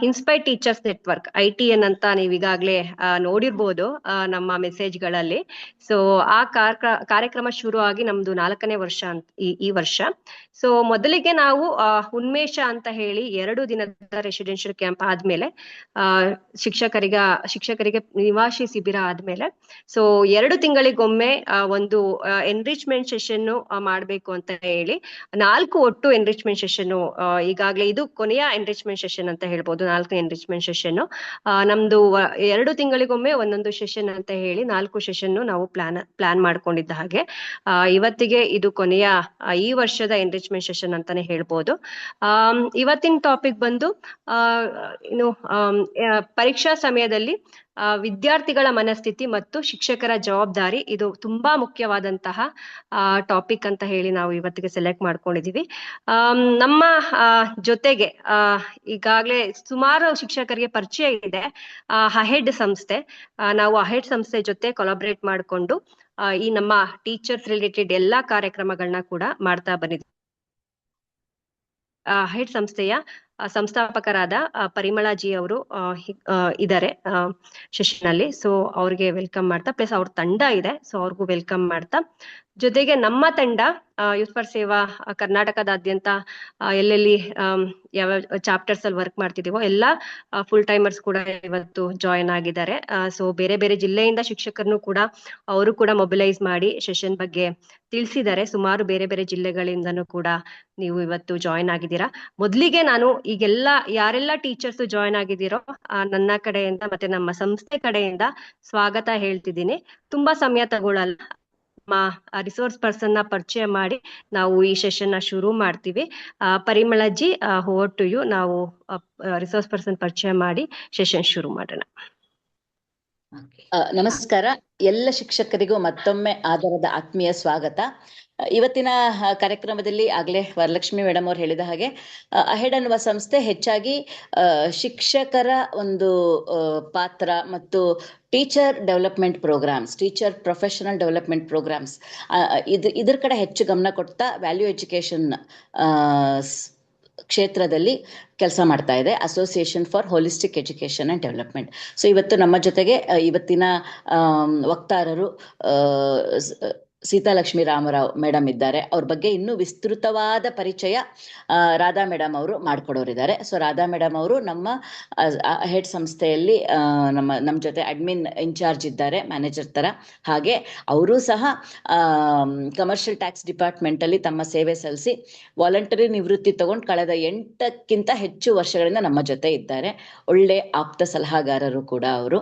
Inspire teachers network ITN ಅಂತ ನೀವು ಈಗಾಗಲೇ ನೋಡಿರ್ಬೋದು ನಮ್ಮ ಮೆಸೇಜ್ಗಳಲ್ಲಿ. ಸೊ ಆ ಕಾರ್ಯಕ್ರಮ ಶುರು ಆಗಿ ನಮ್ದು 4ನೇ ವರ್ಷ ಅಂತ ಈ ವರ್ಷ. ಸೊ ಮೊದಲಿಗೆ ನಾವು ಉನ್ಮೇಷ ಅಂತ ಹೇಳಿ 2 ದಿನದ ರೆಸಿಡೆನ್ಷಿಯಲ್ ಕ್ಯಾಂಪ್ ಆದ್ಮೇಲೆ ಶಿಕ್ಷಕರಿಗೆ ನಿವಾಸಿ ಶಿಬಿರ ಆದ್ಮೇಲೆ ಸೊ 2 ತಿಂಗಳಿಗೊಮ್ಮೆ ಒಂದು ಎನ್ರಿಚ್ಮೆಂಟ್ ಸೆಷನ್ ಮಾಡ್ಬೇಕು ಅಂತ ಹೇಳಿ 4 ಒಟ್ಟು ಎನ್ರಿಚ್ಮೆಂಟ್ ಸೆಷನ್ ಈಗಾಗಲೇ ಇದು ಕೊನೆಯ ಎನ್ರಿಚ್ಮೆಂಟ್ ಸೆಷನ್ ಅಂತ ಹೇಳ್ಬೋದು. 4ನೇ ಎನ್ರಿಚ್ಮೆಂಟ್ ಸೆಷನ್ ನಮ್ದು 2 ತಿಂಗಳಿಗೊಮ್ಮೆ ಒಂದೊಂದು ಸೆಷನ್ ಅಂತ ಹೇಳಿ 4 ಸೆಷನ್ ನಾವು ಪ್ಲಾನ್ ಮಾಡ್ಕೊಂಡಿದ್ದ ಹಾಗೆ ಇವತ್ತಿಗೆ ಇದು ಕೊನೆಯ ಈ ವರ್ಷದ ಎನ್ರಿಚ್ಮೆಂಟ್ ಸೆಷನ್ ಅಂತಾನೆ ಹೇಳ್ಬೋದು. ಇವತ್ತಿನ ಟಾಪಿಕ್ ಬಂದು ಇನ್ನು ಪರೀಕ್ಷಾ ಸಮಯದಲ್ಲಿ ವಿದ್ಯಾರ್ಥಿಗಳ ಮನಸ್ಥಿತಿ ಮತ್ತು ಶಿಕ್ಷಕರ ಜವಾಬ್ದಾರಿ, ಇದು ತುಂಬಾ ಮುಖ್ಯವಾದಂತಹ ಟಾಪಿಕ್ ಅಂತ ಹೇಳಿ ನಾವು ಇವತ್ತಿಗೆ ಸೆಲೆಕ್ಟ್ ಮಾಡ್ಕೊಂಡಿದೀವಿ. ನಮ್ಮ ಜೊತೆಗೆ ಈಗಾಗಲೇ ಸುಮಾರು ಶಿಕ್ಷಕರಿಗೆ ಪರಿಚಯ ಇದೆ ಅಹೆಡ್ ಸಂಸ್ಥೆ. ನಾವು ಅಹೆಡ್ ಸಂಸ್ಥೆ ಜೊತೆ ಕೊಲಾಬ್ರೇಟ್ ಮಾಡಿಕೊಂಡು ಈ ನಮ್ಮ ಟೀಚರ್ಸ್ ರಿಲೇಟೆಡ್ ಎಲ್ಲಾ ಕಾರ್ಯಕ್ರಮಗಳನ್ನ ಕೂಡ ಮಾಡ್ತಾ ಬಂದಿದ್ದೀವಿ. ಅಹೆಡ್ ಸಂಸ್ಥೆಯ ಸಂಸ್ಥಾಪಕರಾದ ಪರಿಮಳಾಜಿ ಅವರು ಇದ್ದಾರೆ ಸೆಷನ್ ಅಲ್ಲಿ. ಸೊ ಅವ್ರಿಗೆ ವೆಲ್ಕಮ್ ಮಾಡ್ತಾ, ಪ್ಲಸ್ ಅವ್ರ ತಂಡ ಇದೆ, ಸೊ ಅವ್ರಿಗೂ ವೆಲ್ಕಮ್ ಮಾಡ್ತಾ, ಜೊತೆಗೆ ನಮ್ಮ ತಂಡ ಯೂತ್ ಫಾರ್ ಸೇವಾ ಕರ್ನಾಟಕದಾದ್ಯಂತ ಎಲ್ಲೆಲ್ಲಿ ಯಾವ ಚಾಪ್ಟರ್ಸ್ ಅಲ್ಲಿ ವರ್ಕ್ ಮಾಡ್ತಿದೀವೋ ಎಲ್ಲ ಫುಲ್ ಟೈಮರ್ಸ್ ಕೂಡ ಇವತ್ತು ಜಾಯಿನ್ ಆಗಿದ್ದಾರೆ. ಸೊ ಬೇರೆ ಬೇರೆ ಜಿಲ್ಲೆಯಿಂದ ಶಿಕ್ಷಕರನ್ನು ಕೂಡ ಅವರು ಕೂಡ ಮೊಬಿಲೈಸ್ ಮಾಡಿ ಸೆಷನ್ ಬಗ್ಗೆ ತಿಳಿಸಿದ್ದಾರೆ. ಸುಮಾರು ಬೇರೆ ಬೇರೆ ಜಿಲ್ಲೆಗಳಿಂದನೂ ಕೂಡ ನೀವು ಇವತ್ತು ಜಾಯಿನ್ ಆಗಿದ್ದೀರಾ. ಮೊದಲಿಗೆ ನಾನು ಈಗೆಲ್ಲ ಯಾರೆಲ್ಲ ಟೀಚರ್ಸ್ ಜಾಯಿನ್ ಆಗಿದ್ದೀರೋ ನನ್ನ ಕಡೆಯಿಂದ ಮತ್ತೆ ನಮ್ಮ ಸಂಸ್ಥೆ ಕಡೆಯಿಂದ ಸ್ವಾಗತ ಹೇಳ್ತಿದ್ದೀನಿ. ತುಂಬಾ ಸಮಯ ತಗೊಳ್ಳಲ್ಲ. ರಿಸೋರ್ಸ್ ಪರ್ಸನ್ ನ ಪರಿಚಯ ಮಾಡಿ ನಾವು ಈ ಸೆಷನ್ ನ ಶುರು ಮಾಡ್ತೀವಿ. ಪರಿಮಳಜಿ, ಓವರ್ ಟು ಯು. ನಾವು ರಿಸೋರ್ಸ್ ಪರ್ಸನ್ ಪರಿಚಯ ಮಾಡಿ ಸೆಷನ್ ಶುರು ಮಾಡೋಣ. ನಮಸ್ಕಾರ. ಎಲ್ಲ ಶಿಕ್ಷಕರಿಗೂ ಮತ್ತೊಮ್ಮೆ ಆಧಾರದ ಆತ್ಮೀಯ ಸ್ವಾಗತ. ಇವತ್ತಿನ ಕಾರ್ಯಕ್ರಮದಲ್ಲಿ ಆಗ್ಲೇ ವರಲಕ್ಷ್ಮಿ ಮೇಡಮ್ ಅವ್ರು ಹೇಳಿದ ಹಾಗೆ ಅಹೆಡ್ ಅನ್ನುವ ಸಂಸ್ಥೆ ಹೆಚ್ಚಾಗಿ ಶಿಕ್ಷಕರ ಒಂದು ಪಾತ್ರ ಮತ್ತು teacher development programmes, teacher professional development programmes ಇದ್ರ ಕಡೆ ಹೆಚ್ಚು ಗಮನ ಕೊಡ್ತಾ ವ್ಯಾಲ್ಯೂ ಎಜುಕೇಶನ್ ಕ್ಷೇತ್ರದಲ್ಲಿ ಕೆಲಸ ಮಾಡ್ತಾ ಇದೆ association for holistic education and development. So ಇವತ್ತು ನಮ್ಮ ಜೊತೆಗೆ ಇವತ್ತಿನ ವಕ್ತಾರರು ಸೀತಾಲಕ್ಷ್ಮಿ ರಾಮರಾವ್ ಮೇಡಮ್ ಇದ್ದಾರೆ. ಅವ್ರ ಬಗ್ಗೆ ಇನ್ನೂ ವಿಸ್ತೃತವಾದ ಪರಿಚಯ ರಾಧಾ ಮೇಡಮ್ ಅವರು ಮಾಡ್ಕೊಡೋರಿದ್ದಾರೆ. ಸೊ ರಾಧಾ ಮೇಡಮ್ ಅವರು ನಮ್ಮ ಹೆಡ್ ಸಂಸ್ಥೆಯಲ್ಲಿ ನಮ್ಮ ಜೊತೆ ಅಡ್ಮಿನ್ ಇನ್ಚಾರ್ಜ್ ಇದ್ದಾರೆ, ಮ್ಯಾನೇಜರ್ ತರ. ಹಾಗೆ ಅವರು ಸಹ ಕಮರ್ಷಿಯಲ್ ಟ್ಯಾಕ್ಸ್ ಡಿಪಾರ್ಟ್ಮೆಂಟ್ ಅಲ್ಲಿ ತಮ್ಮ ಸೇವೆ ಸಲ್ಲಿಸಿ ವಾಲಂಟರಿ ನಿವೃತ್ತಿ ತಗೊಂಡು ಕಳೆದ 8ಕ್ಕಿಂತ ಹೆಚ್ಚು ವರ್ಷಗಳಿಂದ ನಮ್ಮ ಜೊತೆ ಇದ್ದಾರೆ. ಒಳ್ಳೆ ಆಪ್ತ ಸಲಹಾಗಾರರು ಕೂಡ ಅವರು.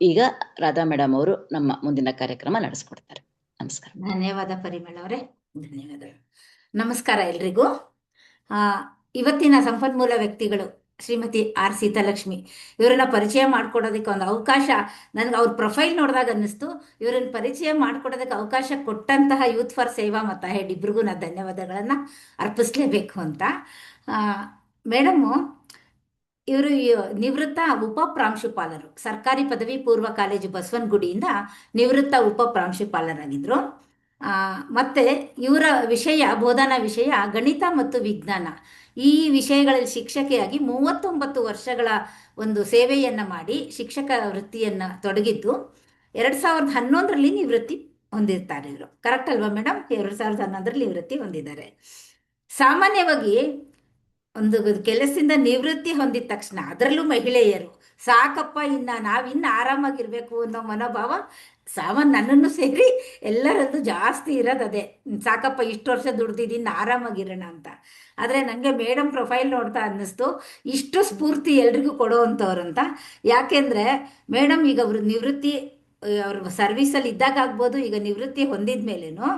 ಈಗ ರಾಧಾ ಮೇಡಮ್ ಅವರು ನಮ್ಮ ಮುಂದಿನ ಕಾರ್ಯಕ್ರಮ ನಡೆಸ್ಕೊಡ್ತಾರೆ. ನಮಸ್ಕಾರ. ಧನ್ಯವಾದ ಪರಿಮಳ ಅವರೇ, ಧನ್ಯವಾದ. ನಮಸ್ಕಾರ ಎಲ್ರಿಗೂ. ಇವತ್ತಿನ ಸಂಪನ್ಮೂಲ ವ್ಯಕ್ತಿಗಳು ಶ್ರೀಮತಿ ಆರ್ ಸೀತಾಲಕ್ಷ್ಮಿ. ಇವರನ್ನ ಪರಿಚಯ ಮಾಡ್ಕೊಡೋದಕ್ಕೆ ಒಂದು ಅವಕಾಶ ನನಗೆ ಅವ್ರ ಪ್ರೊಫೈಲ್ ನೋಡಿದಾಗ ಅನ್ನಿಸ್ತು. ಇವರನ್ನ ಪರಿಚಯ ಮಾಡ್ಕೊಡೋದಕ್ಕೆ ಅವಕಾಶ ಕೊಟ್ಟಂತಹ ಯೂತ್ ಫಾರ್ ಸೇವಾ ಮತ್ತು ಅಹೆಡ್ ಇಬ್ರಿಗೂ ನಾನು ಧನ್ಯವಾದಗಳನ್ನು ಅರ್ಪಿಸ್ಲೇಬೇಕು ಅಂತ. ಮೇಡಮು ಇವರು ನಿವೃತ್ತ ಉಪ ಪ್ರಾಂಶುಪಾಲರು, ಸರ್ಕಾರಿ ಪದವಿ ಪೂರ್ವ ಕಾಲೇಜು ಬಸವನಗುಡಿಯಿಂದ ನಿವೃತ್ತ ಉಪ ಪ್ರಾಂಶುಪಾಲರಾಗಿದ್ದರು. ಮತ್ತು ಇವರ ಬೋಧನಾ ವಿಷಯ ಗಣಿತ ಮತ್ತು ವಿಜ್ಞಾನ. ಈ ವಿಷಯಗಳಲ್ಲಿ ಶಿಕ್ಷಕಿಯಾಗಿ 39 ವರ್ಷಗಳ ಒಂದು ಸೇವೆಯನ್ನು ಮಾಡಿ ಶಿಕ್ಷಕ ವೃತ್ತಿಯನ್ನು ತೊಡಗಿದ್ದು 2011ರಲ್ಲಿ ನಿವೃತ್ತಿ ಹೊಂದಿರ್ತಾರೆ ಇವರು. ಕರೆಕ್ಟ್ ಅಲ್ವಾ ಮೇಡಮ್? 2011ರಲ್ಲಿ ನಿವೃತ್ತಿ ಹೊಂದಿದ್ದಾರೆ. ಸಾಮಾನ್ಯವಾಗಿ ಒಂದು ಕೆಲಸದಿಂದ ನಿವೃತ್ತಿ ಹೊಂದಿದ ತಕ್ಷಣ, ಅದರಲ್ಲೂ ಮಹಿಳೆಯರು, ಸಾಕಪ್ಪ ನಾವಿನ್ನು ಆರಾಮಾಗಿರ್ಬೇಕು ಅನ್ನೋ ಮನೋಭಾವ ನನ್ನನ್ನು ಸೇರಿ ಎಲ್ಲರದ್ದು ಜಾಸ್ತಿ ಇರೋದು ಅದೇ. ಸಾಕಪ್ಪ ಇಷ್ಟು ವರ್ಷ ದುಡ್ದಿದ್ದೀನಿ, ಆರಾಮಾಗಿರೋಣ ಅಂತ. ಆದರೆ ನನಗೆ ಮೇಡಮ್ ಪ್ರೊಫೈಲ್ ನೋಡ್ತಾ ಅನ್ನಿಸ್ತು ಇಷ್ಟು ಸ್ಫೂರ್ತಿ ಎಲ್ರಿಗೂ ಕೊಡೋವಂಥವ್ರು ಅಂತ. ಯಾಕೆಂದರೆ ಮೇಡಮ್ ಈಗ ಅವರು ನಿವೃತ್ತಿ, ಅವ್ರ ಸರ್ವೀಸಲ್ಲಿ ಇದ್ದಾಗ ಆಗ್ಬೋದು, ಈಗ ನಿವೃತ್ತಿ ಹೊಂದಿದ ಮೇಲೇನು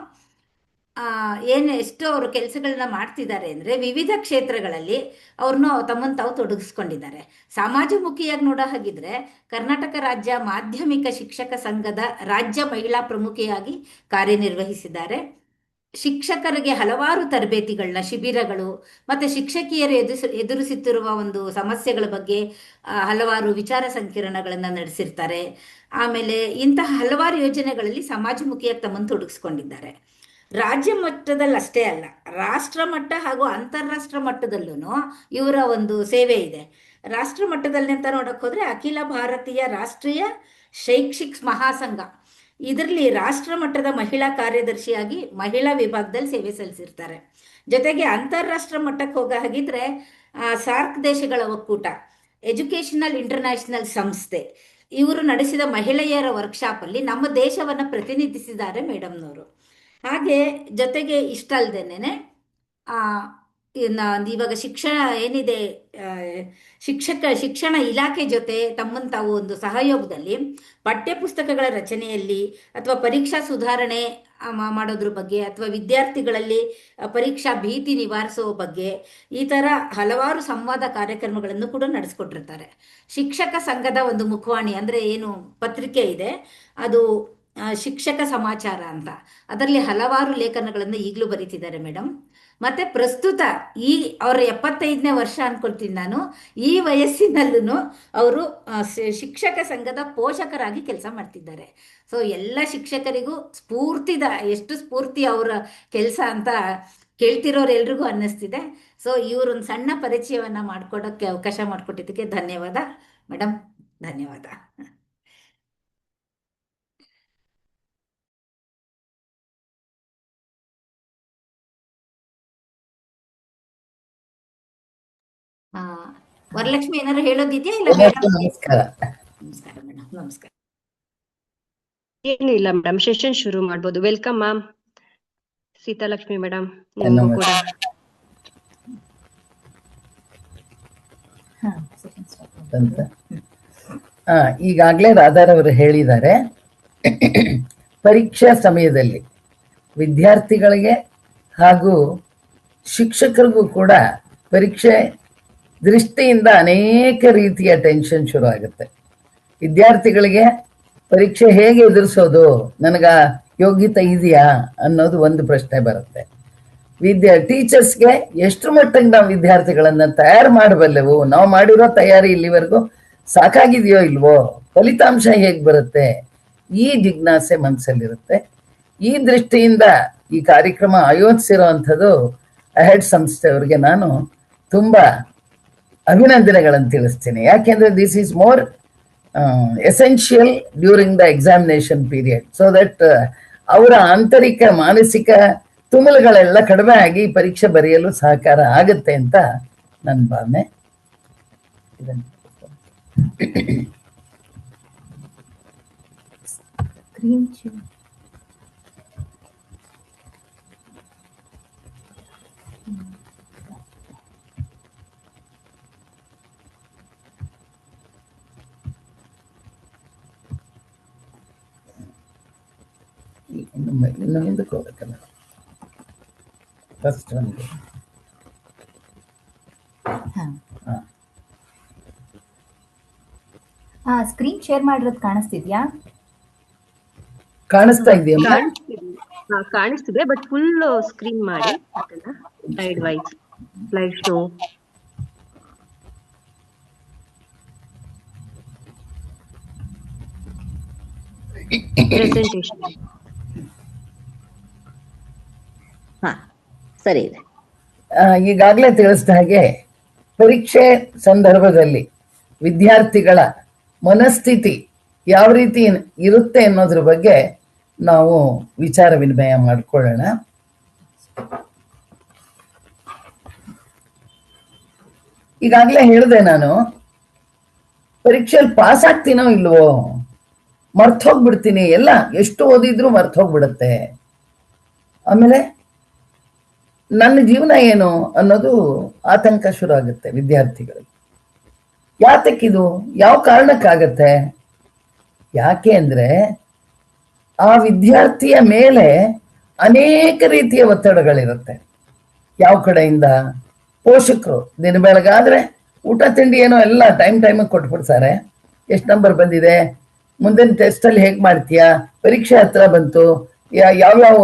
ಎಷ್ಟು ಅವರು ಕೆಲಸಗಳನ್ನ ಮಾಡ್ತಿದ್ದಾರೆ ಅಂದರೆ ವಿವಿಧ ಕ್ಷೇತ್ರಗಳಲ್ಲಿ ಅವ್ರನ್ನೂ ತಮ್ಮನ್ನು ತಾವು ತೊಡಗಿಸ್ಕೊಂಡಿದ್ದಾರೆ. ಸಮಾಜಮುಖಿಯಾಗಿ ನೋಡೋ ಹಾಗಿದ್ರೆ ಕರ್ನಾಟಕ ರಾಜ್ಯ ಮಾಧ್ಯಮಿಕ ಶಿಕ್ಷಕ ಸಂಘದ ರಾಜ್ಯ ಮಹಿಳಾ ಪ್ರಮುಖಿಯಾಗಿ ಕಾರ್ಯನಿರ್ವಹಿಸಿದ್ದಾರೆ. ಶಿಕ್ಷಕರಿಗೆ ಹಲವಾರು ತರಬೇತಿಗಳನ್ನ, ಶಿಬಿರಗಳು ಮತ್ತು ಶಿಕ್ಷಕಿಯರು ಎದುರಿಸುತ್ತಿರುವ ಒಂದು ಸಮಸ್ಯೆಗಳ ಬಗ್ಗೆ ಹಲವಾರು ವಿಚಾರ ಸಂಕಿರಣಗಳನ್ನು ನಡೆಸಿರ್ತಾರೆ. ಆಮೇಲೆ ಇಂತಹ ಹಲವಾರು ಯೋಜನೆಗಳಲ್ಲಿ ಸಮಾಜಮುಖಿಯಾಗಿ ತಮ್ಮನ್ನು ತೊಡಗಿಸ್ಕೊಂಡಿದ್ದಾರೆ. ರಾಜ್ಯ ಮಟ್ಟದಲ್ಲಿ ಅಷ್ಟೇ ಅಲ್ಲ, ರಾಷ್ಟ್ರ ಮಟ್ಟ ಹಾಗೂ ಅಂತಾರಾಷ್ಟ್ರ ಮಟ್ಟದಲ್ಲೂ ಇವರ ಒಂದು ಸೇವೆ ಇದೆ. ರಾಷ್ಟ್ರ ಮಟ್ಟದಲ್ಲಿ ಅಂತ ನೋಡಕ್ ಹೋದ್ರೆ ಅಖಿಲ ಭಾರತೀಯ ರಾಷ್ಟ್ರೀಯ ಶೈಕ್ಷಿಕ್ ಮಹಾಸಂಘ, ಇದರಲ್ಲಿ ರಾಷ್ಟ್ರ ಮಟ್ಟದ ಮಹಿಳಾ ಕಾರ್ಯದರ್ಶಿಯಾಗಿ ಮಹಿಳಾ ವಿಭಾಗದಲ್ಲಿ ಸೇವೆ ಸಲ್ಲಿಸಿರ್ತಾರೆ. ಜೊತೆಗೆ ಅಂತಾರಾಷ್ಟ್ರ ಮಟ್ಟಕ್ಕೆ ಹೋಗ ಹಾಗಿದ್ರೆ ಸಾರ್ಕ್ ದೇಶಗಳ ಒಕ್ಕೂಟ, ಎಜುಕೇಷನಲ್ ಇಂಟರ್ನ್ಯಾಷನಲ್ ಸಂಸ್ಥೆ, ಇವರು ನಡೆಸಿದ ಮಹಿಳೆಯರ ವರ್ಕ್ಶಾಪ್ ಅಲ್ಲಿ ನಮ್ಮ ದೇಶವನ್ನ ಪ್ರತಿನಿಧಿಸಿದ್ದಾರೆ ಮೇಡಮ್ನವರು. ಹಾಗೆ ಜೊತೆಗೆ ಇಷ್ಟ ಅಲ್ದೇನೆ ಇವಾಗ ಶಿಕ್ಷಣ ಏನಿದೆ, ಶಿಕ್ಷಣ ಇಲಾಖೆ ಜೊತೆ ತಮ್ಮನ್ನು ತಾವು ಒಂದು ಸಹಯೋಗದಲ್ಲಿ ಪಠ್ಯ ಪುಸ್ತಕಗಳ ರಚನೆಯಲ್ಲಿ ಅಥವಾ ಪರೀಕ್ಷಾ ಸುಧಾರಣೆ ಮಾಡೋದ್ರ ಬಗ್ಗೆ ಅಥವಾ ವಿದ್ಯಾರ್ಥಿಗಳಲ್ಲಿ ಪರೀಕ್ಷಾ ಭೀತಿ ನಿವಾರಿಸುವ ಬಗ್ಗೆ ಈ ಥರ ಹಲವಾರು ಸಂವಾದ ಕಾರ್ಯಕ್ರಮಗಳನ್ನು ಕೂಡ ನಡೆಸ್ಕೊಟ್ಟಿರ್ತಾರೆ. ಶಿಕ್ಷಕ ಸಂಘದ ಒಂದು ಮುಖವಾಣಿ ಅಂದರೆ ಏನು ಪತ್ರಿಕೆ ಇದೆ, ಅದು ಶಿಕ್ಷಕ ಸಮಾಚಾರ ಅಂತ, ಅದರಲ್ಲಿ ಹಲವಾರು ಲೇಖನಗಳನ್ನು ಈಗಲೂ ಬರೀತಿದ್ದಾರೆ ಮೇಡಮ್. ಮತ್ತೆ ಪ್ರಸ್ತುತ ಈ ಅವರ 75ನೇ ವರ್ಷ ಅನ್ಕೊಳ್ತೀನಿ ನಾನು, ಈ ವಯಸ್ಸಿನಲ್ಲೂ ಅವರು ಶಿಕ್ಷಕ ಸಂಘದ ಪೋಷಕರಾಗಿ ಕೆಲಸ ಮಾಡ್ತಿದ್ದಾರೆ. ಸೊ ಎಲ್ಲ ಶಿಕ್ಷಕರಿಗೂ ಎಷ್ಟು ಸ್ಫೂರ್ತಿ ಅವರ ಕೆಲಸ ಅಂತ ಕೇಳ್ತಿರೋರು ಎಲ್ರಿಗೂ ಅನ್ನಿಸ್ತಿದೆ. ಸೊ ಇವರೊಂದು ಸಣ್ಣ ಪರಿಚಯವನ್ನ ಮಾಡ್ಕೊಡೋಕ್ಕೆ ಅವಕಾಶ ಮಾಡಿಕೊಟ್ಟಿದ್ದಕ್ಕೆ ಧನ್ಯವಾದ ಮೇಡಮ್, ಧನ್ಯವಾದ. ವರಲಕ್ಷ್ಮಿ ಏನಾದ್ರು ಹೇಳೋದಿದೆಯಾ? ಇಲ್ಲ ಮೇಡಮ್? ನಮಸ್ಕಾರ. ನಮಸ್ಕಾರ ಮೇಡಮ್. ನಮಸ್ಕಾರ. ಏನು ಇಲ್ಲ ಮೇಡಮ್, ಸೆಷನ್ ಶುರು ಮಾಡ್ಬೋದು. Welcome ma'am. ಸೀತಾಲಕ್ಷ್ಮಿ ಮೇಡಮ್, ನಿಮಗೂ ಕೂಡ. ಈಗಾಗಲೇ ರಾಧಾರವರು ಹೇಳಿದ್ದಾರೆ, ಪರೀಕ್ಷಾ ಸಮಯದಲ್ಲಿ ವಿದ್ಯಾರ್ಥಿಗಳಿಗೆ ಹಾಗೂ ಶಿಕ್ಷಕರಿಗೂ ಕೂಡ ಪರೀಕ್ಷೆ ದೃಷ್ಟಿಯಿಂದ ಅನೇಕ ರೀತಿಯ ಟೆನ್ಷನ್ ಶುರು ಆಗುತ್ತೆ. ವಿದ್ಯಾರ್ಥಿಗಳಿಗೆ ಪರೀಕ್ಷೆ ಹೇಗೆ ಎದುರಿಸೋದು, ನನಗ ಯೋಗ್ಯತೆ ಇದೆಯಾ ಅನ್ನೋದು ಒಂದು ಪ್ರಶ್ನೆ ಬರುತ್ತೆ. ಟೀಚರ್ಸ್ಗೆ ಎಷ್ಟು ಮಟ್ಟಿಗೆ ನಾವು ವಿದ್ಯಾರ್ಥಿಗಳನ್ನ ತಯಾರು ಮಾಡಬಲ್ಲೆವು, ನಾವು ಮಾಡಿರೋ ತಯಾರಿ ಇಲ್ಲಿವರೆಗೂ ಸಾಕಾಗಿದೆಯೋ ಇಲ್ವೋ, ಫಲಿತಾಂಶ ಹೇಗೆ ಬರುತ್ತೆ, ಈ ಜಿಜ್ಞಾಸೆ ಮನಸ್ಸಲ್ಲಿರುತ್ತೆ. ಈ ದೃಷ್ಟಿಯಿಂದ ಈ ಕಾರ್ಯಕ್ರಮ ಆಯೋಜಿಸಿರುವಂಥದ್ದು ಅಹೆಡ್ ಸಂಸ್ಥೆಯವರಿಗೆ ನಾನು ತುಂಬಾ ಅಭಿನಂದನೆಗಳನ್ನು ತಿಳಿಸ್ತೀನಿ. ಯಾಕೆಂದ್ರೆ this is more essential during the examination period, so that ಅವರ ಆಂತರಿಕ ಮಾನಸಿಕ ತುಮುಲುಗಳೆಲ್ಲ ಕಡಿಮೆ ಆಗಿ ಪರೀಕ್ಷೆ ಬರೆಯಲು ಸಹಕಾರ ಆಗುತ್ತೆ ಅಂತ ನನ್ನ ಭಾವನೆ. ಇನ್ನು ಹಿಂದಕ್ಕೆ ಹೋಗ್ಬೇಕಲ್ಲ, ಫಸ್ಟ್ ಒಂದು ಸ್ಕ್ರೀನ್ ಶೇರ್ ಮಾಡಿರೋದು ಕಾಣಿಸ್ತಿದ್ಯಾ? ಕಾಣಿಸ್ತಾ ಇದೆಯಾ? ಕಾಣಿಸ್ತಿದೆ, ಬಟ್ ಫುಲ್ ಸ್ಕ್ರೀನ್ ಮಾಡಿ, slide wise slide show. Presentation ಸರಿ ಇದೆ. ಈಗಾಗಲೇ ತಿಳಿಸಿದ ಹಾಗೆ ಪರೀಕ್ಷೆ ಸಂದರ್ಭದಲ್ಲಿ ವಿದ್ಯಾರ್ಥಿಗಳ ಮನಸ್ಥಿತಿ ಯಾವ ರೀತಿ ಇರುತ್ತೆ ಅನ್ನೋದ್ರ ಬಗ್ಗೆ ನಾವು ವಿಚಾರ ವಿನಿಮಯ ಮಾಡಿಕೊಳ್ಳೋಣ. ಈಗಾಗಲೇ ಹೇಳಿದೆ ನಾನು, ಪರೀಕ್ಷೆಯಲ್ಲಿ ಪಾಸ್ ಆಗ್ತೀನೋ ಇಲ್ವೋ, ಮರ್ತೋಗ್ಬಿಡ್ತೀನಿ, ಎಲ್ಲ ಎಷ್ಟು ಓದಿದ್ರು ಮರ್ತೋಗ್ಬಿಡುತ್ತೆ. ಆಮೇಲೆ ನನ್ನ ಜೀವನ ಏನು ಅನ್ನೋದು ಆತಂಕ ಶುರು ಆಗುತ್ತೆ ವಿದ್ಯಾರ್ಥಿಗಳಿಗೆ. ಯಾತಕ್ಕಿದು, ಯಾವ ಕಾರಣಕ್ಕಾಗತ್ತೆ? ಯಾಕೆ ಅಂದ್ರೆ ಆ ವಿದ್ಯಾರ್ಥಿಯ ಮೇಲೆ ಅನೇಕ ರೀತಿಯ ಒತ್ತಡಗಳಿರುತ್ತೆ. ಯಾವ ಕಡೆಯಿಂದ? ಪೋಷಕರು ದಿನ ಬೆಳಗಾದ್ರೆ ಊಟ ತಿಂಡಿ ಏನೋ ಎಲ್ಲ ಟೈಮಿಗೆ ಕೊಟ್ಬಿಡ್ತಾರೆ. ಎಷ್ಟು ನಂಬರ್ ಬಂದಿದೆ, ಮುಂದಿನ ಟೆಸ್ಟಲ್ಲಿ ಹೇಗೆ ಮಾಡ್ತೀಯಾ, ಪರೀಕ್ಷೆ ಹತ್ರ ಬಂತು, ಯಾವ್ಯಾವ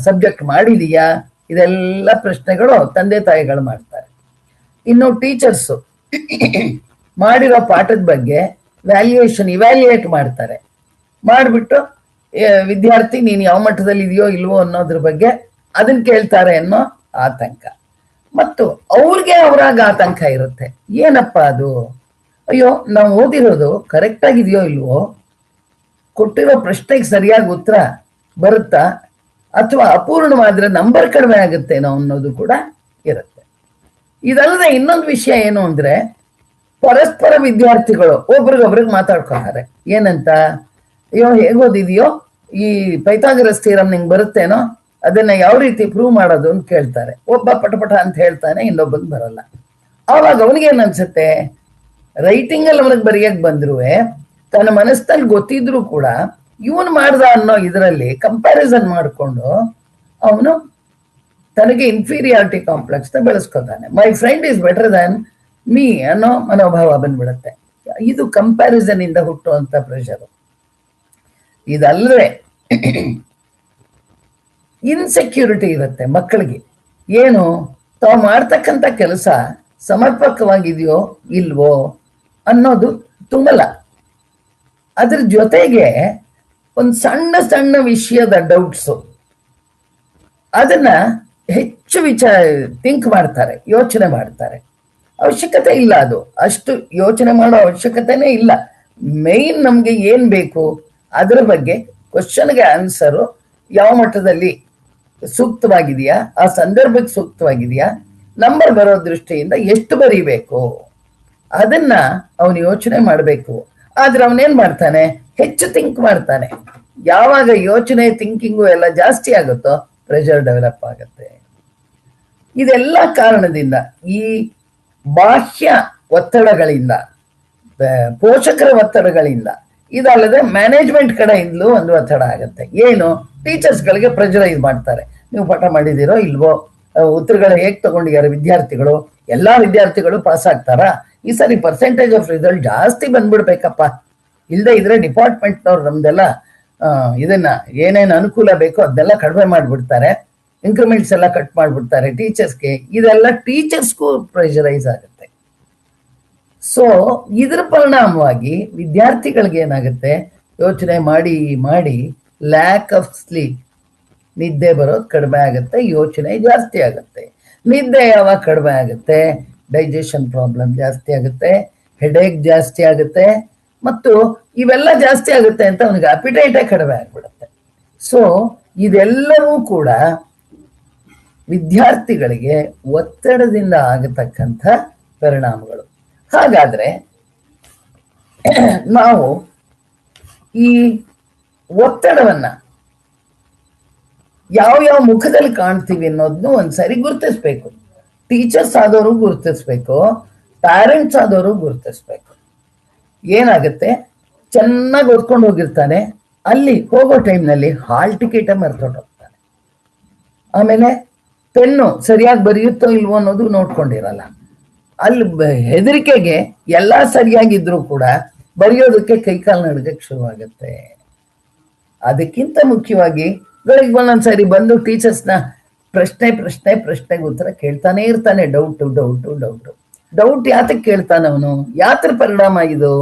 ಸಬ್ಜೆಕ್ಟ್ ಮಾಡಿದೀಯಾ, ಇದೆಲ್ಲ ಪ್ರಶ್ನೆಗಳು ತಂದೆ ತಾಯಿಗಳು ಮಾಡ್ತಾರೆ. ಇನ್ನು ಟೀಚರ್ಸು ಮಾಡಿರೋ ಪಾಠದ ಬಗ್ಗೆ ಇವ್ಯಾಲ್ಯೂಯೇಟ್ ಮಾಡ್ತಾರೆ. ಮಾಡಿಬಿಟ್ಟು ವಿದ್ಯಾರ್ಥಿ ನೀನು ಯಾವ ಮಟ್ಟದಲ್ಲಿ ಇದೆಯೋ ಇಲ್ವೋ ಅನ್ನೋದ್ರ ಬಗ್ಗೆ ಅದನ್ನ ಕೇಳ್ತಾರೆ ಅನ್ನೋ ಆತಂಕ, ಮತ್ತು ಅವ್ರಿಗೆ ಅವರಾಗ ಆತಂಕ ಇರುತ್ತೆ. ಏನಪ್ಪ ಅದು, ಅಯ್ಯೋ ನಾವು ಓದಿರೋದು ಕರೆಕ್ಟ್ ಆಗಿದೆಯೋ ಇಲ್ವೋ, ಕೊಟ್ಟಿರೋ ಪ್ರಶ್ನೆಗೆ ಸರಿಯಾಗಿ ಉತ್ತರ ಬರುತ್ತಾ, ಅಥವಾ ಅಪೂರ್ಣವಾದ್ರೆ ನಂಬರ್ ಕಡಿಮೆ ಆಗುತ್ತೇನೋ ಅನ್ನೋದು ಕೂಡ ಇರುತ್ತೆ. ಇದಲ್ಲದೆ ಇನ್ನೊಂದು ವಿಷಯ ಏನು ಅಂದ್ರೆ, ಪರಸ್ಪರ ವಿದ್ಯಾರ್ಥಿಗಳು ಒಬ್ರಿಗೊಬ್ರಿಗೆ ಮಾತಾಡ್ಕೊತಾರೆ. ಏನಂತ, ಅಯ್ಯೋ ಹೇಗ್ ಓದಿದೆಯೋ, ಈ ಪೈಥಾಗರಸ್ ಥಿಯರಂ ನಿಂಗೆ ಬರುತ್ತೇನೋ, ಅದನ್ನ ಯಾವ ರೀತಿ ಪ್ರೂವ್ ಮಾಡೋದು ಅಂತ ಕೇಳ್ತಾರೆ. ಒಬ್ಬ ಪಟಪಟ ಅಂತ ಹೇಳ್ತಾನೆ, ಇನ್ನೊಬ್ಬನ್ ಬರಲ್ಲ. ಆವಾಗ ಅವನಿಗೇನ್ ಅನ್ಸುತ್ತೆ, ರೈಟಿಂಗ್ ಅಲ್ಲಿ ಅವನಿಗೆ ಬರೆಯಕ್ ಬಂದ್ರು ತನ್ನ ಮನಸ್ಸಲ್ಲಿ ಗೊತ್ತಿದ್ರು ಕೂಡ ಇವನು ಮಾಡ್ದ ಅನ್ನೋ ಇದರಲ್ಲಿ ಕಂಪ್ಯಾರಿಸನ್ ಮಾಡಿಕೊಂಡು ಅವನು ತನಗೆ ಇನ್ಫೀರಿಯಾರಿಟಿ ಕಾಂಪ್ಲೆಕ್ಸ್ ನ ಬೆಳೆಸ್ಕೊತಾನೆ. My friend is better than me ಅನ್ನೋ ಮನೋಭಾವ ಬಂದ್ಬಿಡುತ್ತೆ. ಇದು ಕಂಪ್ಯಾರಿಸನ್ ಇಂದ ಹುಟ್ಟುವಂತ ಪ್ರೆಷರ್. ಇದಲ್ಲದೆ ಇನ್ಸೆಕ್ಯೂರಿಟಿ ಇರುತ್ತೆ ಮಕ್ಕಳಿಗೆ. ಏನು, ತಾವು ಮಾಡ್ತಕ್ಕಂಥ ಕೆಲಸ ಸಮರ್ಪಕವಾಗಿದೆಯೋ ಇಲ್ವೋ ಅನ್ನೋದು ತುಂಬಲ್ಲ. ಅದ್ರ ಜೊತೆಗೆ ಒಂದು ಸಣ್ಣ ಸಣ್ಣ ವಿಷಯದ ಡೌಟ್ಸು, ಅದನ್ನ ಹೆಚ್ಚು ಥಿಂಕ್ ಮಾಡ್ತಾರೆ, ಯೋಚನೆ ಮಾಡ್ತಾರೆ. ಅವಶ್ಯಕತೆ ಇಲ್ಲ, ಅದು ಅಷ್ಟು ಯೋಚನೆ ಮಾಡೋ ಅವಶ್ಯಕತೆನೇ ಇಲ್ಲ. ಮೇನ್ ನಮ್ಗೆ ಏನ್ ಬೇಕು ಅದರ ಬಗ್ಗೆ ಕ್ವಶನ್ಗೆ ಆನ್ಸರು ಯಾವ ಮಟ್ಟದಲ್ಲಿ ಸೂಕ್ತವಾಗಿದೆಯಾ, ಆ ಸಂದರ್ಭಕ್ಕೆ ಸೂಕ್ತವಾಗಿದೆಯಾ, ನಂಬರ್ ಬರೋ ದೃಷ್ಟಿಯಿಂದ ಎಷ್ಟು ಬರೀಬೇಕು ಅದನ್ನ ಅವನು ಯೋಚನೆ ಮಾಡಬೇಕು. ಆದ್ರೆ ಅವನೇನ್ ಮಾಡ್ತಾನೆ, ಹೆಚ್ಚು ಥಿಂಕ್ ಮಾಡ್ತಾನೆ. ಯಾವಾಗ ಯೋಚನೆ ಥಿಂಕಿಂಗು ಎಲ್ಲ ಜಾಸ್ತಿ ಆಗುತ್ತೋ ಪ್ರೆಷರ್ ಡೆವಲಪ್ ಆಗುತ್ತೆ. ಇದೆಲ್ಲ ಕಾರಣದಿಂದ, ಈ ಬಾಹ್ಯ ಒತ್ತಡಗಳಿಂದ, ಪೋಷಕರ ಒತ್ತಡಗಳಿಂದ, ಇದಲ್ಲದೆ ಮ್ಯಾನೇಜ್ಮೆಂಟ್ ಕಡೆಯಿಂದಲೂ ಒಂದು ಒತ್ತಡ ಆಗುತ್ತೆ. ಏನು, ಟೀಚರ್ಸ್ಗಳಿಗೆ ಪ್ರೆಷರೈಸ್ ಮಾಡ್ತಾರೆ. ನೀವು ಪಾಠ ಮಾಡಿದಿರೋ ಇಲ್ವೋ, ಉತ್ತರಗಳು ಹೇಗೆ ತಗೊಂಡಿದ್ದಾರೆ ವಿದ್ಯಾರ್ಥಿಗಳು, ಎಲ್ಲಾ ವಿದ್ಯಾರ್ಥಿಗಳು ಪಾಸ್ ಆಗ್ತಾರಾ, ಈ ಸರಿ ಪರ್ಸೆಂಟೇಜ್ ಆಫ್ ರಿಸಲ್ಟ್ ಜಾಸ್ತಿ ಬಂದ್ಬಿಡ್ಬೇಕಪ್ಪ, ಇಲ್ಲದೆ ಇದ್ರೆ ಡಿಪಾರ್ಟ್ಮೆಂಟ್ನವ್ರು ನಮ್ದೆಲ್ಲ ಇದನ್ನ ಏನೇನು ಅನುಕೂಲ ಬೇಕೋ ಅದನ್ನೆಲ್ಲ ಕಡಿಮೆ ಮಾಡ್ಬಿಡ್ತಾರೆ, ಇನ್ಕ್ರಿಮೆಂಟ್ಸ್ ಎಲ್ಲ ಕಟ್ ಮಾಡ್ಬಿಡ್ತಾರೆ ಟೀಚರ್ಸ್ಗೆ. ಇದೆಲ್ಲ ಟೀಚರ್ಸ್ಗೂ ಪ್ರೆಷರೈಸ್ ಆಗುತ್ತೆ. ಸೊ ಇದ್ರ ಪರಿಣಾಮವಾಗಿ ವಿದ್ಯಾರ್ಥಿಗಳಿಗೆ ಏನಾಗುತ್ತೆ, ಯೋಚನೆ ಮಾಡಿ ಮಾಡಿ ಲ್ಯಾಕ್ ಆಫ್ ಸ್ಲೀಪ್, ನಿದ್ದೆ ಬರೋದು ಕಡಿಮೆ ಆಗುತ್ತೆ, ಯೋಚನೆ ಜಾಸ್ತಿ ಆಗುತ್ತೆ. ನಿದ್ದೆ ಯಾವಾಗ ಕಡಿಮೆ ಆಗುತ್ತೆ, ಡೈಜೆಷನ್ ಪ್ರಾಬ್ಲಮ್ ಜಾಸ್ತಿ ಆಗುತ್ತೆ, ಹೆಡೇಕ್ ಜಾಸ್ತಿ ಆಗುತ್ತೆ, ಮತ್ತು ಇವೆಲ್ಲ ಜಾಸ್ತಿ ಆಗುತ್ತೆ ಅಂತ ಅವನಿಗೆ ಅಪಿಟೈಟೇ ಕಡಿಮೆ ಆಗ್ಬಿಡುತ್ತೆ. ಸೊ ಇದೆಲ್ಲವೂ ಕೂಡ ವಿದ್ಯಾರ್ಥಿಗಳಿಗೆ ಒತ್ತಡದಿಂದ ಆಗತಕ್ಕಂಥ ಪರಿಣಾಮಗಳು. ಹಾಗಾದ್ರೆ ನಾವು ಈ ಒತ್ತಡವನ್ನ ಯಾವ ಮುಖದಲ್ಲಿ ಕಾಣ್ತೀವಿ ಅನ್ನೋದನ್ನು ಒಂದ್ಸರಿ ಗುರುತಿಸ್ಬೇಕು. ಟೀಚರ್ಸ್ ಆದವರು ಗುರುತಿಸ್ಬೇಕು, ಪ್ಯಾರೆಂಟ್ಸ್ ಆದವರು ಗುರುತಿಸ್ಬೇಕು. ಏನಾಗುತ್ತೆ, ಚೆನ್ನಾಗಿ ಓದ್ಕೊಂಡು ಹೋಗಿರ್ತಾನೆ, ಅಲ್ಲಿ ಹೋಗೋ ಟೈಮ್ನಲ್ಲಿ ಹಾಲ್ ಟಿಕೆಟ್ ಮರ್ತೊಂಡು ಹೋಗ್ತಾನೆ. ಆಮೇಲೆ ಪೆನ್ನು ಸರಿಯಾಗಿ ಬರೆಯುತ್ತೋ ಇಲ್ವೋ ಅನ್ನೋದು ನೋಡ್ಕೊಂಡಿರಲ್ಲ. ಅಲ್ಲಿ ಹೆದರಿಕೆಗೆ ಎಲ್ಲಾ ಸರಿಯಾಗಿದ್ರು ಕೂಡ ಬರೆಯೋದಕ್ಕೆ ಕೈಕಾಲು ನಡ್ಗಕ್ಕೆ ಶುರುವಾಗುತ್ತೆ. ಅದಕ್ಕಿಂತ ಮುಖ್ಯವಾಗಿ ಗಳಿಗೆ ಒಂದೊಂದ್ಸರಿ ಬಂದು ಟೀಚರ್ಸ್ನ ಪ್ರಶ್ನೆಗೆ ಉತ್ತರ ಕೇಳ್ತಾನೆ ಇರ್ತಾನೆ. ಡೌಟ್ ಯಾತಕ್ಕೆ ಕೇಳ್ತಾನೆ ಅವನು, ಯಾತ್ರ ಪರಿಣಾಮ ಇದು,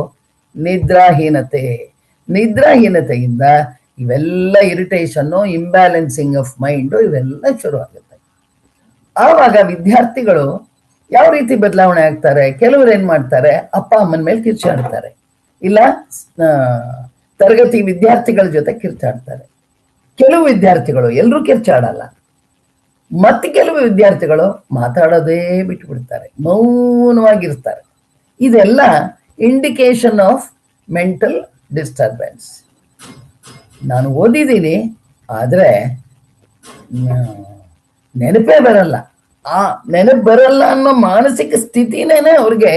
ನಿದ್ರಾಹೀನತೆಯಿಂದ ಇವೆಲ್ಲ ಇರಿಟೇಷನ್ನು, ಇಂಬ್ಯಾಲೆನ್ಸಿಂಗ್ ಆಫ್ ಮೈಂಡ್ ಇವೆಲ್ಲ ಶುರು ಆಗುತ್ತೆ. ಆವಾಗ ವಿದ್ಯಾರ್ಥಿಗಳು ಯಾವ ರೀತಿ ಬದಲಾವಣೆ ಆಗ್ತಾರೆ, ಕೆಲವರು ಏನ್ ಮಾಡ್ತಾರೆ, ಅಪ್ಪ ಅಮ್ಮನ ಮೇಲೆ ಕಿರ್ಚಾಡ್ತಾರೆ, ಇಲ್ಲ ತರಗತಿ ವಿದ್ಯಾರ್ಥಿಗಳ ಜೊತೆ ಕಿರ್ಚಾಡ್ತಾರೆ. ಕೆಲವು ವಿದ್ಯಾರ್ಥಿಗಳು, ಎಲ್ಲರೂ ಕಿರ್ಚಾಡಲ್ಲ, ಮತ್ತೆ ಕೆಲವು ವಿದ್ಯಾರ್ಥಿಗಳು ಮಾತಾಡೋದೇ ಬಿಟ್ಬಿಡ್ತಾರೆ, ಮೌನವಾಗಿರ್ತಾರೆ. ಇದೆಲ್ಲ ಇಂಡಿಕೇಶನ್ ಆಫ್ ಮೆಂಟಲ್ ಡಿಸ್ಟರ್ಬೆನ್ಸ್. ನಾನು ಓದಿದ್ದೀನಿ, ಆದ್ರೆ ನೆನಪೇ ಬರಲ್ಲ. ಆ ನೆನಪು ಬರಲ್ಲ ಅನ್ನೋ ಮಾನಸಿಕ ಸ್ಥಿತಿನೇನೆ ಅವ್ರಿಗೆ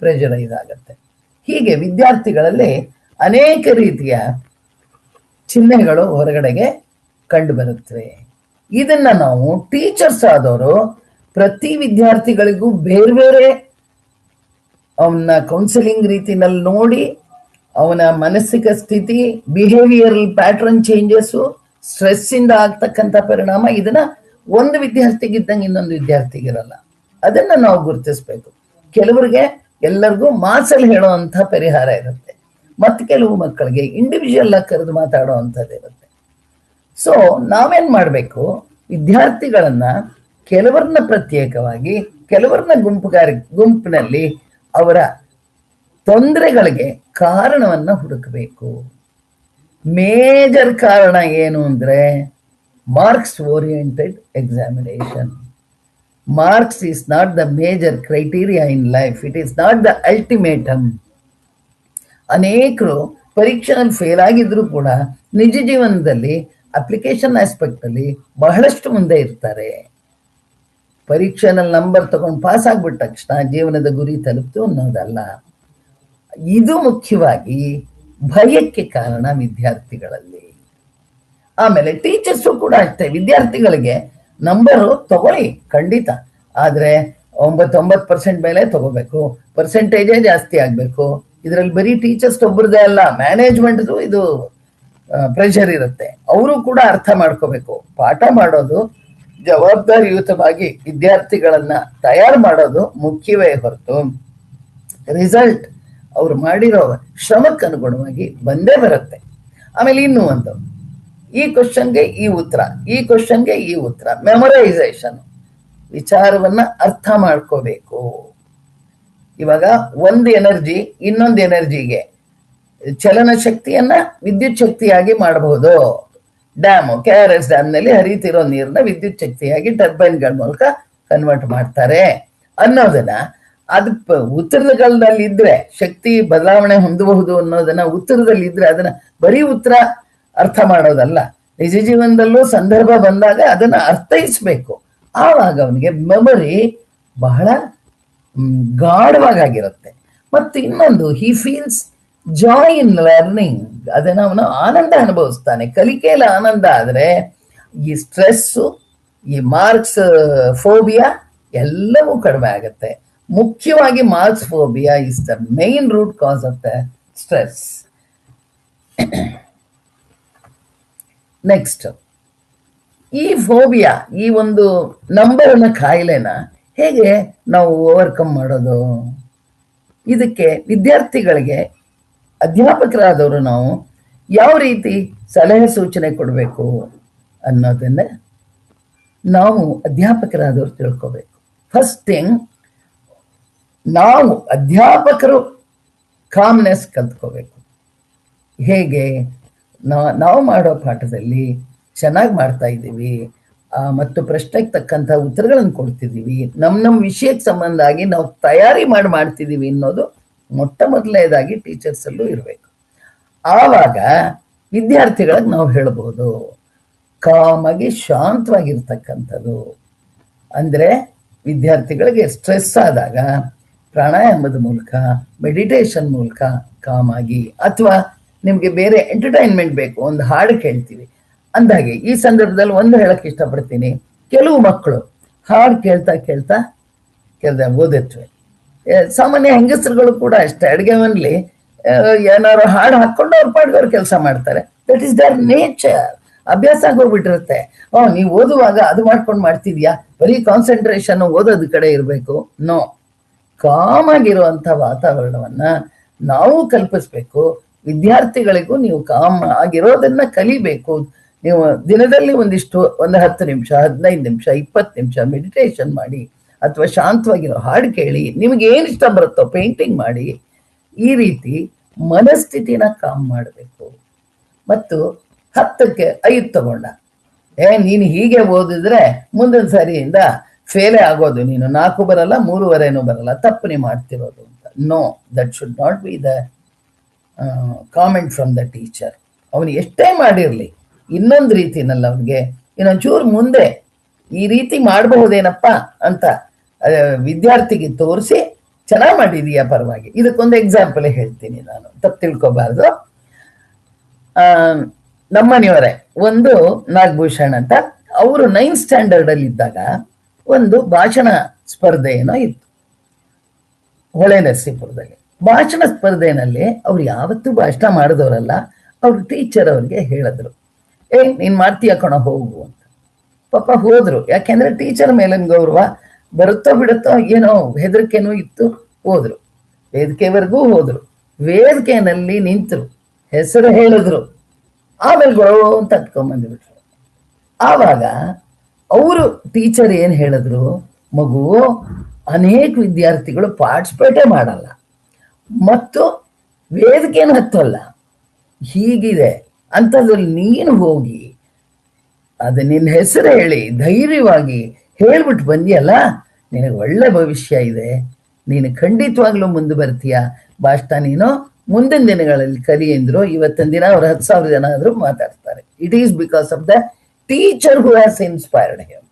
ಪ್ರೆಷರೈಸ್ ಆಗತ್ತೆ. ಹೀಗೆ ವಿದ್ಯಾರ್ಥಿಗಳಲ್ಲಿ ಅನೇಕ ರೀತಿಯ ಚಿಹ್ನೆಗಳು ಹೊರಗಡೆಗೆ ಕಂಡು ಬರುತ್ತವೆ. ಇದನ್ನ ನಾವು ಟೀಚರ್ಸ್ ಆದವರು ಪ್ರತಿ ವಿದ್ಯಾರ್ಥಿಗಳಿಗೂ ಬೇರೆ ಬೇರೆ ಅವನ ಕೌನ್ಸಿಲಿಂಗ್ ರೀತಿನಲ್ಲಿ ನೋಡಿ, ಅವನ ಮಾನಸಿಕ ಸ್ಥಿತಿ, ಬಿಹೇವಿಯರಲ್ ಪ್ಯಾಟ್ರನ್ ಚೇಂಜಸ್, ಸ್ಟ್ರೆಸ್ ಇಂದ ಆಗ್ತಕ್ಕಂಥ ಪರಿಣಾಮ, ಇದನ್ನ ಒಂದು ವಿದ್ಯಾರ್ಥಿಗಿದ್ದಂಗೆ ಇನ್ನೊಂದು ವಿದ್ಯಾರ್ಥಿಗಿರಲ್ಲ. ಅದನ್ನ ನಾವು ಗುರುತಿಸ್ಬೇಕು. ಕೆಲವರಿಗೆ ಎಲ್ಲರಿಗೂ ಮಾಸಲ್ಲಿ ಹೇಳೋವಂಥ ಪರಿಹಾರ ಇರುತ್ತೆ, ಮತ್ತೆ ಕೆಲವು ಮಕ್ಕಳಿಗೆ ಇಂಡಿವಿಜುವಲ್ ಆಗಿ ಕರೆದು ಮಾತಾಡೋ ಅಂಥದ್ದು ಇರುತ್ತೆ. ಸೊ ನಾವೇನ್ ಮಾಡ್ಬೇಕು, ವಿದ್ಯಾರ್ಥಿಗಳನ್ನ ಕೆಲವರನ್ನ ಪ್ರತ್ಯೇಕವಾಗಿ, ಕೆಲವರನ್ನ ಗುಂಪಿನಲ್ಲಿ ಅವರ ತೊಂದರೆಗಳಿಗೆ ಕಾರಣವನ್ನ ಹುಡುಕಬೇಕು. ಮೇಜರ್ ಕಾರಣ ಏನು ಅಂದ್ರೆ marks oriented examination. Marks is not the major criteria in life. It is not the ultimatum. ಅನೇಕರು ಪರೀಕ್ಷೆನಲ್ಲಿ ಫೇಲ್ ಆಗಿದ್ರು ಕೂಡ ನಿಜ ಜೀವನದಲ್ಲಿ ಅಪ್ಲಿಕೇಶನ್ ಆಸ್ಪೆಕ್ಟ್ ಅಲ್ಲಿ ಬಹಳಷ್ಟು ಮುಂದೆ ಇರ್ತಾರೆ. ಪರೀಕ್ಷೆನಲ್ಲಿ ನಂಬರ್ ತಗೊಂಡು ಪಾಸ್ ಆಗ್ಬಿಟ್ಟ ತಕ್ಷಣ ಜೀವನದ ಗುರಿ ತಲುಪ್ತು ಅನ್ನೋದಲ್ಲ. ಇದು ಮುಖ್ಯವಾಗಿ ಭಯಕ್ಕೆ ಕಾರಣ ವಿದ್ಯಾರ್ಥಿಗಳಲ್ಲಿ. ಆಮೇಲೆ ಟೀಚರ್ಸು ಕೂಡ ಅಷ್ಟೇ, ವಿದ್ಯಾರ್ಥಿಗಳಿಗೆ ನಂಬರು ತಗೊಳ್ಳಿ ಖಂಡಿತ, ಆದ್ರೆ 99% ಮೇಲೆ ತಗೋಬೇಕು, ಪರ್ಸೆಂಟೇಜೇ ಜಾಸ್ತಿ ಆಗ್ಬೇಕು. ಇದರಲ್ಲಿ ಬರೀ ಟೀಚರ್ಸ್ ಒಬ್ಬರದೇ ಅಲ್ಲ, ಮ್ಯಾನೇಜ್ಮೆಂಟ್ ಇದು ಪ್ರೆಷರ್ ಇರುತ್ತೆ. ಅವರು ಕೂಡ ಅರ್ಥ ಮಾಡ್ಕೋಬೇಕು. ಪಾಠ ಮಾಡೋದು ಜವಾಬ್ದಾರಿಯುತವಾಗಿ ವಿದ್ಯಾರ್ಥಿಗಳನ್ನ ತಯಾರು ಮಾಡೋದು ಮುಖ್ಯವೇ ಹೊರತು ರಿಸಲ್ಟ್ ಅವ್ರು ಮಾಡಿರೋ ಶ್ರಮಕ್ಕೆ ಅನುಗುಣವಾಗಿ ಬಂದೇ ಬರುತ್ತೆ. ಆಮೇಲೆ ಇನ್ನೂ ಒಂದು, ಈ ಕ್ವಶನ್ಗೆ ಈ ಉತ್ತರ, ಈ ಕ್ವಶನ್ಗೆ ಈ ಉತ್ತರ, ಮೆಮೊರೈಸೇಷನ್, ವಿಚಾರವನ್ನ ಅರ್ಥ ಮಾಡ್ಕೋಬೇಕು. ಇವಾಗ ಒಂದು ಎನರ್ಜಿ ಇನ್ನೊಂದು ಎನರ್ಜಿಗೆ ಚಲನ ಶಕ್ತಿಯನ್ನ ವಿದ್ಯುತ್ ಶಕ್ತಿಯಾಗಿ ಮಾಡಬಹುದು. ಡ್ಯಾಮ್, KRS ಡ್ಯಾಮ್ ನಲ್ಲಿ ಹರಿತಿರೋ ನೀರನ್ನ ವಿದ್ಯುತ್ ಶಕ್ತಿಯಾಗಿ ಟರ್ಬೈನ್ಗಳ ಮೂಲಕ ಕನ್ವರ್ಟ್ ಮಾಡ್ತಾರೆ ಅನ್ನೋದನ್ನ, ಅದು ಉತ್ತರದಲ್ಲಿ ಇದ್ರೆ ಶಕ್ತಿ ಬದಲಾವಣೆ ಹೊಂದಬಹುದು ಅನ್ನೋದನ್ನ ಉತ್ತರದಲ್ಲಿ ಇದ್ರೆ ಅದನ್ನ ಬರೀ ಉತ್ತರ ಅರ್ಥ ಮಾಡೋದಲ್ಲ, ನಿಜ ಜೀವನದಲ್ಲೂ ಸಂದರ್ಭ ಬಂದಾಗ ಅದನ್ನ ಅರ್ಥೈಸ್ಬೇಕು. ಆವಾಗ ಅವನಿಗೆ ಮೆಮೊರಿ ಬಹಳ ಗಾಢವಾಗಿರುತ್ತೆ. ಮತ್ತು ಇನ್ನೊಂದು, he feels Joy in learning, ಅದನ್ನ ಅವನು ಆನಂದ ಅನುಭವಿಸ್ತಾನೆ. ಕಲಿಕೆಯಲ್ಲಿ ಆನಂದ ಆದ್ರೆ ಈ ಸ್ಟ್ರೆಸ್ಸು, ಈ ಮಾರ್ಕ್ಸ್ ಫೋಬಿಯಾ ಎಲ್ಲವೂ ಕಡಿಮೆ ಆಗುತ್ತೆ. ಮುಖ್ಯವಾಗಿ marks phobia is the main root cause of the stress. Next, ಈ ಫೋಬಿಯಾ, ಈ ಒಂದು ನಂಬರ್ನ ಕಾಯಿಲೆನ ಹೇಗೆ ನಾವು ಓವರ್ಕಮ್ ಮಾಡೋದು? ಇದಕ್ಕೆ ವಿದ್ಯಾರ್ಥಿಗಳಿಗೆ ಅಧ್ಯಾಪಕರಾದವರು ನಾವು ಯಾವ ರೀತಿ ಸಲಹೆ ಸೂಚನೆ ಕೊಡಬೇಕು ಅನ್ನೋದನ್ನ ನಾವು ಅಧ್ಯಾಪಕರಾದವರು ತಿಳ್ಕೋಬೇಕು. ಫಸ್ಟ್ ಥಿಂಗ್, ನಾವು ಅಧ್ಯಾಪಕರು ಕಾಮ್ನೆಸ್ ಕಲ್ತ್ಕೋಬೇಕು. ಹೇಗೆ? ನಾವು ಮಾಡೋ ಪಾಠದಲ್ಲಿ ಚೆನ್ನಾಗಿ ಮಾಡ್ತಾ ಇದ್ದೀವಿ ಮತ್ತು ಪ್ರಶ್ನೆಗೆ ತಕ್ಕಂಥ ಉತ್ತರಗಳನ್ನು ಕೊಡ್ತಿದ್ದೀವಿ, ನಮ್ಮ ವಿಷಯಕ್ಕೆ ಸಂಬಂಧ ಆಗಿ ನಾವು ತಯಾರಿ ಮಾಡ್ತಿದ್ದೀವಿ ಅನ್ನೋದು ಮೊಟ್ಟ ಮೊದಲನೇದಾಗಿ ಟೀಚರ್ಸ್ ಅಲ್ಲೂ ಇರಬೇಕು. ಆವಾಗ ವಿದ್ಯಾರ್ಥಿಗಳಿಗೆ ನಾವು ಹೇಳ್ಬೋದು, ಕಾಮಾಗಿ ಶಾಂತವಾಗಿರ್ತಕ್ಕಂಥದ್ದು. ಅಂದ್ರೆ ವಿದ್ಯಾರ್ಥಿಗಳಿಗೆ ಸ್ಟ್ರೆಸ್ ಆದಾಗ ಪ್ರಾಣಾಯಾಮದ ಮೂಲಕ, ಮೆಡಿಟೇಷನ್ ಮೂಲಕ ಕಾಮಾಗಿ, ಅಥವಾ ನಿಮ್ಗೆ ಬೇರೆ ಎಂಟರ್ಟೈನ್ಮೆಂಟ್ ಬೇಕು, ಒಂದು ಹಾಡು ಕೇಳ್ತೀವಿ ಅಂದಾಗೆ, ಈ ಸಂದರ್ಭದಲ್ಲಿ ಒಂದು ಹೇಳಕ್ ಇಷ್ಟಪಡ್ತೀನಿ, ಕೆಲವು ಮಕ್ಕಳು ಹಾಡು ಕೇಳ್ತಾ ಕೇಳ್ತಾ ಓದಿತ್ವೆ. ಸಾಮಾನ್ಯ ಹೆಂಗಸರುಗಳು ಕೂಡ ಅಷ್ಟೇ, ಅಡುಗೆ ಮನೇಲಿ ಏನಾದ್ರು ಹಾಡು ಹಾಕೊಂಡು ಅವ್ರ ಪಾಡ್ಗೆ ಅವ್ರು ಕೆಲಸ ಮಾಡ್ತಾರೆ. That is their nature. ಅಭ್ಯಾಸ ಆಗೋಗ್ಬಿಟ್ಟಿರುತ್ತೆ. ನೀವು ಓದುವಾಗ ಅದು ಮಾಡ್ಕೊಂಡು ಮಾಡ್ತಿದ್ಯಾ, ಬರೀ ಕಾನ್ಸಂಟ್ರೇಷನ್ ಓದೋದ್ ಕಡೆ ಇರಬೇಕು. ನೋ, ಕಾಮಾಗಿರುವಂಥ ವಾತಾವರಣವನ್ನ ನಾವು ಕಲ್ಪಿಸ್ಬೇಕು. ವಿದ್ಯಾರ್ಥಿಗಳಿಗೂ ನೀವು ಕಾಮ್ ಆಗಿರೋದನ್ನ ಕಲಿಬೇಕು. ನೀವು ದಿನದಲ್ಲಿ ಒಂದು 10 ನಿಮಿಷ, 15 ನಿಮಿಷ, 20 ನಿಮಿಷ ಮೆಡಿಟೇಷನ್ ಮಾಡಿ, ಅಥವಾ ಶಾಂತವಾಗಿರೋ ಹಾಡು ಕೇಳಿ, ನಿಮ್ಗೆ ಏನ್ ಇಷ್ಟ ಬರುತ್ತೋ ಪೇಂಟಿಂಗ್ ಮಾಡಿ, ಈ ರೀತಿ ಮನಸ್ಥಿತಿನ ಕಾಮ್ ಮಾಡಬೇಕು. ಮತ್ತು 10ಕ್ಕೆ 5 ತಗೊಂಡ, ನೀನು ಹೀಗೆ ಓದಿದ್ರೆ ಮುಂದಿನ ಸರಿಯಿಂದ ಫೇಲೇ ಆಗೋದು, ನೀನು 4 ಬರಲ್ಲ, 3ವರೆನೂ ಬರಲ್ಲ, ತಪ್ಪನೆ ಮಾಡ್ತಿರೋದು ಅಂತ. No, that should not be the comment from the teacher. ಅವನು ಎಷ್ಟೇ ಮಾಡಿರ್ಲಿ, ಇನ್ನೊಂದು ರೀತಿನಲ್ಲ, ಅವನಿಗೆ ಇನ್ನೊಂಚೂರು ಮುಂದೆ ಈ ರೀತಿ ಮಾಡಬಹುದೇನಪ್ಪ ಅಂತ ವಿದ್ಯಾರ್ಥಿಗೆ ತೋರಿಸಿ ಚೆನ್ನಾಗಿ ಮಾಡಿದೀಯಾ ಪರವಾಗಿ. ಇದಕ್ಕೊಂದು ಎಕ್ಸಾಂಪಲ್ ಹೇಳ್ತೀನಿ ನಾನು, ತಪ್ಪು ತಿಳ್ಕೊಬಾರ್ದು. ನಮ್ಮನೆಯವರೇ ಒಂದು ನಾಗಭೂಷಣ್ ಅಂತ, ಅವರು 9th ಸ್ಟ್ಯಾಂಡರ್ಡ್ ಅಲ್ಲಿ ಇದ್ದಾಗ ಒಂದು ಭಾಷಣ ಸ್ಪರ್ಧೆ ಏನೋ ಇತ್ತು ಹೊಳೆ ನರಸೀಪುರದಲ್ಲಿ. ಭಾಷಣ ಸ್ಪರ್ಧೆನಲ್ಲಿ ಅವ್ರು ಯಾವತ್ತೂ ಭಾಷಣ ಮಾಡಿದವರಲ್ಲ. ಅವ್ರ ಟೀಚರ್ ಅವ್ರಿಗೆ ಹೇಳಿದ್ರು, ನೀನ್ ಮಾಡ್ತೀಯ ಕಣ, ಹೋಗು ಅಂತ. ಪಾಪ ಹೋದ್ರು, ಯಾಕೆಂದ್ರೆ ಟೀಚರ್ ಮೇಲಿನ ಗೌರವ, ಬರುತ್ತೋ ಬಿಡುತ್ತೋ ಏನೋ ಹೆದರಿಕೆನೂ ಇತ್ತು. ಹೋದ್ರು, ವೇದಿಕೆವರೆಗೂ ಹೋದ್ರು, ವೇದಿಕೆಯಲ್ಲಿ ನಿಂತರು, ಹೆಸರು ಹೇಳಿದ್ರು, ಆಮೇಲೆ ಗೊಳೋ ಅಂತ ಹತ್ಕೊಂಡ್ಬಂದ್ಬಿಟ್ರು. ಆವಾಗ ಅವರು ಟೀಚರ್ ಏನ್ ಹೇಳಿದ್ರು, ಮಗು ಅನೇಕ ವಿದ್ಯಾರ್ಥಿಗಳು ಪಾರ್ಟಿಸಿಪೇಟೇ ಮಾಡಲ್ಲ ಮತ್ತು ವೇದಿಕೆಯನ್ನು ಹತ್ತಲ್ಲ, ಹೀಗಿದೆ ಅಂಥದ್ರಲ್ಲಿ ನೀನು ಹೋಗಿ ಅದು ನಿನ್ನ ಹೆಸರು ಹೇಳಿ ಧೈರ್ಯವಾಗಿ ಹೇಳ್ಬಿಟ್ಟು ಬಂದಿಯಲ್ಲ, ನಿನಗೆ ಒಳ್ಳೆ ಭವಿಷ್ಯ ಇದೆ, ನೀನು ಖಂಡಿತವಾಗ್ಲೂ ಮುಂದೆ ಬರ್ತೀಯ, ಭಾಷಣ ನೀನು ಮುಂದಿನ ದಿನಗಳಲ್ಲಿ ಕಲಿ ಎಂದ್ರು. ಇವತ್ತಿನ ದಿನ ಅವ್ರು 10,000 ಜನ ಆದ್ರೂ ಮಾತಾಡ್ತಾರೆ. It is because of the teacher who has inspired him.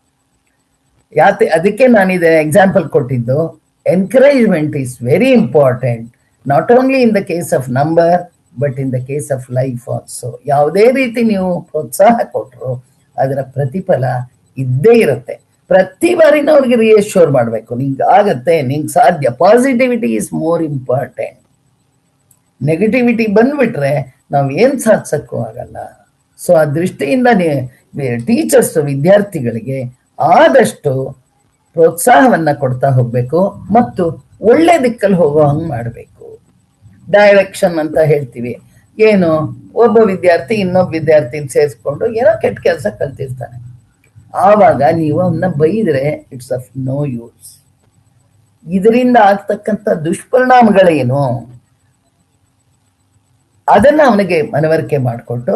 ಅದಕ್ಕೆ ನಾನು ಇದು ಎಕ್ಸಾಂಪಲ್ ಕೊಟ್ಟಿದ್ದು. Encouragement is very important, not only in the case of number but in the case of life also. ಯಾವುದೇ ರೀತಿ ನೀವು ಪ್ರೋತ್ಸಾಹ ಕೊಟ್ಟರು ಅದರ ಪ್ರತಿಫಲ ಇದ್ದೇ ಇರುತ್ತೆ. ಪ್ರತಿ ಬಾರಿನೂ ಅವ್ರಿಗೆ ರಿಯಶ್ಯೂರ್ ಮಾಡಬೇಕು, ನಿಂಗೆ ಆಗತ್ತೆ, ನಿಂಗೆ ಸಾಧ್ಯ. Positivity is more important. Negativity ಬಂದ್ಬಿಟ್ರೆ ನಾವು ಏನ್ ಸಾಧಿಸಕ್ಕೂ ಆಗಲ್ಲ. ಸೊ ಆ ದೃಷ್ಟಿಯಿಂದ ಟೀಚರ್ಸ್ ವಿದ್ಯಾರ್ಥಿಗಳಿಗೆ ಆದಷ್ಟು ಪ್ರೋತ್ಸಾಹವನ್ನ ಕೊಡ್ತಾ ಹೋಗ್ಬೇಕು ಮತ್ತು ಒಳ್ಳೆ ದಿಕ್ಕಲ್ಲಿ ಹೋಗೋ ಹಂಗೆ ಮಾಡಬೇಕು. ಡೈರೆಕ್ಷನ್ ಅಂತ ಹೇಳ್ತೀವಿ. ಏನು, ಒಬ್ಬ ವಿದ್ಯಾರ್ಥಿ ಇನ್ನೊಬ್ಬ ವಿದ್ಯಾರ್ಥಿನ ಸೇರಿಸ್ಕೊಂಡು ಏನೋ ಕೆಟ್ಟ ಕೆಲಸ ಕಲ್ತಿರ್ತಾನೆ, ಆವಾಗ ನೀವು ಅವನ್ನ ಬೈದ್ರೆ ಇಟ್ಸ್ ಆಫ್ ನೋ ಯೂಸ್. ಇದರಿಂದ ಆಗ್ತಕ್ಕಂಥ ದುಷ್ಪರಿಣಾಮಗಳೇನು ಅದನ್ನ ಅವನಿಗೆ ಮನವರಿಕೆ ಮಾಡಿಕೊಟ್ಟು,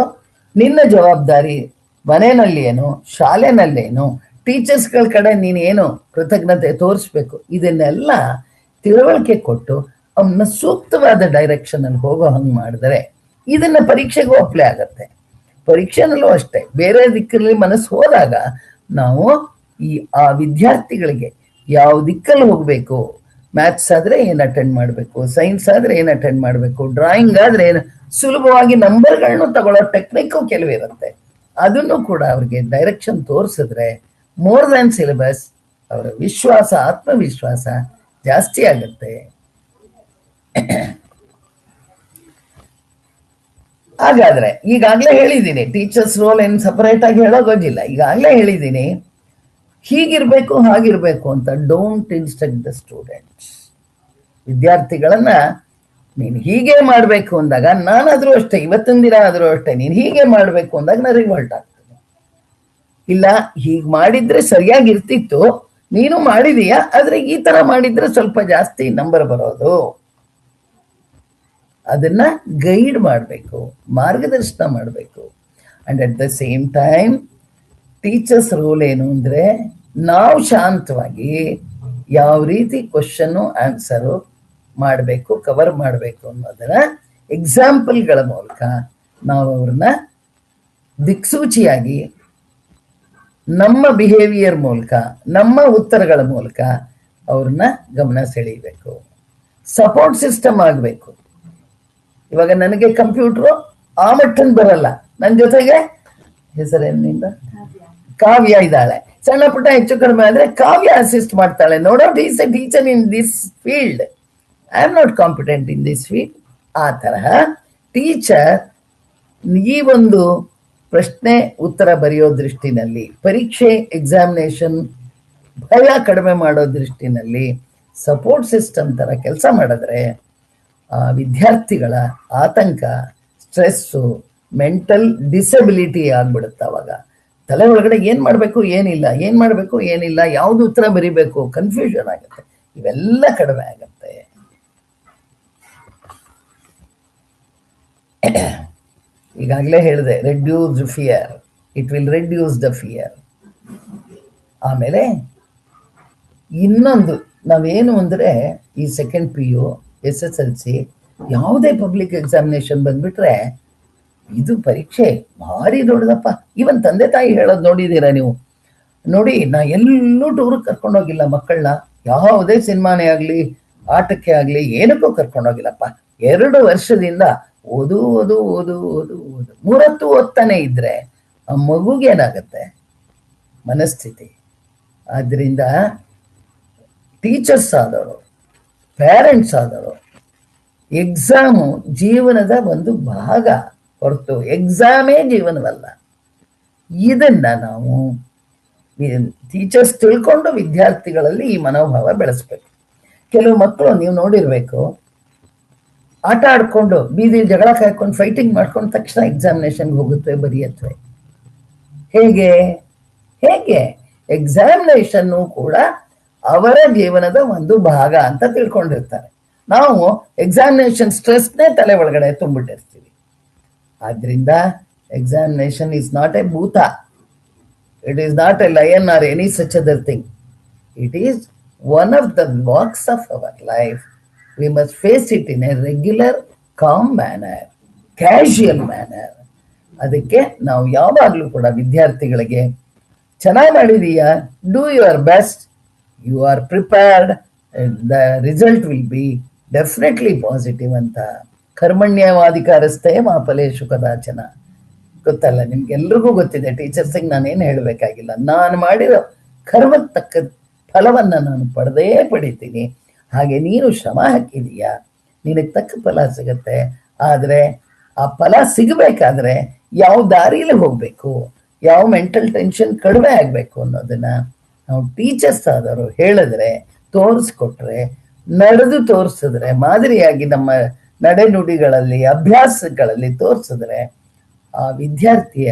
ನಿನ್ನ ಜವಾಬ್ದಾರಿ ಮನೆಯಲ್ಲಿ ಏನು, ಶಾಲೆನಲ್ಲೇನು, ಟೀಚರ್ಸ್ಗಳ ಕಡೆ ನೀನೇನು ಕೃತಜ್ಞತೆ ತೋರಿಸ್ಬೇಕು, ಇದನ್ನೆಲ್ಲ ತಿಳುವಳಿಕೆ ಕೊಟ್ಟು ಅವನ್ನ ಸೂಕ್ತವಾದ ಡೈರೆಕ್ಷನ್ ಅಲ್ಲಿ ಹೋಗೋ ಹಂಗೆ ಮಾಡಿದ್ರೆ ಇದನ್ನ ಪರೀಕ್ಷೆಗೂ ಅಪ್ಲೈ ಆಗತ್ತೆ. ಪರೀಕ್ಷೆನಲ್ಲೂ ಅಷ್ಟೇ, ಬೇರೆ ದಿಕ್ಕಲ್ಲಿ ಮನಸ್ಸು ಹೋದಾಗ ನಾವು ಆ ವಿದ್ಯಾರ್ಥಿಗಳಿಗೆ ಯಾವ ದಿಕ್ಕಲ್ಲಿ ಹೋಗ್ಬೇಕು, ಮ್ಯಾಥ್ಸ್ ಆದ್ರೆ ಏನ್ ಅಟೆಂಡ್ ಮಾಡಬೇಕು, ಸೈನ್ಸ್ ಆದ್ರೆ ಏನ್ ಅಟೆಂಡ್ ಮಾಡಬೇಕು, ಡ್ರಾಯಿಂಗ್ ಆದ್ರೆ ಏನು, ಸುಲಭವಾಗಿ ನಂಬರ್ಗಳನ್ನು ತಗೊಳ್ಳೋ ಟೆಕ್ನಿಕ್ಕು ಕೆಲವಿರುತ್ತೆ. ಅದನ್ನು ಕೂಡ ಅವ್ರಿಗೆ ಡೈರೆಕ್ಷನ್ ತೋರಿಸಿದ್ರೆ ಮೋರ್ ದ್ಯಾನ್ ಸಿಲೆಬಸ್ ಅವರ ವಿಶ್ವಾಸ, ಆತ್ಮವಿಶ್ವಾಸ ಜಾಸ್ತಿ ಆಗುತ್ತೆ. ಹಾಗಾದ್ರೆ ಈಗಾಗಲೇ ಹೇಳಿದ್ದೀನಿ, ಟೀಚರ್ಸ್ ರೋಲ್ ಏನು ಸಪರೇಟ್ ಆಗಿ ಹೇಳೋಗೋದಿಲ್ಲ, ಈಗಾಗಲೇ ಹೇಳಿದ್ದೀನಿ ಹೀಗಿರ್ಬೇಕು ಹಾಗಿರ್ಬೇಕು ಅಂತ. Don't instruct the students. ವಿದ್ಯಾರ್ಥಿಗಳನ್ನ ನೀನು ಹೀಗೆ ಮಾಡಬೇಕು ಅಂದಾಗ, ನಾನಾದ್ರೂ ಅಷ್ಟೇ, ಇವತ್ತಿನ ದಿನ ಆದ್ರೂ ಅಷ್ಟೇ, ನೀನು ಹೀಗೆ ಮಾಡಬೇಕು ಅಂದಾಗ ನಾನು ರಿವೋಲ್ಟ್ ಆಗ್ತದೆ. ಇಲ್ಲ, ಹೀಗೆ ಮಾಡಿದ್ರೆ ಸರಿಯಾಗಿರ್ತಿತ್ತು, ನೀನು ಮಾಡಿದೀಯಾ, ಆದ್ರೆ ಈ ತರ ಮಾಡಿದ್ರೆ ಸ್ವಲ್ಪ ಜಾಸ್ತಿ ನಂಬರ್ ಬರೋದು. ಅದನ್ನ ಗೈಡ್ ಮಾಡಬೇಕು, ಮಾರ್ಗದರ್ಶನ ಮಾಡಬೇಕು. And at the same time teacher's role ಏನು ಅಂದ್ರೆ, ನಾವು ಶಾಂತವಾಗಿ ಯಾವ ರೀತಿ ಕ್ವಶನ್ನು ಆನ್ಸರು ಮಾಡಬೇಕು, ಕವರ್ ಮಾಡಬೇಕು ಅನ್ನೋದನ್ನ ಎಕ್ಸಾಂಪಲ್ಗಳ ಮೂಲಕ ನಾವು ಅವ್ರನ್ನ ದಿಕ್ಸೂಚಿಯಾಗಿ ನಮ್ಮ ಬಿಹೇವಿಯರ್ ಮೂಲಕ, ನಮ್ಮ ಉತ್ತರಗಳ ಮೂಲಕ ಅವ್ರನ್ನ ಗಮನ ಸೆಳೀಬೇಕು. ಸಪೋರ್ಟ್ ಸಿಸ್ಟಮ್ ಆಗಬೇಕು. ಇವಾಗ ನನಗೆ ಕಂಪ್ಯೂಟ್ರು ಆ ಮಟ್ಟನ್ ಬರಲ್ಲ, ನನ್ನ ಜೊತೆಗೆ ಹೆಸರೇನಿಂದ ಕಾವ್ಯ ಇದ್ದಾಳೆ, ಸಣ್ಣ ಪುಟ್ಟ ಹೆಚ್ಚು ಕಡಿಮೆ ಆದ್ರೆ ಕಾವ್ಯ ಅಸಿಸ್ಟ್ ಮಾಡ್ತಾಳೆ. ನೋಡೋ is A teacher in this field, I am not competent in this field. ಆ ತರಹ ಟೀಚರ್ ಈ ಒಂದು ಪ್ರಶ್ನೆ ಉತ್ತರ ಬರೆಯೋ ದೃಷ್ಟಿನಲ್ಲಿ, ಪರೀಕ್ಷೆ ಎಕ್ಸಾಮಿನೇಷನ್ ಭಯ ಕಡಿಮೆ ಮಾಡೋ ದೃಷ್ಟಿನಲ್ಲಿ ಸಪೋರ್ಟ್ ಸಿಸ್ಟಮ್ ತರ ಕೆಲಸ ಮಾಡಿದ್ರೆ ಆ ವಿದ್ಯಾರ್ಥಿಗಳ ಆತಂಕ, ಸ್ಟ್ರೆಸ್ಸು, ಮೆಂಟಲ್ ಡಿಸಬಿಲಿಟಿ ಆಗ್ಬಿಡುತ್ತೆ. ಅವಾಗ ತಲೆ ಒಳಗಡೆ ಏನ್ ಮಾಡ್ಬೇಕು ಏನಿಲ್ಲ, ಏನ್ ಮಾಡ್ಬೇಕು ಏನಿಲ್ಲ, ಯಾವ್ದು ಉತ್ತರ ಬರಿಬೇಕು, ಕನ್ಫ್ಯೂಷನ್ ಆಗುತ್ತೆ. ಇವೆಲ್ಲ ಕಡಿಮೆ ಆಗತ್ತೆ. ಈಗಾಗಲೇ ಹೇಳಿದೆ, reduce fear, it will reduce the fear. ಆಮೇಲೆ ಇನ್ನೊಂದು ನಾವೇನು ಅಂದ್ರೆ, ಈ ಸೆಕೆಂಡ್ PU SSLC ಯಾವುದೇ ಪಬ್ಲಿಕ್ ಎಕ್ಸಾಮಿನೇಷನ್ ಬಂದ್ಬಿಟ್ರೆ ಇದು ಪರೀಕ್ಷೆ ಭಾರಿ ದೊಡ್ಡದಪ್ಪ. ಇವನ್ ತಂದೆ ತಾಯಿ ಹೇಳೋದು ನೋಡಿದ್ದೀರಾ ನೀವು? ನೋಡಿ, ನಾ ಎಲ್ಲೂ ಟೂರ್ಗೆ ಕರ್ಕೊಂಡೋಗಿಲ್ಲ ಮಕ್ಕಳನ್ನ, ಯಾವುದೇ ಸಿನಿಮಾನೇ ಆಗ್ಲಿ, ಆಟಕ್ಕೆ ಆಗ್ಲಿ, ಏನಕ್ಕೂ ಕರ್ಕೊಂಡೋಗಿಲ್ಲಪ್ಪ. 2 ವರ್ಷದಿಂದ ಓದು ಓದು ಓದು ಓದು ಓದು 3 ಹೊತ್ತು ಓದ್ತಾನೆ ಇದ್ರೆ ಆ ಮಗುಗೇನಾಗತ್ತೆ ಮನಸ್ಥಿತಿ. ಆದ್ರಿಂದ ಟೀಚರ್ಸ್ ಆದವರು, ಪೇರೆಂಟ್ಸ್ ಆದವರು, ಎಕ್ಸಾಮು ಜೀವನದ ಒಂದು ಭಾಗ ಹೊರತು ಎಕ್ಸಾಮೇ ಜೀವನವಲ್ಲ. ಇದನ್ನ ನಾವು ಟೀಚರ್ಸ್ ತಿಳ್ಕೊಂಡು ವಿದ್ಯಾರ್ಥಿಗಳಲ್ಲಿ ಈ ಮನೋಭಾವ ಬೆಳೆಸ್ಬೇಕು. ಕೆಲವು ಮಕ್ಕಳು ನೀವು ನೋಡಿರ್ಬೇಕು, ಆಟ ಆಡ್ಕೊಂಡು ಬೀದಿ ಜಗಳ ಕಾಯ್ಕೊಂಡು ಫೈಟಿಂಗ್ ಮಾಡ್ಕೊಂಡು ತಕ್ಷಣ ಎಕ್ಸಾಮಿನೇಷನ್ಗೆ ಹೋಗುತ್ತವೆ, ಬರೆಯತ್ವೆ. ಹೇಗೆ ಹೇಗೆ ಎಕ್ಸಾಮಿನೇಷನ್ ಕೂಡ ಅವರ ಜೀವನದ ಒಂದು ಭಾಗ ಅಂತ ತಿಳ್ಕೊಂಡಿರ್ತಾರೆ. ನಾವು ಎಕ್ಸಾಮಿನೇಷನ್ ಸ್ಟ್ರೆಸ್ನೇ ತಲೆ ಒಳಗಡೆ ತುಂಬಿಟ್ಟಿರ್ತೀವಿ. ಆದ್ರಿಂದ ಎಕ್ಸಾಮಿನೇಷನ್ ಈಸ್ ನಾಟ್ ಎ ಭೂತ, it is not a lion or any such other thing. It is one of the walks of our life. We must face it in a regular calm manner, casual manner. ಅದಕ್ಕೆ ನಾವು ಯಾವಾಗಲೂ ಕೂಡ ವಿದ್ಯಾರ್ಥಿಗಳಿಗೆ ಚೆನ್ನಾಗಿ ಮಾಡಿದೀಯಾ, do your best, you are prepared, the result will be definitely positive ಅಂತ. ಕರ್ಮಣ್ಯವಾಧಿಕಾರಸ್ಥೆ ಮಾಫಲೇಶು ಕದಾಚನ. ಗೊತ್ತಲ್ಲ, ನಿಮ್ಗೆಲ್ರಿಗೂ ಗೊತ್ತಿದೆ. ಟೀಚರ್ಸಿಗೆ ನಾನೇನು ಹೇಳಬೇಕಾಗಿಲ್ಲ. ನಾನು ಮಾಡಿರೋ ಕರ್ಮಕ್ಕೆ ತಕ್ಕ ಫಲವನ್ನ ನಾನು ಪಡೆದೇ ಪಡಿತೀನಿ. ಹಾಗೆ ನೀನು ಶ್ರಮ ಹಾಕಿದೀಯಾ, ನಿನಗೆ ತಕ್ಕ ಫಲ ಸಿಗತ್ತೆ. ಆದರೆ ಆ ಫಲ ಸಿಗಬೇಕಾದ್ರೆ ಯಾವ ದಾರಿಯಲ್ಲಿ ಹೋಗ್ಬೇಕು, ಯಾವ ಮೆಂಟಲ್ ಟೆನ್ಷನ್ ಕಡಿಮೆ ಆಗ್ಬೇಕು ಅನ್ನೋದನ್ನ ನಾವು ಟೀಚರ್ಸ್ ಆದವರು ಹೇಳಿದ್ರೆ, ತೋರಿಸ್ಕೊಟ್ರೆ, ನಡೆದು ತೋರಿಸಿದ್ರೆ, ಮಾದರಿಯಾಗಿ ನಮ್ಮ ನಡೆನುಡಿಗಳಲ್ಲಿ ಅಭ್ಯಾಸಗಳಲ್ಲಿ ತೋರಿಸಿದ್ರೆ ಆ ವಿದ್ಯಾರ್ಥಿಯ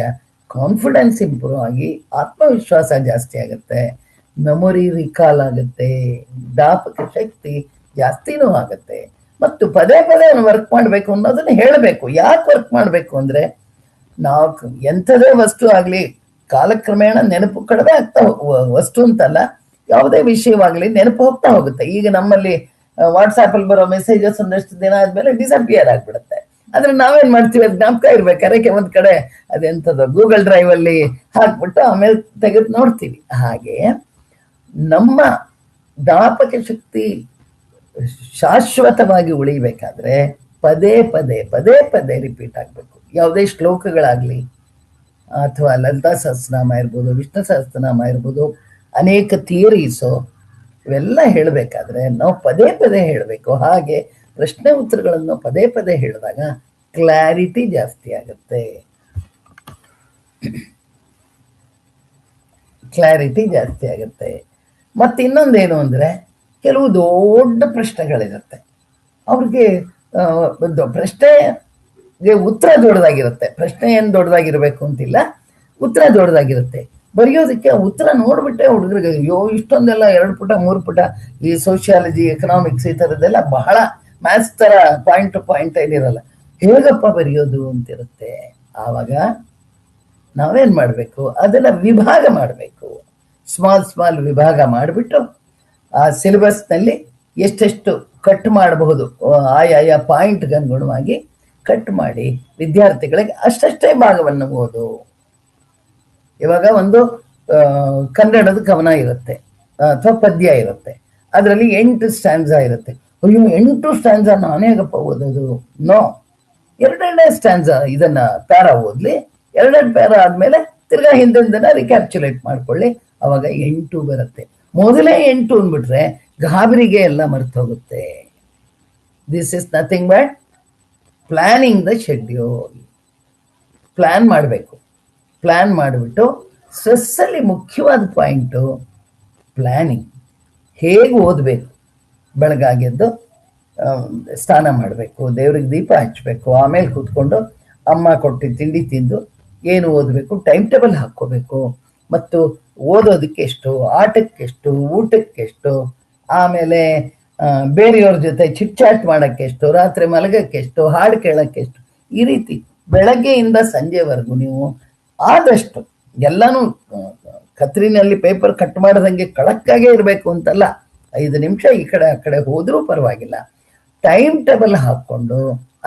ಕಾನ್ಫಿಡೆನ್ಸ್ ಇಂಪ್ರೂವ್ ಆಗಿ ಆತ್ಮವಿಶ್ವಾಸ ಜಾಸ್ತಿ ಆಗುತ್ತೆ, ಮೆಮೊರಿ ರಿಕಾಲ್ ಆಗುತ್ತೆ, ಜ್ಞಾಪಕ ಶಕ್ತಿ ಜಾಸ್ತಿನೂ ಆಗುತ್ತೆ. ಮತ್ತು ಪದೇ ಪದೇ ವರ್ಕ್ ಮಾಡಬೇಕು ಅನ್ನೋದನ್ನ ಹೇಳಬೇಕು. ಯಾಕೆ ವರ್ಕ್ ಮಾಡಬೇಕು ಅಂದ್ರೆ, ನಾವು ಎಂಥದೇ ವಸ್ತು ಆಗಲಿ ಕಾಲಕ್ರಮೇಣ ನೆನಪು ಕಡಿಮೆ ಆಗ್ತಾ ವಸ್ತು ಅಂತಲ್ಲ, ಯಾವುದೇ ವಿಷಯವಾಗಲಿ ನೆನಪು ಹೋಗ್ತಾ ಹೋಗುತ್ತೆ. ಈಗ ನಮ್ಮಲ್ಲಿ ವಾಟ್ಸಾಪ್ ಅಲ್ಲಿ ಬರೋ ಮೆಸೇಜಸ್ ಒಂದಷ್ಟು ದಿನ ಆದ್ಮೇಲೆ ಡಿಸಪಿಯರ್ ಆಗ್ಬಿಡುತ್ತೆ. ಆದ್ರೆ ನಾವೇನ್ ಮಾಡ್ತೀವಿ, ಅದು ಜ್ಞಾಪಕ ಇರ್ಬೇಕಾರೆ ಒಂದ್ ಕಡೆ ಅದೆಂಥದ್ದು ಗೂಗಲ್ ಡ್ರೈವ್ ಅಲ್ಲಿ ಹಾಕ್ಬಿಟ್ಟು ಆಮೇಲೆ ತೆಗೆದು ನೋಡ್ತೀವಿ. ಹಾಗೆ ನಮ್ಮ ಜ್ಞಾಪಕ ಶಕ್ತಿ ಶಾಶ್ವತವಾಗಿ ಉಳಿಬೇಕಾದ್ರೆ ಪದೇ ಪದೇ ಪದೇ ಪದೇ ರಿಪೀಟ್ ಆಗ್ಬೇಕು. ಯಾವುದೇ ಶ್ಲೋಕಗಳಾಗ್ಲಿ ಅಥವಾ ಲಲಿತಾ ಸಹಸ್ರನಾಮ ಇರ್ಬೋದು, ವಿಷ್ಣು ಸಹಸ್ರನಾಮ ಇರ್ಬೋದು, ಅನೇಕ ಥಿಯರೀಸು ಇವೆಲ್ಲ ಹೇಳಬೇಕಾದ್ರೆ ನಾವು ಪದೇ ಪದೇ ಹೇಳಬೇಕು. ಹಾಗೆ ಪ್ರಶ್ನೆ ಉತ್ತರಗಳನ್ನು ಪದೇ ಪದೇ ಹೇಳಿದಾಗ ಕ್ಲಾರಿಟಿ ಜಾಸ್ತಿ ಆಗುತ್ತೆ, ಕ್ಲಾರಿಟಿ ಜಾಸ್ತಿ ಆಗುತ್ತೆ. ಮತ್ತೆ ಇನ್ನೊಂದೇನು ಅಂದ್ರೆ, ಕೆಲವು ದೊಡ್ಡ ಪ್ರಶ್ನೆಗಳಿರುತ್ತೆ. ಅವ್ರಿಗೆ ಒಂದು ಪ್ರಶ್ನೆಗೆ ಉತ್ತರ ದೊಡ್ಡದಾಗಿರುತ್ತೆ. ಪ್ರಶ್ನೆ ಏನು ದೊಡ್ಡದಾಗಿರ್ಬೇಕು ಅಂತಿಲ್ಲ, ಉತ್ತರ ದೊಡ್ಡದಾಗಿರುತ್ತೆ. ಬರೆಯೋದಕ್ಕೆ ಉತ್ತರ ನೋಡ್ಬಿಟ್ಟೆ ಹುಡುಗರಿಗೆ ಅಯ್ಯೋ ಇಷ್ಟೊಂದೆಲ್ಲ 2 ಪುಟ 3 ಪುಟ ಈ ಸೋಷಿಯಾಲಜಿ, ಎಕನಾಮಿಕ್ಸ್ ಈ ಥರದ್ದೆಲ್ಲ ಬಹಳ ಮ್ಯಾಥ್ಸ್ ತರ ಪಾಯಿಂಟ್ ಟು ಪಾಯಿಂಟ್ ಏನಿರಲ್ಲ, ಹೇಗಪ್ಪ ಬರೆಯೋದು ಅಂತಿರುತ್ತೆ. ಆವಾಗ ನಾವೇನ್ ಮಾಡ್ಬೇಕು, ಅದನ್ನ ವಿಭಾಗ ಮಾಡಬೇಕು. ಸ್ಮಾಲ್ ವಿಭಾಗ ಮಾಡಿಬಿಟ್ಟು ಆ ಸಿಲೆಬಸ್ನಲ್ಲಿ ಎಷ್ಟೆಷ್ಟು ಕಟ್ ಮಾಡಬಹುದು, ಆಯಾಯ ಪಾಯಿಂಟ್ಗೆ ಅನುಗುಣವಾಗಿ ಕಟ್ ಮಾಡಿ ವಿದ್ಯಾರ್ಥಿಗಳಿಗೆ ಅಷ್ಟಷ್ಟೇ ಭಾಗವನ್ನು ಓದು. ಇವಾಗ ಒಂದು ಕನ್ನಡದ ಕವನ ಇರುತ್ತೆ ಅಥವಾ ಪದ್ಯ ಇರುತ್ತೆ, ಅದರಲ್ಲಿ 8 ಸ್ಟ್ಯಾನ್ಸಾ ಇರುತ್ತೆ. ಅಯ್ಯೋ 8 ಸ್ಟ್ಯಾನ್ಸಾ ನಾನೇ ಹೇಗಪ್ಪ ಓದೋದು? ನೋ, 2 ಸ್ಟ್ಯಾನ್ಸಾ ಇದನ್ನ ಪ್ಯಾರಾ ಓದ್ಲಿ, 2 ಪ್ಯಾರಾ ಆದ್ಮೇಲೆ ತಿರ್ಗಾ ಹಿಂದಿನ ರಿಕ್ಯಾಪ್ಚುಲೇಟ್ ಮಾಡ್ಕೊಳ್ಳಿ, ಅವಾಗ 8 ಬರುತ್ತೆ. ಮೊದಲೇ 8 ಅಂದ್ಬಿಟ್ರೆ ಗಾಬರಿಗೆ ಎಲ್ಲ ಮರ್ತೋಗುತ್ತೆ. This is nothing but planning the schedule. Plan ಮಾಡಬೇಕು. ಪ್ಲಾನ್ ಮಾಡಿಬಿಟ್ಟು ಸ್ಟ್ರೆಸ್ಸಲ್ಲಿ ಮುಖ್ಯವಾದ ಪಾಯಿಂಟು ಪ್ಲಾನಿಂಗ್. ಹೇಗೆ ಓದಬೇಕು, ಬೆಳಗಾಗೆದ್ದು ಸ್ನಾನ ಮಾಡಬೇಕು, ದೇವ್ರಿಗೆ ದೀಪ ಹಚ್ಚಬೇಕು, ಆಮೇಲೆ ಕೂತ್ಕೊಂಡು ಅಮ್ಮ ಕೊಟ್ಟು ತಿಂಡಿ ತಿಂದು ಏನು ಓದಬೇಕು ಟೈಮ್ ಟೇಬಲ್ ಹಾಕ್ಕೋಬೇಕು. ಮತ್ತು ಓದೋದಕ್ಕೆ ಎಷ್ಟು, ಆಟಕ್ಕೆಷ್ಟು, ಊಟಕ್ಕೆಷ್ಟು, ಆಮೇಲೆ ಬೇರೆಯವ್ರ ಜೊತೆ ಚಿಟ್ಚಾಟ್ ಮಾಡೋಕ್ಕೆಷ್ಟು, ರಾತ್ರಿ ಮಲಗಕ್ಕೆಷ್ಟು, ಹಾಡು ಕೇಳೋಕ್ಕೆಷ್ಟು, ಈ ರೀತಿ ಬೆಳಗ್ಗೆಯಿಂದ ಸಂಜೆವರೆಗೂ ನೀವು ಆದಷ್ಟು ಎಲ್ಲನೂ ಕತ್ರಿನಲ್ಲಿ ಪೇಪರ್ ಕಟ್ ಮಾಡ್ದಂಗೆ ಕಳಕ್ಕಾಗೇ ಇರಬೇಕು ಅಂತಲ್ಲ, 5 ನಿಮಿಷ ಈ ಕಡೆ ಆ ಕಡೆ ಹೋದ್ರೂ ಪರವಾಗಿಲ್ಲ. ಟೈಮ್ ಟೇಬಲ್ ಹಾಕ್ಕೊಂಡು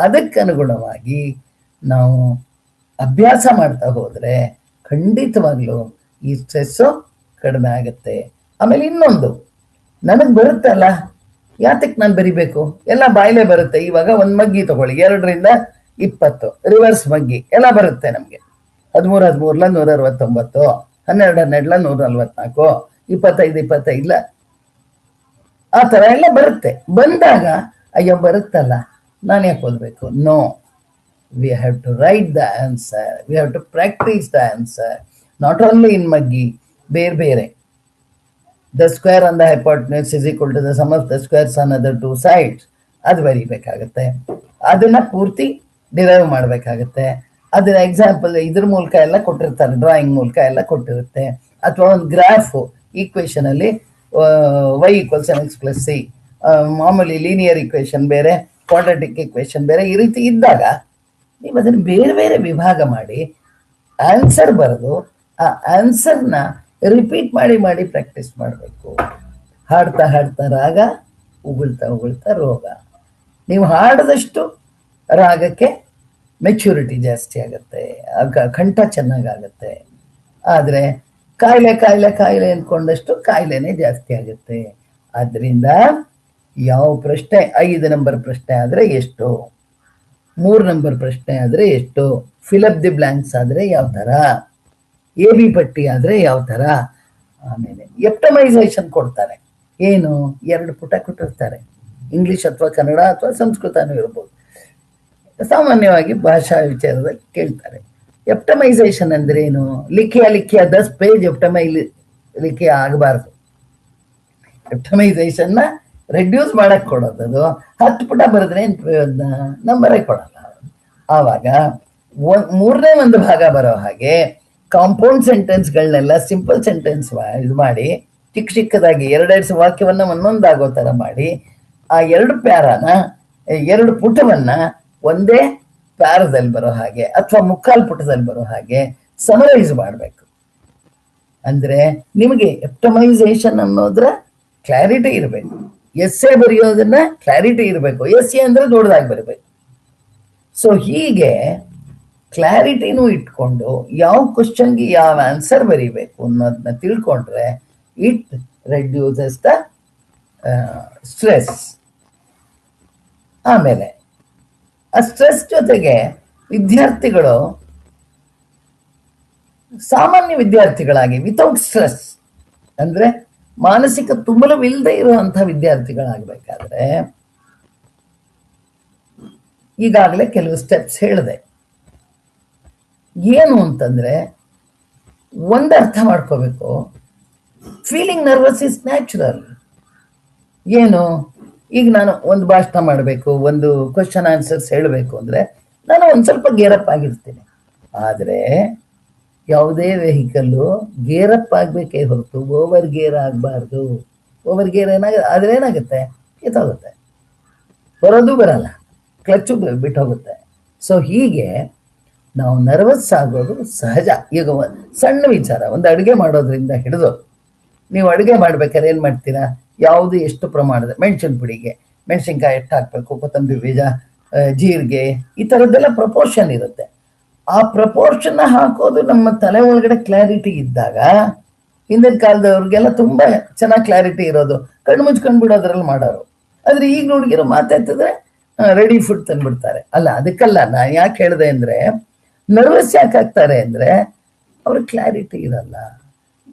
ಅದಕ್ಕನುಗುಣವಾಗಿ ನಾವು ಅಭ್ಯಾಸ ಮಾಡ್ತಾ ಹೋದ್ರೆ ಖಂಡಿತವಾಗ್ಲೂ ಈ ಸ್ಟ್ರೆಸ್ಸು ಕಡಿಮೆ ಆಗುತ್ತೆ. ಆಮೇಲೆ ಇನ್ನೊಂದು, ನನಗೆ ಬರುತ್ತಲ್ಲ, ಯಾತಕ್ಕೆ ನಾನು ಬರಿಬೇಕು, ಎಲ್ಲ ಬಾಯಿಲೆ ಬರುತ್ತೆ. ಇವಾಗ ಒಂದು ಮಗ್ಗಿ ತಗೊಳ್ಳಿ, 2 ರಿಂದ 20 ರಿವರ್ಸ್ ಮಗ್ಗಿ ಎಲ್ಲ ಬರುತ್ತೆ ನಮಗೆ. 13 169, 12 144, 25 ಆ ಥರ ಎಲ್ಲ ಬರುತ್ತೆ. ಬಂದಾಗ ಅಯ್ಯೋ ಬರುತ್ತಲ್ಲ, ನಾನು ಯಾಕೆ ಓದಬೇಕು? No, we have to write the answer, we have to practise the answer, not only in ಮಗ್ಗಿ, ಬೇರೆ ಬೇರೆ. The square on the hypotenuse is equal to the sum of the squares on other 2 sides, ಅದು ಬರೀಬೇಕಾಗತ್ತೆ. ಅದನ್ನ ಪೂರ್ತಿ derive ಮಾಡಬೇಕಾಗತ್ತೆ. ಅದನ್ನ example ಇದ್ರ ಮೂಲಕ ಎಲ್ಲ ಕೊಟ್ಟಿರ್ತಾರೆ, ಡ್ರಾಯಿಂಗ್ ಮೂಲಕ ಎಲ್ಲ ಕೊಟ್ಟಿರುತ್ತೆ. ಅಥವಾ ಒಂದು ಗ್ರಾಫ್ ಈಕ್ವೇಶನ್ ಅಲ್ಲಿ y = mx + c, ಮಾಮೂಲಿ ಲೀನಿಯರ್ ಇಕ್ವೇಶನ್ ಬೇರೆ, ಕ್ವಾಡ್ರಾಟಿಕ್ ಇಕ್ವೇಶನ್ ಬೇರೆ, ಈ ರೀತಿ ಇದ್ದಾಗ ನೀವು ಅದನ್ನು ಬೇರೆ ಬೇರೆ ವಿಭಾಗ ಮಾಡಿ ಆನ್ಸರ್ ಬರೆದು ಆ ಆನ್ಸರ್ನ ರಿಪೀಟ್ ಮಾಡಿ ಮಾಡಿ ಪ್ರಾಕ್ಟೀಸ್ ಮಾಡಬೇಕು. ಹಾಡ್ತಾ ಹಾಡ್ತಾ ರಾಗ, ಉಗುಳ್ತಾ ಉಗುಳ್ತಾ ರೋಗ. ನೀವು ಹಾಡದಷ್ಟು ರಾಗಕ್ಕೆ ಮೆಚ್ಯೂರಿಟಿ ಜಾಸ್ತಿ ಆಗುತ್ತೆ, ಕಂಠ ಚೆನ್ನಾಗಾಗತ್ತೆ. ಆದರೆ ಕಾಯಿಲೆ ಕಾಯಿಲೆ ಕಾಯಿಲೆ ಅಂದ್ಕೊಂಡಷ್ಟು ಕಾಯಿಲೆನೇ ಜಾಸ್ತಿ ಆಗುತ್ತೆ. ಆದ್ದರಿಂದ ಯಾವ ಪ್ರಶ್ನೆ 5 ನಂಬರ್ ಪ್ರಶ್ನೆ ಆದರೆ ಎಷ್ಟು, 3 ನಂಬರ್ ಪ್ರಶ್ನೆ ಆದರೆ ಎಷ್ಟು, ಫಿಲಪ್ ದಿ ಬ್ಲಾಂಕ್ಸ್ ಆದರೆ ಯಾವ ಥರ, AB ಪಟ್ಟಿ ಆದರೆ ಯಾವ ಥರ, ಆಮೇಲೆ ಎಪ್ಟಮೈಸೇಷನ್ ಕೊಡ್ತಾರೆ. ಏನು, 2 ಪುಟ ಕೊಟ್ಟಿರ್ತಾರೆ, ಇಂಗ್ಲಿಷ್ ಅಥವಾ ಕನ್ನಡ ಅಥವಾ ಸಂಸ್ಕೃತನೂ ಇರ್ಬೋದು. ಸಾಮಾನ್ಯವಾಗಿ ಭಾಷಾ ವಿಚಾರದಲ್ಲಿ ಕೇಳ್ತಾರೆ. ಎಪ್ಟಮೈಸೇಷನ್ ಅಂದ್ರೆ ಏನು? ಲಿಖಿಯ 10 ಪೇಜ್ ಲಿಖಿಯ ಆಗಬಾರ್ದು. ಎಪ್ಟಮೈಸೇಷನ್ನ ರೆಡ್ಯೂಸ್ ಮಾಡಕ್ ಕೊಡೋದು. 10 ಪುಟ ಬರೆದ್ರೆ ಏನು ಪ್ರಯೋಜನ, ನಂಬರೇ ಕೊಡಲ್ಲ. ಆವಾಗ 3ನೇ ಒಂದು ಭಾಗ ಬರೋ ಹಾಗೆ ಕಾಂಪೌಂಡ್ ಸೆಂಟೆನ್ಸ್ಗಳನ್ನೆಲ್ಲ ಸಿಂಪಲ್ ಸೆಂಟೆನ್ಸ್ ಇದು ಮಾಡಿ ಚಿಕ್ಕ ಚಿಕ್ಕದಾಗಿ 2 ವಾಕ್ಯವನ್ನ ಒಂದೊಂದಾಗೋ ಥರ ಮಾಡಿ ಆ 2 ಪ್ಯಾರಾನ 2 ಪುಟವನ್ನ ಒಂದೇ ಪ್ಯಾರದಲ್ಲಿ ಬರೋ ಹಾಗೆ ಅಥವಾ ಮುಕ್ಕಾಲು ಪುಟದಲ್ಲಿ ಬರೋ ಹಾಗೆ ಸಮರೈಸ್ ಮಾಡಬೇಕು. ಅಂದ್ರೆ ನಿಮಗೆ ಎಪ್ಟಮೈಸೇಷನ್ ಅನ್ನೋದ್ರ ಕ್ಲಾರಿಟಿ ಇರಬೇಕು. ಎಸ್ಸೆ ಬರೆಯೋದನ್ನ ಕ್ಲಾರಿಟಿ ಇರಬೇಕು. ಎಸ್ಸೆ ಅಂದ್ರೆ ದೊಡ್ಡದಾಗಿ ಬರಬೇಕು. ಸೊ ಹೀಗೆ ಕ್ಲಾರಿಟಿನೂ ಇಟ್ಕೊಂಡು ಯಾವ ಕ್ವಶನ್ಗೆ ಯಾವ ಆನ್ಸರ್ ಬರೀಬೇಕು ಅನ್ನೋದನ್ನ ತಿಳ್ಕೊಂಡ್ರೆ ಇಟ್ ರೆಡ್ಯೂಸಸ್ ದ ಸ್ಟ್ರೆಸ್. ಆಮೇಲೆ ಆ ಸ್ಟ್ರೆಸ್ ಜೊತೆಗೆ ವಿದ್ಯಾರ್ಥಿಗಳು ಸಾಮಾನ್ಯ ವಿದ್ಯಾರ್ಥಿಗಳಾಗಿ ವಿತೌಟ್ ಸ್ಟ್ರೆಸ್ ಅಂದ್ರೆ ಮಾನಸಿಕ ತುಮುಲವಿಲ್ಲದೆ ಇರುವಂತಹ ವಿದ್ಯಾರ್ಥಿಗಳಾಗಬೇಕಾದ್ರೆ ಈಗಾಗಲೇ ಕೆಲವು ಸ್ಟೆಪ್ಸ್ ಹೇಳಿದೆ. ಏನು ಅಂತಂದ್ರೆ ಒಂದು ಅರ್ಥ ಮಾಡ್ಕೋಬೇಕು, ಫೀಲಿಂಗ್ ನರ್ವಸ್ ಇಸ್ ನ್ಯಾಚುರಲ್. ಏನು, ಈಗ ನಾನು ಒಂದು ಭಾಷಣ ಮಾಡಬೇಕು, ಒಂದು ಕ್ವಶನ್ ಆನ್ಸರ್ಸ್ ಹೇಳಬೇಕು ಅಂದ್ರೆ ನಾನು ಒಂದು ಸ್ವಲ್ಪ ಗೇರಪ್ ಆಗಿರ್ತೀನಿ. ಆದರೆ ಯಾವುದೇ ವೆಹಿಕಲ್ಲು ಗೇರಪ್ ಆಗಬೇಕೇ ಹೊರತು ಓವರ್ ಗೇರ್ ಆಗಬಾರ್ದು. ಓವರ್ ಗೇರ್ ಆದ್ರೆ ಏನಾಗುತ್ತೆ, ಕಿತ್ತೋಗುತ್ತೆ, ಬರೋದು ಬರಲ್ಲ, ಕ್ಲಚ್ಚು ಬಿಟ್ಟು ಹೋಗುತ್ತೆ. ಸೊ ಹೀಗೆ ನಾವು ನರ್ವಸ್ ಆಗೋದು ಸಹಜ. ಈಗ ಸಣ್ಣ ವಿಚಾರ, ಒಂದು ಅಡುಗೆ ಮಾಡೋದ್ರಿಂದ ಹಿಡಿದು ನೀವು ಅಡುಗೆ ಮಾಡ್ಬೇಕಾದ್ರೆ ಏನು ಮಾಡ್ತೀರಾ, ಯಾವುದು ಎಷ್ಟು ಪ್ರಮಾಣದ ಮೆಣಸಿನ ಪುಡಿಗೆ ಮೆಣಸಿನ್ಕಾಯಿ ಎಷ್ಟು ಹಾಕಬೇಕು, ಕೊತ್ತಂಬರಿ ಬೀಜ, ಜೀರಿಗೆ, ಈ ಥರದ್ದೆಲ್ಲ ಪ್ರಪೋರ್ಷನ್ ಇರುತ್ತೆ. ಆ ಪ್ರಪೋರ್ಷನ್ ಹಾಕೋದು ನಮ್ಮ ತಲೆ ಒಳಗಡೆ ಕ್ಲಾರಿಟಿ ಇದ್ದಾಗ, ಹಿಂದಿನ ಕಾಲದವ್ರಿಗೆಲ್ಲ ತುಂಬಾ ಚೆನ್ನಾಗಿ ಕ್ಲಾರಿಟಿ ಇರೋದು, ಕಣ್ಣು ಮುಚ್ಕೊಂಡು ಬಿಡೋದ್ರಲ್ಲಿ ಮಾಡೋರು. ಆದ್ರೆ ಈಗ ಹುಡುಗಿರು ಮಾತಾಡ್ತಿದ್ರೆ ರೆಡಿ ಫುಡ್ ತಂದ್ಬಿಡ್ತಾರೆ. ಅಲ್ಲ, ಅದಕ್ಕಲ್ಲ ನಾನು ಯಾಕೆ ಹೇಳಿದೆ ಅಂದ್ರೆ, ನರ್ವಸ್ ಯಾಕೆ ಆಗ್ತಾರೆ ಅಂದ್ರೆ ಅವ್ರಿಗೆ ಕ್ಲಾರಿಟಿ ಇರಲ್ಲ.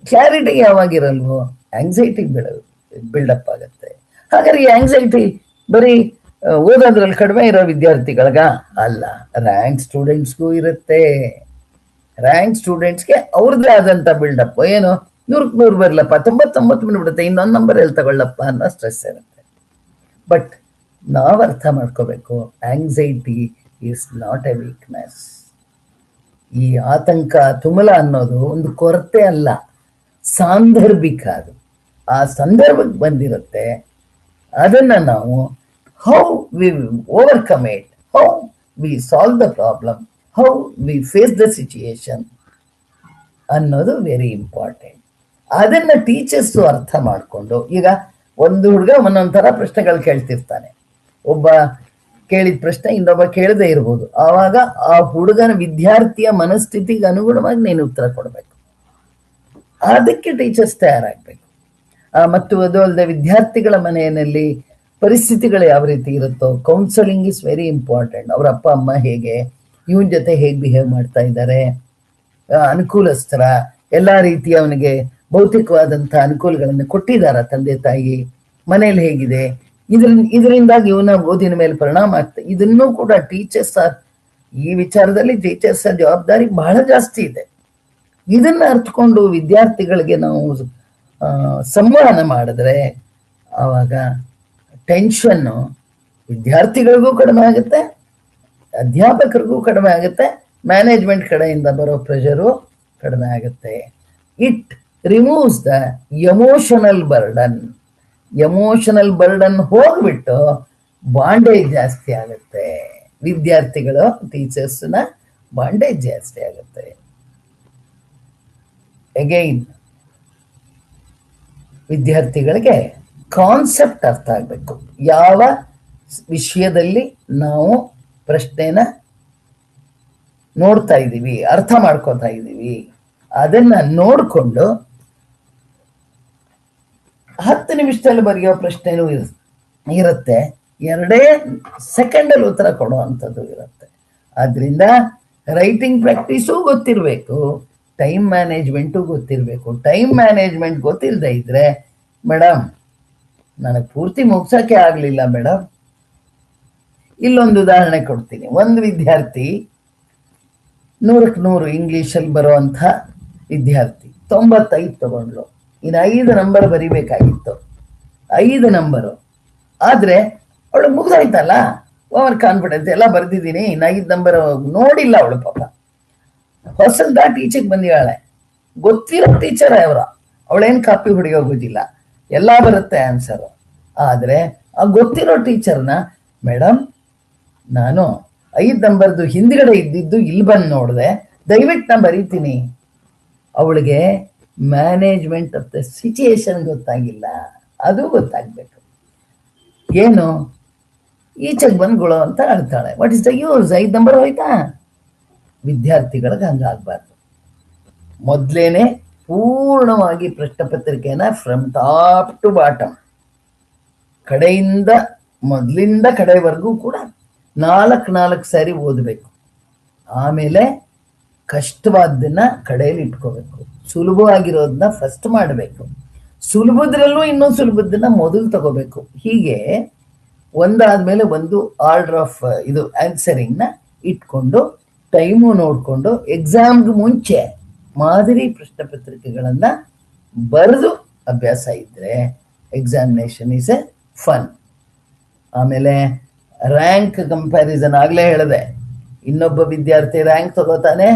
ಕ್ಲಾರಿಟಿ ಯಾವಾಗಿರಲ್ವೋ ಆಂಗ್ಸೈಟಿ ಬಿಲ್ಡಪ್ ಆಗುತ್ತೆ. ಹಾಗಾದ್ರೆ ಈ ಆಂಗ್ಸೈಟಿ ಬರೀ ಓದೋದ್ರಲ್ಲಿ ಕಡಿಮೆ ಇರೋ ವಿದ್ಯಾರ್ಥಿಗಳ್ಗ ಅಲ್ಲ, ರ್ಯಾಂಕ್ ಸ್ಟೂಡೆಂಟ್ಸ್ಗೂ ಇರುತ್ತೆ. ರ್ಯಾಂಕ್ ಸ್ಟೂಡೆಂಟ್ಸ್ಗೆ ಅವ್ರದ್ದೇ ಆದಂತ ಬಿಲ್ಡಪ್. ಏನು, 100ಕ್ಕೆ 100 ಬರಲಪ್ಪ, 99 ಬಂದ್ಬಿಡುತ್ತೆ, ಇನ್ನೊಂದು ನಂಬರ್ ಎಲ್ಲಿ ತಗೊಳ್ಳಪ್ಪ ಅನ್ನೋ ಸ್ಟ್ರೆಸ್ ಇರುತ್ತೆ. ಬಟ್ ನಾವು ಅರ್ಥ ಮಾಡ್ಕೋಬೇಕು, anxiety is not A weakness. ಈ ಆತಂಕ, ತುಮುಲ ಅನ್ನೋದು ಒಂದು ಕೊರತೆ ಅಲ್ಲ, ಸಾಂದರ್ಭಿಕ. ಅದು ಆ ಸಂದರ್ಭಕ್ಕೆ ಬಂದಿರುತ್ತೆ. ಅದನ್ನ ನಾವು how we overcome it, how we solve the problem, how we face the situation ಅನ್ನೋದು ವೆರಿ ಇಂಪಾರ್ಟೆಂಟ್. ಅದನ್ನ ಟೀಚರ್ಸ್ ಅರ್ಥ ಮಾಡಿಕೊಂಡು, ಈಗ ಒಂದು ಹುಡುಗ ಒಂದೊಂಥರ ಪ್ರಶ್ನೆಗಳು ಕೇಳ್ತಿರ್ತಾನೆ. ಒಬ್ಬ ಕೇಳಿದ ಪ್ರಶ್ನೆ ಇನ್ನೊಬ್ಬ ಕೇಳದೇ ಇರ್ಬೋದು. ಆವಾಗ ಆ ಹುಡುಗನ ವಿದ್ಯಾರ್ಥಿಯ ಮನಸ್ಥಿತಿಗೆ ಅನುಗುಣವಾಗಿ ನೀನು ಉತ್ತರ ಕೊಡಬೇಕು. ಅದಕ್ಕೆ ಟೀಚರ್ಸ್ ತಯಾರಾಗಬೇಕು. ಮತ್ತು ಅದು ಅಲ್ಲದೆ ವಿದ್ಯಾರ್ಥಿಗಳ ಮನೆಯಲ್ಲಿ ಪರಿಸ್ಥಿತಿಗಳು ಯಾವ ರೀತಿ ಇರುತ್ತೋ, ಕೌನ್ಸಲಿಂಗ್ ಇಸ್ ವೆರಿ ಇಂಪಾರ್ಟೆಂಟ್. ಅವ್ರ ಅಪ್ಪ ಅಮ್ಮ ಹೇಗೆ, ಇವನ್ ಜೊತೆ ಹೇಗೆ ಬಿಹೇವ್ ಮಾಡ್ತಾ ಇದ್ದಾರೆ, ಅನುಕೂಲಸ್ತರ, ಎಲ್ಲಾ ರೀತಿಯ ಅವನಿಗೆ ಭೌತಿಕವಾದಂಥ ಅನುಕೂಲಗಳನ್ನು ಕೊಟ್ಟಿದ್ದಾರ ತಂದೆ ತಾಯಿ, ಮನೇಲಿ ಹೇಗಿದೆ, ಇದರಿಂದಾಗಿ ಇವನ ಓದಿನ ಮೇಲೆ ಪರಿಣಾಮ ಆಗ್ತದೆ. ಇದನ್ನೂ ಕೂಡ ಟೀಚರ್ಸ್ ಈ ವಿಚಾರದಲ್ಲಿ ಟೀಚರ್ಸ್ ಜವಾಬ್ದಾರಿ ಬಹಳ ಜಾಸ್ತಿ ಇದೆ. ಇದನ್ನ ಅರ್ಥಕೊಂಡು ವಿದ್ಯಾರ್ಥಿಗಳಿಗೆ ನಾವು ಸಂವಹನ ಮಾಡಿದ್ರೆ ಆವಾಗ ಟೆನ್ಷನ್ನು ವಿದ್ಯಾರ್ಥಿಗಳಿಗೂ ಕಡಿಮೆ ಆಗುತ್ತೆ, ಅಧ್ಯಾಪಕರಿಗೂ ಕಡಿಮೆ ಆಗುತ್ತೆ, ಮ್ಯಾನೇಜ್ಮೆಂಟ್ ಕಡೆಯಿಂದ ಬರೋ ಪ್ರೆಷರು ಕಡಿಮೆ ಆಗುತ್ತೆ. It removes the emotional burden. Emotional burden ಹೋಗ್ಬಿಟ್ಟು ಬಾಂಡೇಜ್ ಜಾಸ್ತಿ ಆಗುತ್ತೆ. ವಿದ್ಯಾರ್ಥಿಗಳು ಟೀಚರ್ಸ್ನ ಬಾಂಡೇಜ್ ಜಾಸ್ತಿ ಆಗುತ್ತೆ. ಅಗೈನ್ ವಿದ್ಯಾರ್ಥಿಗಳಿಗೆ ಕಾನ್ಸೆಪ್ಟ್ ಅರ್ಥ ಆಗಬೇಕು. ಯಾವ ವಿಷಯದಲ್ಲಿ ನಾವು ಪ್ರಶ್ನೆನ ನೋಡ್ತಾ ಇದ್ದೀವಿ, ಅರ್ಥ ಮಾಡ್ಕೋತಾ ಇದ್ದೀವಿ, ಅದನ್ನ ನೋಡಿಕೊಂಡು 10 ನಿಮಿಷದಲ್ಲಿ ಬರೆಯೋ ಪ್ರಶ್ನೆನೂ ಇರುತ್ತೆ, 2 ಸೆಕೆಂಡಲ್ಲಿ ಉತ್ತರ ಕೊಡುವಂಥದ್ದು ಇರುತ್ತೆ. ಆದ್ರಿಂದ ರೈಟಿಂಗ್ ಪ್ರಾಕ್ಟೀಸು ಗೊತ್ತಿರಬೇಕು, ಟೈಮ್ ಮ್ಯಾನೇಜ್ಮೆಂಟು ಗೊತ್ತಿರಬೇಕು. ಟೈಮ್ ಮ್ಯಾನೇಜ್ಮೆಂಟ್ ಗೊತ್ತಿಲ್ಲದೆ ಇದ್ರೆ, ಮೇಡಮ್ ನನಗೆ ಪೂರ್ತಿ ಮುಗ್ಸೋಕ್ಕೆ ಆಗಲಿಲ್ಲ ಮೇಡಮ್. ಇಲ್ಲೊಂದು ಉದಾಹರಣೆ ಕೊಡ್ತೀನಿ. ಒಂದು ವಿದ್ಯಾರ್ಥಿ 100ಕ್ಕೆ 100 ಇಂಗ್ಲೀಷಲ್ಲಿ ಬರುವಂಥ ವಿದ್ಯಾರ್ಥಿ 95 ತಗೊಂಡ್ಲು. ಇನ್ನು 5 ನಂಬರ್ ಬರಿಬೇಕಾಗಿತ್ತು, 5 ನಂಬರು. ಆದರೆ ಅವಳು ಮುಗ್ದಾಯ್ತಲ್ಲ, ಓವರ್ ಕಾನ್ಫಿಡೆನ್ಸ್ ಎಲ್ಲ ಬರ್ದಿದ್ದೀನಿ, ಇನ್ನು 5 ನಂಬರ್ ನೋಡಿಲ್ಲ ಅವಳು. ಪಾಪ ಹೊಸದ ಟೀಚರ್ಗೆ ಬಂದಿದ್ದಾಳೆ, ಗೊತ್ತಿರೋ ಟೀಚರ್ ಅವರ, ಅವಳೇನು ಕಾಪಿ ಹೊಡೆಯೋಗೋದಿಲ್ಲ, ಎಲ್ಲ ಬರುತ್ತೆ ಆನ್ಸರ್. ಆದರೆ ಆ ಗೊತ್ತಿರೋ ಟೀಚರ್ನ, ಮೇಡಮ್ ನಾನು 5 ನಂಬರ್ದು ಹಿಂದ್ಗಡೆ ಇದ್ದಿದ್ದು ಇಲ್ಲಿ ಬಂದು ನೋಡಿದೆ, ದಯವಿಟ್ಟು ನಾ ಬರೀತೀನಿ. ಅವಳಿಗೆ ಮ್ಯಾನೇಜ್ಮೆಂಟ್ ಆಫ್ ದ ಸಿಚುಯೇಷನ್ ಗೊತ್ತಾಗಿಲ್ಲ, ಅದು ಗೊತ್ತಾಗ್ಬೇಕು. ಏನು ಈಚೆಗೆ ಬಂದ್ಗಳು ಅಂತ ಹೇಳ್ತಾಳೆ, what is the use, 5 number ಹೋಯ್ತಾ? ವಿದ್ಯಾರ್ಥಿಗಳಿಗೆ ಹಂಗಾಗಬಾರ್ದು. ಮೊದಲೇನೆ ಪೂರ್ಣವಾಗಿ ಪ್ರಶ್ನೆ ಪತ್ರಿಕೆನ ಫ್ರಮ್ ಟಾಪ್ ಟು ಬಾಟಮ್, ಕಡೆಯಿಂದ ಮೊದಲಿಂದ ಕಡೆವರೆಗೂ ಕೂಡ 4 ಸಾರಿ ಓದಬೇಕು. ಆಮೇಲೆ ಕಷ್ಟವಾದ್ದನ್ನ ಕಡೆಯಲ್ಲಿ ಇಟ್ಕೋಬೇಕು, ಸುಲಭವಾಗಿರೋದನ್ನ ಫಸ್ಟ್ ಮಾಡಬೇಕು, ಸುಲಭದ್ರಲ್ಲೂ ಇನ್ನೂ ಸುಲಭದನ್ನ ಮೊದಲು ತಗೋಬೇಕು. ಹೀಗೆ ಒಂದಾದ್ಮೇಲೆ ಒಂದು ಆರ್ಡರ್ ಆಫ್ ಇದು ಆನ್ಸರಿಂಗ್ನ ಇಟ್ಕೊಂಡು ಟೈಮು ನೋಡಿಕೊಂಡು ಎಕ್ಸಾಮ್ಗೆ ಮುಂಚೆ ಮಾದರಿ ಪ್ರಶ್ನೆ ಪತ್ರಿಕೆಗಳನ್ನ ಬರೆದು ಅಭ್ಯಾಸ ಇದ್ರೆ ಎಕ್ಸಾಮಿನೇಷನ್ ಈಸ್ ಎ ಫನ್. ಆಮೇಲೆ ರ್ಯಾಂಕ್ ಕಂಪ್ಯಾರಿಸನ್, ಆಗಲೇ ಹೇಳಿದೆ, ಇನ್ನೊಬ್ಬ ವಿದ್ಯಾರ್ಥಿ ರ್ಯಾಂಕ್ ತಗೋತಾನೆ,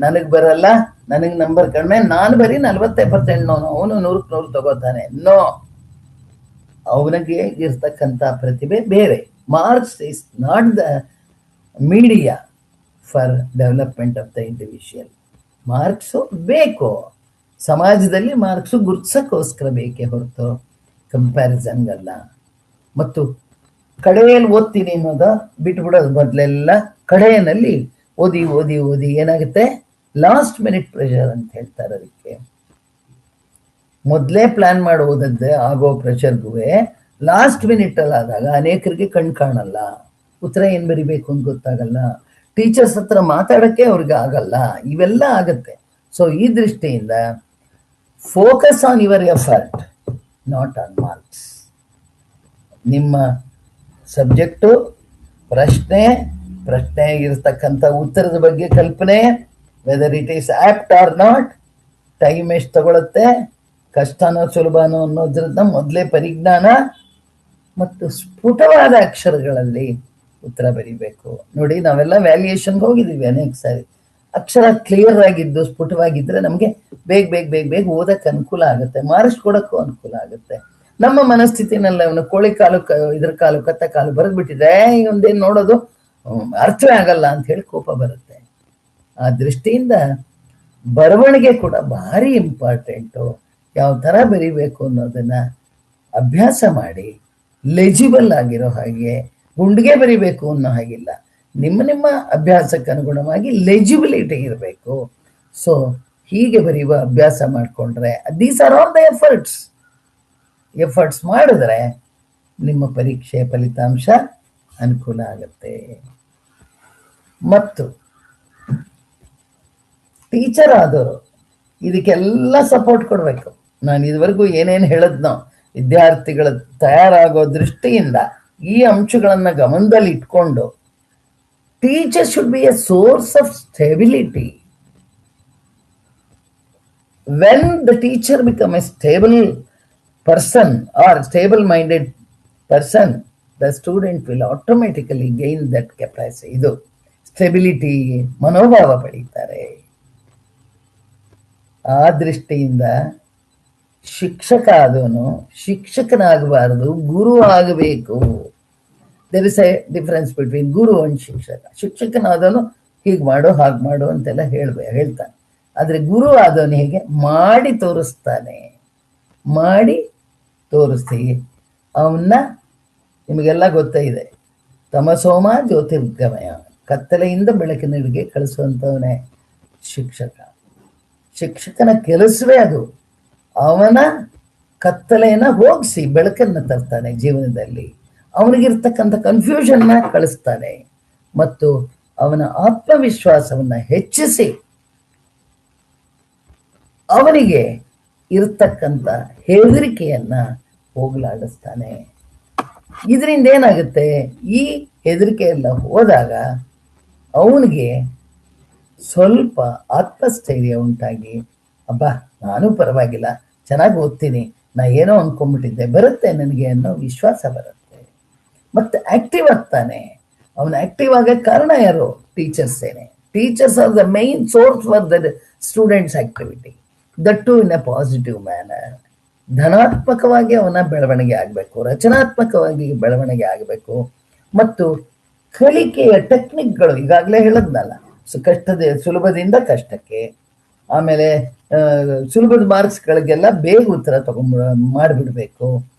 ನನಗೆ ಬರಲ್ಲ, ನನಗೆ ನಂಬರ್ ಕಡಿಮೆ, ನಾನು ಬರೀ 40% ಅವನು 100ಕ್ಕೆ 100 ತಗೋತಾನೆ. ನೋ, ಅವನಿಗೆ ಇರ್ತಕ್ಕಂಥ ಪ್ರತಿಭೆ ಬೇರೆ. Marks is not the media for development of the individual. Marks ಬೇಕು, ಸಮಾಜದಲ್ಲಿ ಮಾರ್ಕ್ಸು ಗುರ್ತಿಸೋಕ್ಕೋಸ್ಕರ ಬೇಕೇ ಹೊರತು ಕಂಪ್ಯಾರಿಸನ್ಗಲ್ಲ. ಮತ್ತು ಕಡೆಯಲ್ಲಿ ಓದ್ತೀನಿ ಅನ್ನೋದ ಬಿಟ್ಬಿಡೋದು, ಮೊದಲೆಲ್ಲ ಕಡೆಯಲ್ಲಿ ಓದಿ ಓದಿ ಓದಿ ಏನಾಗುತ್ತೆ, ಲಾಸ್ಟ್ ಮಿನಿಟ್ ಪ್ರೆಷರ್ ಅಂತ ಹೇಳ್ತಾರೆ. ಅದಕ್ಕೆ ಮೊದಲೇ ಪ್ಲಾನ್ ಮಾಡಿ ಓದದ್ದೇ ಆಗೋ ಪ್ರೆಷರ್ಗೂ ಲಾಸ್ಟ್ ಮಿನಿಟಲ್ಲಿ ಆದಾಗ ಅನೇಕರಿಗೆ ಕಣ್ ಕಾಣಲ್ಲ, ಉತ್ತರ ಏನು ಬರಿಬೇಕು ಅಂತ ಗೊತ್ತಾಗಲ್ಲ, ಟೀಚರ್ಸ್ ಹತ್ರ ಮಾತಾಡೋಕ್ಕೆ ಅವ್ರಿಗೆ ಆಗಲ್ಲ, ಇವೆಲ್ಲ ಆಗತ್ತೆ. ಸೊ ಈ ದೃಷ್ಟಿಯಿಂದ focus on your effort, not on marks. ನಿಮ್ಮ ಸಬ್ಜೆಕ್ಟು, ಪ್ರಶ್ನೆ ಇರತಕ್ಕಂಥ ಉತ್ತರದ ಬಗ್ಗೆ ಕಲ್ಪನೆ, whether it is apt or not, time ಎಷ್ಟು ತಗೊಳುತ್ತೆ, ಕಷ್ಟನೋ ಸುಲಭನೋ ಅನ್ನೋದ್ರನ್ನ ಮೊದಲೇ ಪರಿಜ್ಞಾನ ಮತ್ತು ಸ್ಫುಟವಾದ ಅಕ್ಷರಗಳಲ್ಲಿ ಉತ್ತರ ಬರೀಬೇಕು. ನೋಡಿ, ನಾವೆಲ್ಲ ವ್ಯಾಲ್ಯೂಯೇಷನ್ಗೆ ಹೋಗಿದ್ದೀವಿ ಅನೇಕ ಸಾರಿ. ಅಕ್ಷರ ಕ್ಲಿಯರ್ ಆಗಿದ್ದು ಸ್ಫುಟವಾಗಿದ್ದರೆ ನಮಗೆ ಬೇಗ ಬೇಗ ಬೇಗ ಬೇಗ ಓದಕ್ಕೆ ಅನುಕೂಲ ಆಗುತ್ತೆ, ಮಾರ್ಕ್ಸ್ ಕೊಡೋಕ್ಕೂ ಅನುಕೂಲ ಆಗುತ್ತೆ. ನಮ್ಮ ಮನಸ್ಥಿತಿನೆಲ್ಲ ಅವನು ಕೋಳಿ ಕಾಲು ಇದ್ರ ಕಾಲು ಕತ್ತ ಕಾಲು ಬರೆದ್ಬಿಟ್ಟಿದೆ, ಒಂದೇನು ನೋಡೋದು ಅರ್ಥವೇ ಆಗಲ್ಲ ಅಂತ ಹೇಳಿ ಕೋಪ ಬರುತ್ತೆ. ಆ ದೃಷ್ಟಿಯಿಂದ ಬರವಣಿಗೆ ಕೂಡ ಭಾರಿ ಇಂಪಾರ್ಟೆಂಟು. ಯಾವ ಥರ ಬರಿಬೇಕು ಅನ್ನೋದನ್ನ ಅಭ್ಯಾಸ ಮಾಡಿ ಲೆಜಿಬಲ್ ಆಗಿರೋ ಹಾಗೆ, ಗುಂಡಿಗೆ ಬರಿಬೇಕು ಅನ್ನೋ ಹಾಗಿಲ್ಲ, ನಿಮ್ಮ ಅಭ್ಯಾಸಕ್ಕೆ ಅನುಗುಣವಾಗಿ ಲೆಜಿಬಿಲಿಟಿ ಇರಬೇಕು. ಸೊ ಹೀಗೆ ಬರೆಯುವ ಅಭ್ಯಾಸ ಮಾಡಿಕೊಂಡ್ರೆ, these are all the efforts ಮಾಡಿದ್ರೆ ನಿಮ್ಮ ಪರೀಕ್ಷೆ ಫಲಿತಾಂಶ ಅನುಕೂಲ ಆಗುತ್ತೆ. ಮತ್ತು ಟೀಚರ್ ಆದವರು ಇದಕ್ಕೆಲ್ಲ ಸಪೋರ್ಟ್ ಕೊಡಬೇಕು. ನಾನು ಇದುವರೆಗೂ ಏನೇನು ಹೇಳಿದ್ನೋ ವಿದ್ಯಾರ್ಥಿಗಳ ತಯಾರಾಗೋ ದೃಷ್ಟಿಯಿಂದ ಈ ಅಂಶಗಳನ್ನು ಗಮನದಲ್ಲಿ ಇಟ್ಕೊಂಡು, teacher should be A source of stability. When the teacher become A stable person or stable-minded person, the student will automatically gain that capacity. ಇದು ಸ್ಟೆಬಿಲಿಟಿ ಮನೋಭಾವ ಪಡೀತಾರೆ. ಆ ದೃಷ್ಟಿಯಿಂದ ಶಿಕ್ಷಕ ಆದವನು ಶಿಕ್ಷಕನಾಗಬಾರದು, ಗುರು ಆಗಬೇಕು. There is a difference between guru and shikshak. ಶಿಕ್ಷಕನಾದವನು ಹೀಗೆ ಮಾಡು ಹಾಗೆ ಮಾಡು ಅಂತೆಲ್ಲ ಹೇಳ್ತಾನೆ. ಆದ್ರೆ ಗುರು ಆದವನು ಹೇಗೆ ಮಾಡಿ ತೋರಿಸ್ತಾನೆ. ಮಾಡಿ ತೋರಿಸಿ ಅವನ್ನ, ನಿಮಗೆಲ್ಲ ಗೊತ್ತಿದೆ, ತಮಸೋಮ ಜ್ಯೋತಿರ್ಗಮಯ, ಕತ್ತಲೆಯಿಂದ ಬೆಳಕಿನೆಡೆಗೆ ಕಳಿಸುವಂಥವನೇ ಶಿಕ್ಷಕ. ಶಿಕ್ಷಕನ ಕೆಲಸವೇ ಅದು. ಅವನ ಕತ್ತಲೆಯನ್ನ ಹೋಗಿಸಿ ಬೆಳಕನ್ನ ತರ್ತಾನೆ ಜೀವನದಲ್ಲಿ. ಅವನಿಗಿರ್ತಕ್ಕಂಥ ಕನ್ಫ್ಯೂಷನ್ನ ಕಳಿಸ್ತಾನೆ ಮತ್ತು ಅವನ ಆತ್ಮವಿಶ್ವಾಸವನ್ನ ಹೆಚ್ಚಿಸಿ ಅವನಿಗೆ ಇರತಕ್ಕಂಥ ಹೆದರಿಕೆಯನ್ನ ಹೋಗಲಾಡಿಸ್ತಾನೆ. ಇದರಿಂದ ಏನಾಗುತ್ತೆ, ಈ ಹೆದರಿಕೆ ಎಲ್ಲ ಹೋದಾಗ ಅವನಿಗೆ ಸ್ವಲ್ಪ ಆತ್ಮಸ್ಥೈರ್ಯ ಉಂಟಾಗಿ, ಅಬ್ಬಾ ನಾನು ಪರವಾಗಿಲ್ಲ, ಚೆನ್ನಾಗಿ ಓದ್ತೀನಿ, ನಾ ಏನೋ ಅಂದ್ಕೊಂಡ್ಬಿಟ್ಟಿದ್ದೆ, ಬರುತ್ತೆ ನನಗೆ ಅನ್ನೋ ವಿಶ್ವಾಸ ಬರುತ್ತೆ. ಮತ್ತೆ ಆಕ್ಟಿವ್ ಆಗ್ತಾನೆ. ಅವನು ಆಕ್ಟಿವ್ ಆಗಕ್ಕೆ ಕಾರಣ ಯಾರು? ಟೀಚರ್ಸೇನೆ. Teachers are the main source for the students activity, that too in a positive manner. ಧನಾತ್ಮಕವಾಗಿ ಅವನ ಬೆಳವಣಿಗೆ ಆಗಬೇಕು, ರಚನಾತ್ಮಕವಾಗಿ ಬೆಳವಣಿಗೆ ಆಗಬೇಕು. ಮತ್ತು ಕಲಿಕೆಯ ಟೆಕ್ನಿಕ್ಗಳು ಈಗಾಗಲೇ ಹೇಳದ್ನಲ್ಲ, ಸುಲಭದಿಂದ ಕಷ್ಟಕ್ಕೆ, ಆಮೇಲೆ ಸುಲಭದ ಮಾರ್ಕ್ಸ್ಗಳಿಗೆಲ್ಲ ಬೇಗ ಉತ್ತರ ಮಾಡಿಬಿಡ್ಬೇಕು,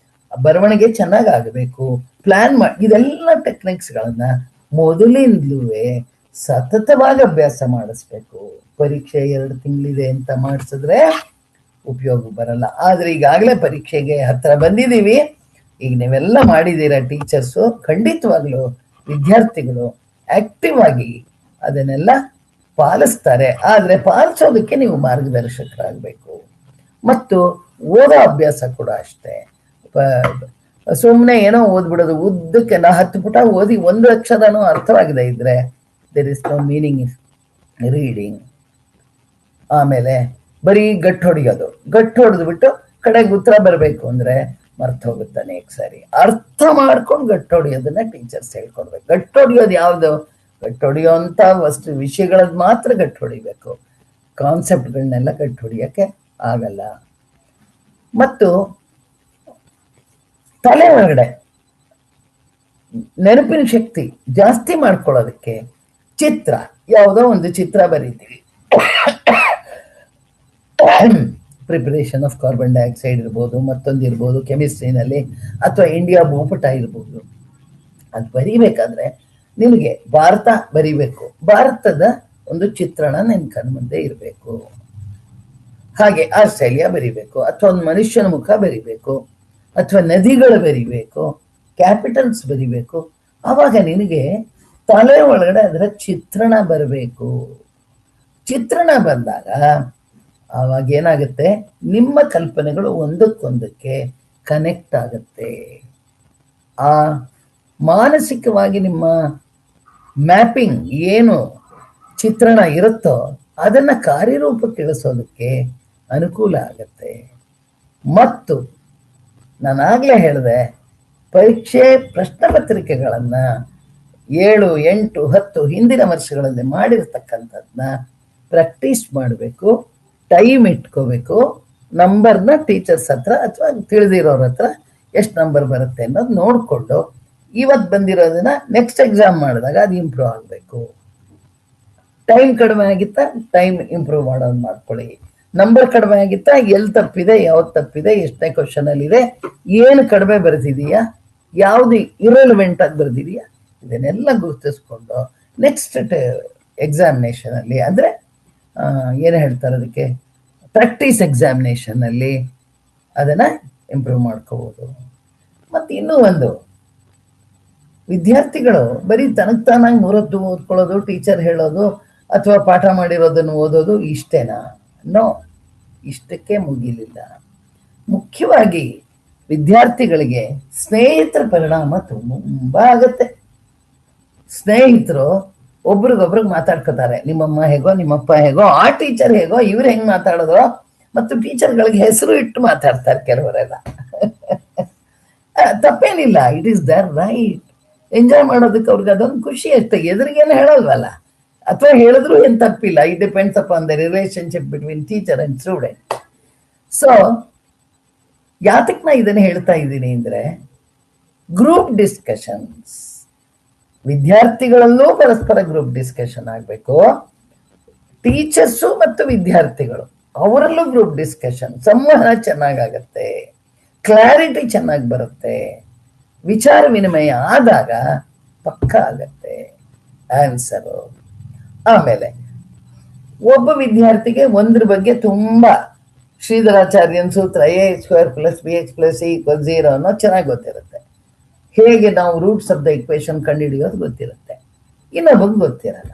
ಬರವಣಿಗೆ ಚೆನ್ನಾಗಿ ಆಗಬೇಕು, ಪ್ಲಾನ್ ಇದೆಲ್ಲ ಟೆಕ್ನಿಕ್ಸ್ಗಳನ್ನ ಮೊದಲಿಂದಲೂ ಸತತವಾಗಿ ಅಭ್ಯಾಸ ಮಾಡಿಸ್ಬೇಕು. ಪರೀಕ್ಷೆ 2 ತಿಂಗಳಿದೆ ಅಂತ ಮಾಡಿಸಿದ್ರೆ ಉಪಯೋಗ ಬರಲ್ಲ. ಆದ್ರೆ ಈಗಾಗಲೇ ಪರೀಕ್ಷೆಗೆ ಹತ್ರ ಬಂದಿದ್ದೀವಿ, ಈಗ ನೀವೆಲ್ಲ ಮಾಡಿದ್ದೀರಾ ಟೀಚರ್ಸು, ಖಂಡಿತವಾಗ್ಲೂ ವಿದ್ಯಾರ್ಥಿಗಳು ಆಕ್ಟಿವ್ ಆಗಿ ಅದನ್ನೆಲ್ಲ ಪಾಲಿಸ್ತಾರೆ. ಆದ್ರೆ ಪಾಲಿಸೋದಕ್ಕೆ ನೀವು ಮಾರ್ಗದರ್ಶಕರಾಗಬೇಕು. ಮತ್ತು ಓದೋ ಅಭ್ಯಾಸ ಕೂಡ ಅಷ್ಟೇ. ಸುಮ್ಮನೆ ಏನೋ ಓದ್ಬಿಡೋದು, ಉದ್ದಕ್ಕೆ 10 ಪುಟ ಓದಿ 1 ಅಕ್ಷರನೂ ಅರ್ಥವಾಗದೆ ಇದ್ರೆ there is no meaning in reading. ಆಮೇಲೆ ಬರೀ ಗಟ್ಟು ಹೊಡೆಯೋದು, ಗಟ್ಟು ಹೊಡೆದು ಬಿಟ್ಟು ಕಡೆಗೆ ಉತ್ತರ ಬರಬೇಕು ಅಂದ್ರೆ ಮರ್ತು ಹೋಗುತ್ತೆ ಅನೇಕ ಸಾರಿ. ಅರ್ಥ ಮಾಡ್ಕೊಂಡು ಗಟ್ಟು ಹೊಡೆಯೋದನ್ನ ಟೀಚರ್ಸ್ ಹೇಳ್ಕೊಡ್ಬೇಕು. ಗಟ್ಟು ಹೊಡೆಯೋದು ಯಾವ್ದು? ಗಟ್ಟು ಹೊಡೆಯೋಂಥ ವಿಷಯಗಳದ್ದು ಮಾತ್ರ ಗಟ್ಟು ಹೊಡಿಬೇಕು, ಕಾನ್ಸೆಪ್ಟ್ಗಳನ್ನೆಲ್ಲ ಗಟ್ಟು ಹೊಡಿಯೋಕ್ಕೆ ಆಗಲ್ಲ. ಮತ್ತು ತಲೆ ಒಳಗಡೆ ನೆನಪಿನ ಶಕ್ತಿ ಜಾಸ್ತಿ ಮಾಡ್ಕೊಳ್ಳೋದಕ್ಕೆ ಚಿತ್ರ, ಯಾವುದೋ ಒಂದು ಚಿತ್ರ ಬರೀತೀವಿ. ಪ್ರಿಪರೇಷನ್ ಆಫ್ ಕಾರ್ಬನ್ ಡೈಆಕ್ಸೈಡ್ ಇರ್ಬೋದು, ಮತ್ತೊಂದು ಇರ್ಬೋದು ಕೆಮಿಸ್ಟ್ರಿನಲ್ಲಿ, ಅಥವಾ ಇಂಡಿಯಾ ಭೂಪಟ ಇರ್ಬೋದು. ಅದು ಬರೀಬೇಕಾದ್ರೆ ನಿಮಗೆ ಭಾರತ ಬರೀಬೇಕು, ಭಾರತದ ಒಂದು ಚಿತ್ರಣ ನಿನ್ನ ಕಣ್ಮುಂದೆ ಇರಬೇಕು. ಹಾಗೆ ಆಸ್ಟ್ರೇಲಿಯಾ ಬರೀಬೇಕು, ಅಥವಾ ಒಂದು ಮನುಷ್ಯನ ಮುಖ ಬರೀಬೇಕು, ಅಥವಾ ನದಿಗಳು ಬರೀಬೇಕು, ಕ್ಯಾಪಿಟಲ್ಸ್ ಬರೀಬೇಕು. ಆವಾಗ ನಿನಗೆ ತಲೆ ಒಳಗಡೆ ಅದರ ಚಿತ್ರಣ ಬರಬೇಕು. ಚಿತ್ರಣ ಬಂದಾಗ ಆವಾಗ ಏನಾಗುತ್ತೆ, ನಿಮ್ಮ ಕಲ್ಪನೆಗಳು ಒಂದಕ್ಕೊಂದಕ್ಕೆ ಕನೆಕ್ಟ್ ಆಗುತ್ತೆ. ಆ ಮಾನಸಿಕವಾಗಿ ನಿಮ್ಮ ಮ್ಯಾಪಿಂಗ್ ಏನು ಚಿತ್ರಣ ಇರುತ್ತೋ ಅದನ್ನ ಕಾರ್ಯರೂಪಕ್ಕೆ ಇಳಿಸೋದಕ್ಕೆ ಅನುಕೂಲ ಆಗುತ್ತೆ. ಮತ್ತು ನಾನಾಗಲೇ ಹೇಳಿದೆ, ಪರೀಕ್ಷೆ ಪ್ರಶ್ನೆ ಪತ್ರಿಕೆಗಳನ್ನ 7, 8, 10 ಹಿಂದಿನ ವರ್ಷಗಳಲ್ಲಿ ಮಾಡಿರ್ತಕ್ಕಂಥದ್ದನ್ನ ಪ್ರಾಕ್ಟೀಸ್ ಮಾಡಬೇಕು, ಟೈಮ್ ಇಟ್ಕೋಬೇಕು. ನಂಬರ್ನ ಟೀಚರ್ಸ್ ಹತ್ರ ಅಥವಾ ತಿಳಿದಿರೋರ ಹತ್ರ ಎಷ್ಟು ನಂಬರ್ ಬರುತ್ತೆ ಅನ್ನೋದು ನೋಡಿಕೊಂಡು ಇವತ್ತು ಬಂದಿರೋದನ್ನ ನೆಕ್ಸ್ಟ್ ಎಕ್ಸಾಮ್ ಮಾಡಿದಾಗ ಅದು ಇಂಪ್ರೂವ್ ಆಗಬೇಕು. ಟೈಮ್ ಕಡಿಮೆ ಆಗಿತ್ತಾ ಟೈಮ್ ಇಂಪ್ರೂವ್ ಮಾಡೋದು ಮಾಡ್ಕೊಳ್ಳಿ. ನಂಬರ್ ಕಡಿಮೆ ಆಗಿತ್ತಾ ಎಲ್ಲಿ ತಪ್ಪಿದೆ, ಯಾವ್ದು ತಪ್ಪಿದೆ, ಎಷ್ಟನೇ ಕ್ವಶನ್ ಅಲ್ಲಿ ಇದೆ, ಏನು ಕಡಿಮೆ ಬರೆದಿದೆಯಾ, ಯಾವ್ದು ಇರಲೆವೆಂಟ್ ಆಗಿ ಬರೆದಿದೆಯಾ, ಇದನ್ನೆಲ್ಲ ಗುರುತಿಸ್ಕೊಂಡು ನೆಕ್ಸ್ಟ್ ಎಕ್ಸಾಮಿನೇಷನ್ ಅಲ್ಲಿ, ಅಂದ್ರೆ ಏನು ಹೇಳ್ತಾರೆ ಅದಕ್ಕೆ, ಪ್ರಾಕ್ಟೀಸ್ ಎಕ್ಸಾಮಿನೇಷನ್ ಅಲ್ಲಿ ಅದನ್ನ ಇಂಪ್ರೂವ್ ಮಾಡ್ಕೋಬಹುದು. ಮತ್ತೆ ಇನ್ನೂ ಒಂದು, ವಿದ್ಯಾರ್ಥಿಗಳು ಬರೀ ತನಗ್ ತಾನಾಗಿ 3 ಹೊತ್ತು ಓದ್ಕೊಳ್ಳೋದು, ಟೀಚರ್ ಹೇಳೋದು ಅಥವಾ ಪಾಠ ಮಾಡಿರೋದನ್ನು ಓದೋದು ಇಷ್ಟೇನಾ? ನೋ, ಇಷ್ಟಕ್ಕೆ ಮುಗಿಲಿಲ್ಲ. ಮುಖ್ಯವಾಗಿ ವಿದ್ಯಾರ್ಥಿಗಳಿಗೆ ಸ್ನೇಹಿತರ ಪರಿಣಾಮ ತುಂಬಾ ಆಗತ್ತೆ. ಸ್ನೇಹಿತರು ಒಬ್ರಿಗೊಬ್ರಿಗೆ ಮಾತಾಡ್ಕೋತಾರೆ, ನಿಮ್ಮಮ್ಮ ಹೇಗೋ, ನಿಮ್ಮಪ್ಪ ಹೇಗೋ, ಆ ಟೀಚರ್ ಹೇಗೋ, ಇವ್ರು ಹೆಂಗ್ ಮಾತಾಡೋದು, ಮತ್ತು ಟೀಚರ್ಗಳಿಗೆ ಹೆಸರು ಇಟ್ಟು ಮಾತಾಡ್ತಾರೆ ಕೆಲವರೆಲ್ಲ. ತಪ್ಪೇನಿಲ್ಲ, it is their right. Enjoy ಮಾಡೋದಕ್ಕೆ ಅವ್ರಿಗೆ ಅದೊಂದು ಖುಷಿ ಅಷ್ಟೇ, ಎದುರಿಗೇನು ಹೇಳಲ್ವಲ್ಲ, ಅಥವಾ ಹೇಳಿದ್ರು ಏನು ತಪ್ಪಿಲ್ಲ. It depends upon the relationship between teacher and student. So ಯಾತಕ್ಕೆ ನಾ ಇದನ್ನು ಹೇಳ್ತಾ ಇದ್ದೀನಿ ಅಂದರೆ, ಗ್ರೂಪ್ ಡಿಸ್ಕಷನ್ಸ್, ವಿದ್ಯಾರ್ಥಿಗಳಲ್ಲೂ ಪರಸ್ಪರ ಗ್ರೂಪ್ ಡಿಸ್ಕಷನ್ ಆಗಬೇಕು, ಟೀಚರ್ಸು ಮತ್ತು ವಿದ್ಯಾರ್ಥಿಗಳು ಅವರಲ್ಲೂ ಗ್ರೂಪ್ ಡಿಸ್ಕಷನ್, ಸಂವಹನ ಚೆನ್ನಾಗಾಗತ್ತೆ, ಕ್ಲಾರಿಟಿ ಚೆನ್ನಾಗಿ ಬರುತ್ತೆ, ವಿಚಾರ ವಿನಿಮಯ ಆದಾಗ ಪಕ್ಕ ಆಗತ್ತೆ ಆನ್ಸರು. ಆಮೇಲೆ ಒಬ್ಬ ವಿದ್ಯಾರ್ಥಿಗೆ ಒಂದ್ರ ಬಗ್ಗೆ ತುಂಬಾ ಶ್ರೀಧರಾಚಾರ್ಯನ ಸೂತ್ರ a² + bx + c = 0 ಅನ್ನೋ ಚೆನ್ನಾಗಿ ಗೊತ್ತಿರುತ್ತೆ. ಹೇಗೆ ನಾವು ರೂಟ್ಸ್ ಆಫ್ ದ ಇಕ್ವೇಶನ್ ಕಂಡುಹಿಡಿಯೋದು ಗೊತ್ತಿರುತ್ತೆ. ಇನ್ನೊಬ್ಬಗೆ ಗೊತ್ತಿರಲ್ಲ.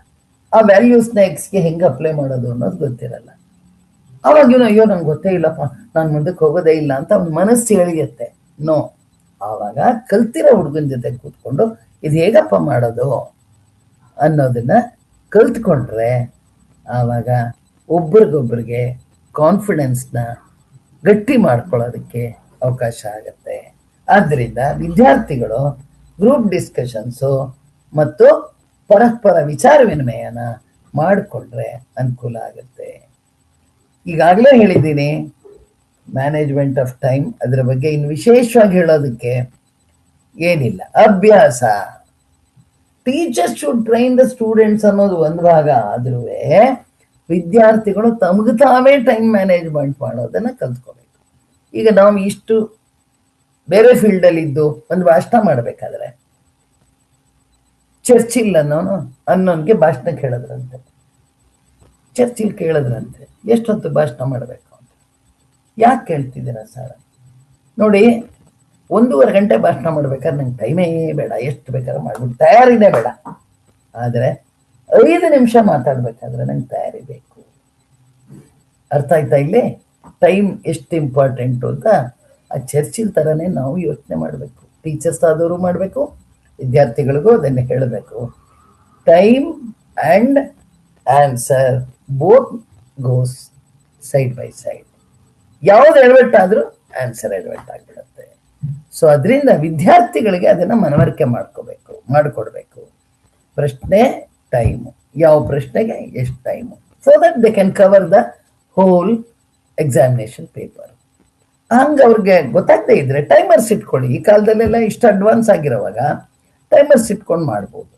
ಆ ವ್ಯಾಲ್ಯೂಸ್ನ ಎಕ್ಸ್ಗೆ ಹೆಂಗೆ ಅಪ್ಲೈ ಮಾಡೋದು ಅನ್ನೋದು ಗೊತ್ತಿರಲ್ಲ. ಅವಾಗ ಅಯ್ಯೋ ನಂಗೆ ಗೊತ್ತೇ ಇಲ್ಲಪ್ಪ, ನಾನು ಮುಂದಕ್ಕೆ ಹೋಗೋದೇ ಇಲ್ಲ ಅಂತ ಅವ್ನ ಮನಸ್ಸು ಹೇಳಿಯುತ್ತೆ. ನೋ, ಆವಾಗ ಕಲ್ತಿರೋ ಹುಡುಗನ ಜೊತೆ ಕೂತ್ಕೊಂಡು ಇದು ಹೇಗಪ್ಪ ಮಾಡೋದು ಅನ್ನೋದನ್ನ ಕಲ್ತ್ಕೊಂಡ್ರೆ ಆವಾಗ ಒಬ್ರಿಗೊಬ್ರಿಗೆ ಕಾನ್ಫಿಡೆನ್ಸ್ನ ಗಟ್ಟಿ ಮಾಡ್ಕೊಳ್ಳೋದಕ್ಕೆ ಅವಕಾಶ ಆಗುತ್ತೆ. ಆದ್ದರಿಂದ ವಿದ್ಯಾರ್ಥಿಗಳು ಗ್ರೂಪ್ ಡಿಸ್ಕಷನ್ಸು ಮತ್ತು ಪರಸ್ಪರ ವಿಚಾರ ವಿನಿಮಯನ ಮಾಡಿಕೊಂಡ್ರೆ ಅನುಕೂಲ ಆಗುತ್ತೆ. ಈಗಾಗಲೇ ಹೇಳಿದ್ದೀನಿ ಮ್ಯಾನೇಜ್ಮೆಂಟ್ ಆಫ್ ಟೈಮ್, ಅದರ ಬಗ್ಗೆ ಇನ್ನು ವಿಶೇಷವಾಗಿ ಹೇಳೋದಕ್ಕೆ ಏನಿಲ್ಲ. ಅಭ್ಯಾಸ, teachers should train the students ಅನ್ನೋದು ಒಂದು ಭಾಗ ಆದ್ರೂ ವಿದ್ಯಾರ್ಥಿಗಳು ತಮಗೆ ತಾವೇ ಟೈಮ್ ಮ್ಯಾನೇಜ್ಮೆಂಟ್ ಮಾಡೋದನ್ನ ಕಲ್ತ್ಕೋಬೇಕು. ಈಗ ನಾವು ಇಷ್ಟು ಬೇರೆ ಫೀಲ್ಡಲ್ಲಿ ಇದ್ದು ಒಂದು ಭಾಷಣ ಮಾಡಬೇಕಾದ್ರೆ ಚರ್ಚಿಲ್ ಅನ್ನೋನ್ಗೆ ಭಾಷಣ ಕೇಳಿದ್ರಂತೆ. ಚರ್ಚಿಲ್ ಕೇಳಿದ್ರಂತೆ ಎಷ್ಟೊತ್ತು ಭಾಷಣ ಮಾಡಬೇಕು ಅಂತ. ಯಾಕೆ ಕೇಳ್ತಿದ್ದೀರಾ ಸರ್? ನೋಡಿ, 1.5 ಗಂಟೆ ಭಾಷಣ ಮಾಡ್ಬೇಕಾದ್ರೆ ನಂಗೆ ಟೈಮೇ ಬೇಡ, ಎಷ್ಟು ಬೇಕಾದ್ರೆ ಮಾಡ್ಬಿಟ್ಟು ತಯಾರಿನೇ ಬೇಡ. ಆದರೆ 5 ನಿಮಿಷ ಮಾತಾಡ್ಬೇಕಾದ್ರೆ ನಂಗೆ ತಯಾರಿ ಬೇಕು. ಅರ್ಥ ಆಯ್ತಾ? ಇಲ್ಲಿ ಟೈಮ್ ಎಷ್ಟು ಇಂಪಾರ್ಟೆಂಟು ಅಂತ ಆ ಚರ್ಚಿಲ್ ಥರನೇ ನಾವು ಯೋಚನೆ ಮಾಡಬೇಕು. ಟೀಚರ್ಸ್ ಆದವರು ಮಾಡಬೇಕು, ವಿದ್ಯಾರ್ಥಿಗಳಿಗೂ ಅದನ್ನು ಹೇಳಬೇಕು. Time and answer both goes side by side. ಯಾವ್ದು ಎಡವಟ್ಟು ಆದರೂ ಆನ್ಸರ್ ಎಡವಟ್ಟು ಆಗಿಬಿಡುತ್ತೆ. ಸೊ ಅದರಿಂದ ವಿದ್ಯಾರ್ಥಿಗಳಿಗೆ ಅದನ್ನು ಮನವರಿಕೆ ಮಾಡಿಕೊಡ್ಬೇಕು. ಪ್ರಶ್ನೆ ಟೈಮು, ಯಾವ ಪ್ರಶ್ನೆಗೆ ಎಷ್ಟು time, so that they can cover the whole examination paper. ಹಂಗೆ ಅವ್ರಿಗೆ ಗೊತ್ತಾಗದೇ ಇದ್ರೆ ಟೈಮರ್ಸ್ ಇಟ್ಕೊಳ್ಳಿ. ಈ ಕಾಲದಲ್ಲೆಲ್ಲ ಇಷ್ಟು ಅಡ್ವಾನ್ಸ್ ಆಗಿರೋವಾಗ ಟೈಮರ್ಸ್ ಇಟ್ಕೊಂಡು ಮಾಡ್ಬೋದು.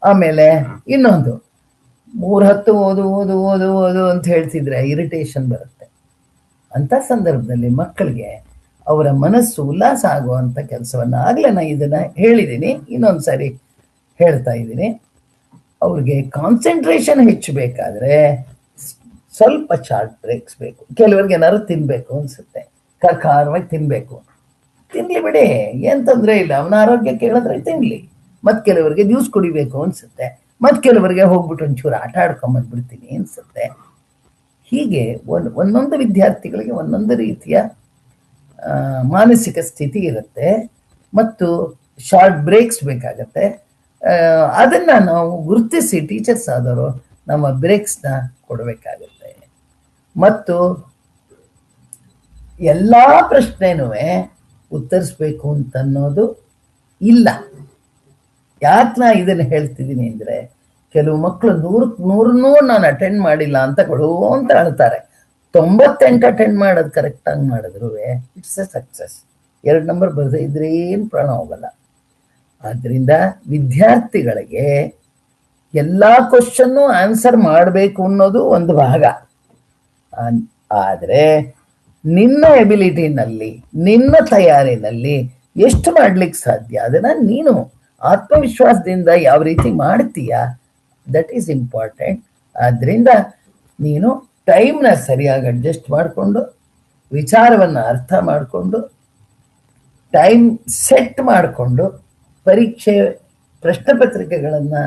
ಆಮೇಲೆ ಇನ್ನೊಂದು, 3 ಹೊತ್ತು ಓದು ಓದು ಓದು ಓದು ಅಂತ ಹೇಳ್ತಿದ್ರೆ ಇರಿಟೇಷನ್ ಬರುತ್ತೆ. ಅಂಥ ಸಂದರ್ಭದಲ್ಲಿ ಮಕ್ಕಳಿಗೆ ಅವರ ಮನಸ್ಸು ಉಲ್ಲಾಸ ಆಗುವಂಥ ಕೆಲಸವನ್ನು ಆಗಲೇ ನಾನು ಇದನ್ನು ಹೇಳಿದ್ದೀನಿ, ಇನ್ನೊಂದು ಸಾರಿ ಹೇಳ್ತಾ ಇದ್ದೀನಿ. ಅವ್ರಿಗೆ ಕಾನ್ಸಂಟ್ರೇಷನ್ ಹೆಚ್ಚಬೇಕಾದ್ರೆ ಸ್ವಲ್ಪ ಶಾರ್ಟ್ ಬ್ರೇಕ್ಸ್ ಬೇಕು. ಕೆಲವರಿಗೆ ಏನಾದ್ರು ತಿನ್ನಬೇಕು ಅನಿಸುತ್ತೆ, ಖಾರವಾಗಿ ತಿನ್ನಬೇಕು, ತಿನ್ನಲಿ ಬಿಡಿ, ಏನು ತೊಂದರೆ ಇಲ್ಲ, ಅವನ ಆರೋಗ್ಯ ಕೇಳಿದ್ರೆ ತಿನ್ನಲಿ. ಮತ್ತು ಕೆಲವರಿಗೆ ಜ್ಯೂಸ್ ಕುಡಿಬೇಕು ಅನಿಸುತ್ತೆ, ಮತ್ತು ಕೆಲವರಿಗೆ ಹೋಗ್ಬಿಟ್ಟು ಒಂಚೂರು ಆಟ ಆಡ್ಕೊಂಬಂದ್ಬಿಡ್ತೀನಿ ಅನಿಸುತ್ತೆ. ಹೀಗೆ ಒಂದೊಂದು ವಿದ್ಯಾರ್ಥಿಗಳಿಗೆ ಒಂದೊಂದು ರೀತಿಯ ಮಾನಸಿಕ ಸ್ಥಿತಿ ಇರುತ್ತೆ ಮತ್ತು ಶಾರ್ಟ್ ಬ್ರೇಕ್ಸ್ ಬೇಕಾಗತ್ತೆ. ಅದನ್ನು ನಾವು ಗುರುತಿಸಿ ಟೀಚರ್ಸ್ ಆದವರು ನಮ್ಮ ಬ್ರೇಕ್ಸ್ನ ಕೊಡಬೇಕಾಗುತ್ತೆ. ಮತ್ತು ಎಲ್ಲ ಪ್ರಶ್ನೆನೂ ಉತ್ತರಿಸ್ಬೇಕು ಅಂತನ್ನೋದು ಇಲ್ಲ. ಯಾಕೆ ನಾ ಇದನ್ನು ಹೇಳ್ತಿದ್ದೀನಿ ಅಂದರೆ, ಕೆಲವು ಮಕ್ಕಳು 100 ನಾನು ಅಟೆಂಡ್ ಮಾಡಿಲ್ಲ ಅಂತ ಅಂತ ಹೇಳ್ತಾರೆ. 98 ಅಟೆಂಡ್ ಮಾಡೋದು ಕರೆಕ್ಟಾಗಿ ಮಾಡಿದ್ರು ಇಟ್ಸ್ ಎ ಸಕ್ಸಸ್. 2 ನಂಬರ್ ಬರದೇ ಇದ್ರೆ ಏನು ಪ್ರಾಣ ಹೋಗಲ್ಲ. ಆದ್ದರಿಂದ ವಿದ್ಯಾರ್ಥಿಗಳಿಗೆ ಎಲ್ಲ ಕ್ವಶನ್ನು ಆನ್ಸರ್ ಮಾಡಬೇಕು ಅನ್ನೋದು ಒಂದು ಭಾಗ. ಆದರೆ ನಿನ್ನ ಎಬಿಲಿಟಿನಲ್ಲಿ, ನಿನ್ನ ತಯಾರಿನಲ್ಲಿ ಎಷ್ಟು ಮಾಡ್ಲಿಕ್ಕೆ ಸಾಧ್ಯ ಅದನ್ನು ನೀನು ಆತ್ಮವಿಶ್ವಾಸದಿಂದ ಯಾವ ರೀತಿ ಮಾಡ್ತೀಯಾ, ದಟ್ ಈಸ್ ಇಂಪಾರ್ಟೆಂಟ್. ಆದ್ದರಿಂದ ನೀನು ಟೈಮ್ನ ಸರಿಯಾಗಿ ಅಡ್ಜಸ್ಟ್ ಮಾಡಿಕೊಂಡು, ವಿಚಾರವನ್ನು ಅರ್ಥ ಮಾಡಿಕೊಂಡು, ಟೈಮ್ ಸೆಟ್ ಮಾಡಿಕೊಂಡು, ಪರೀಕ್ಷೆ ಪ್ರಶ್ನೆ ಪತ್ರಿಕೆಗಳನ್ನು,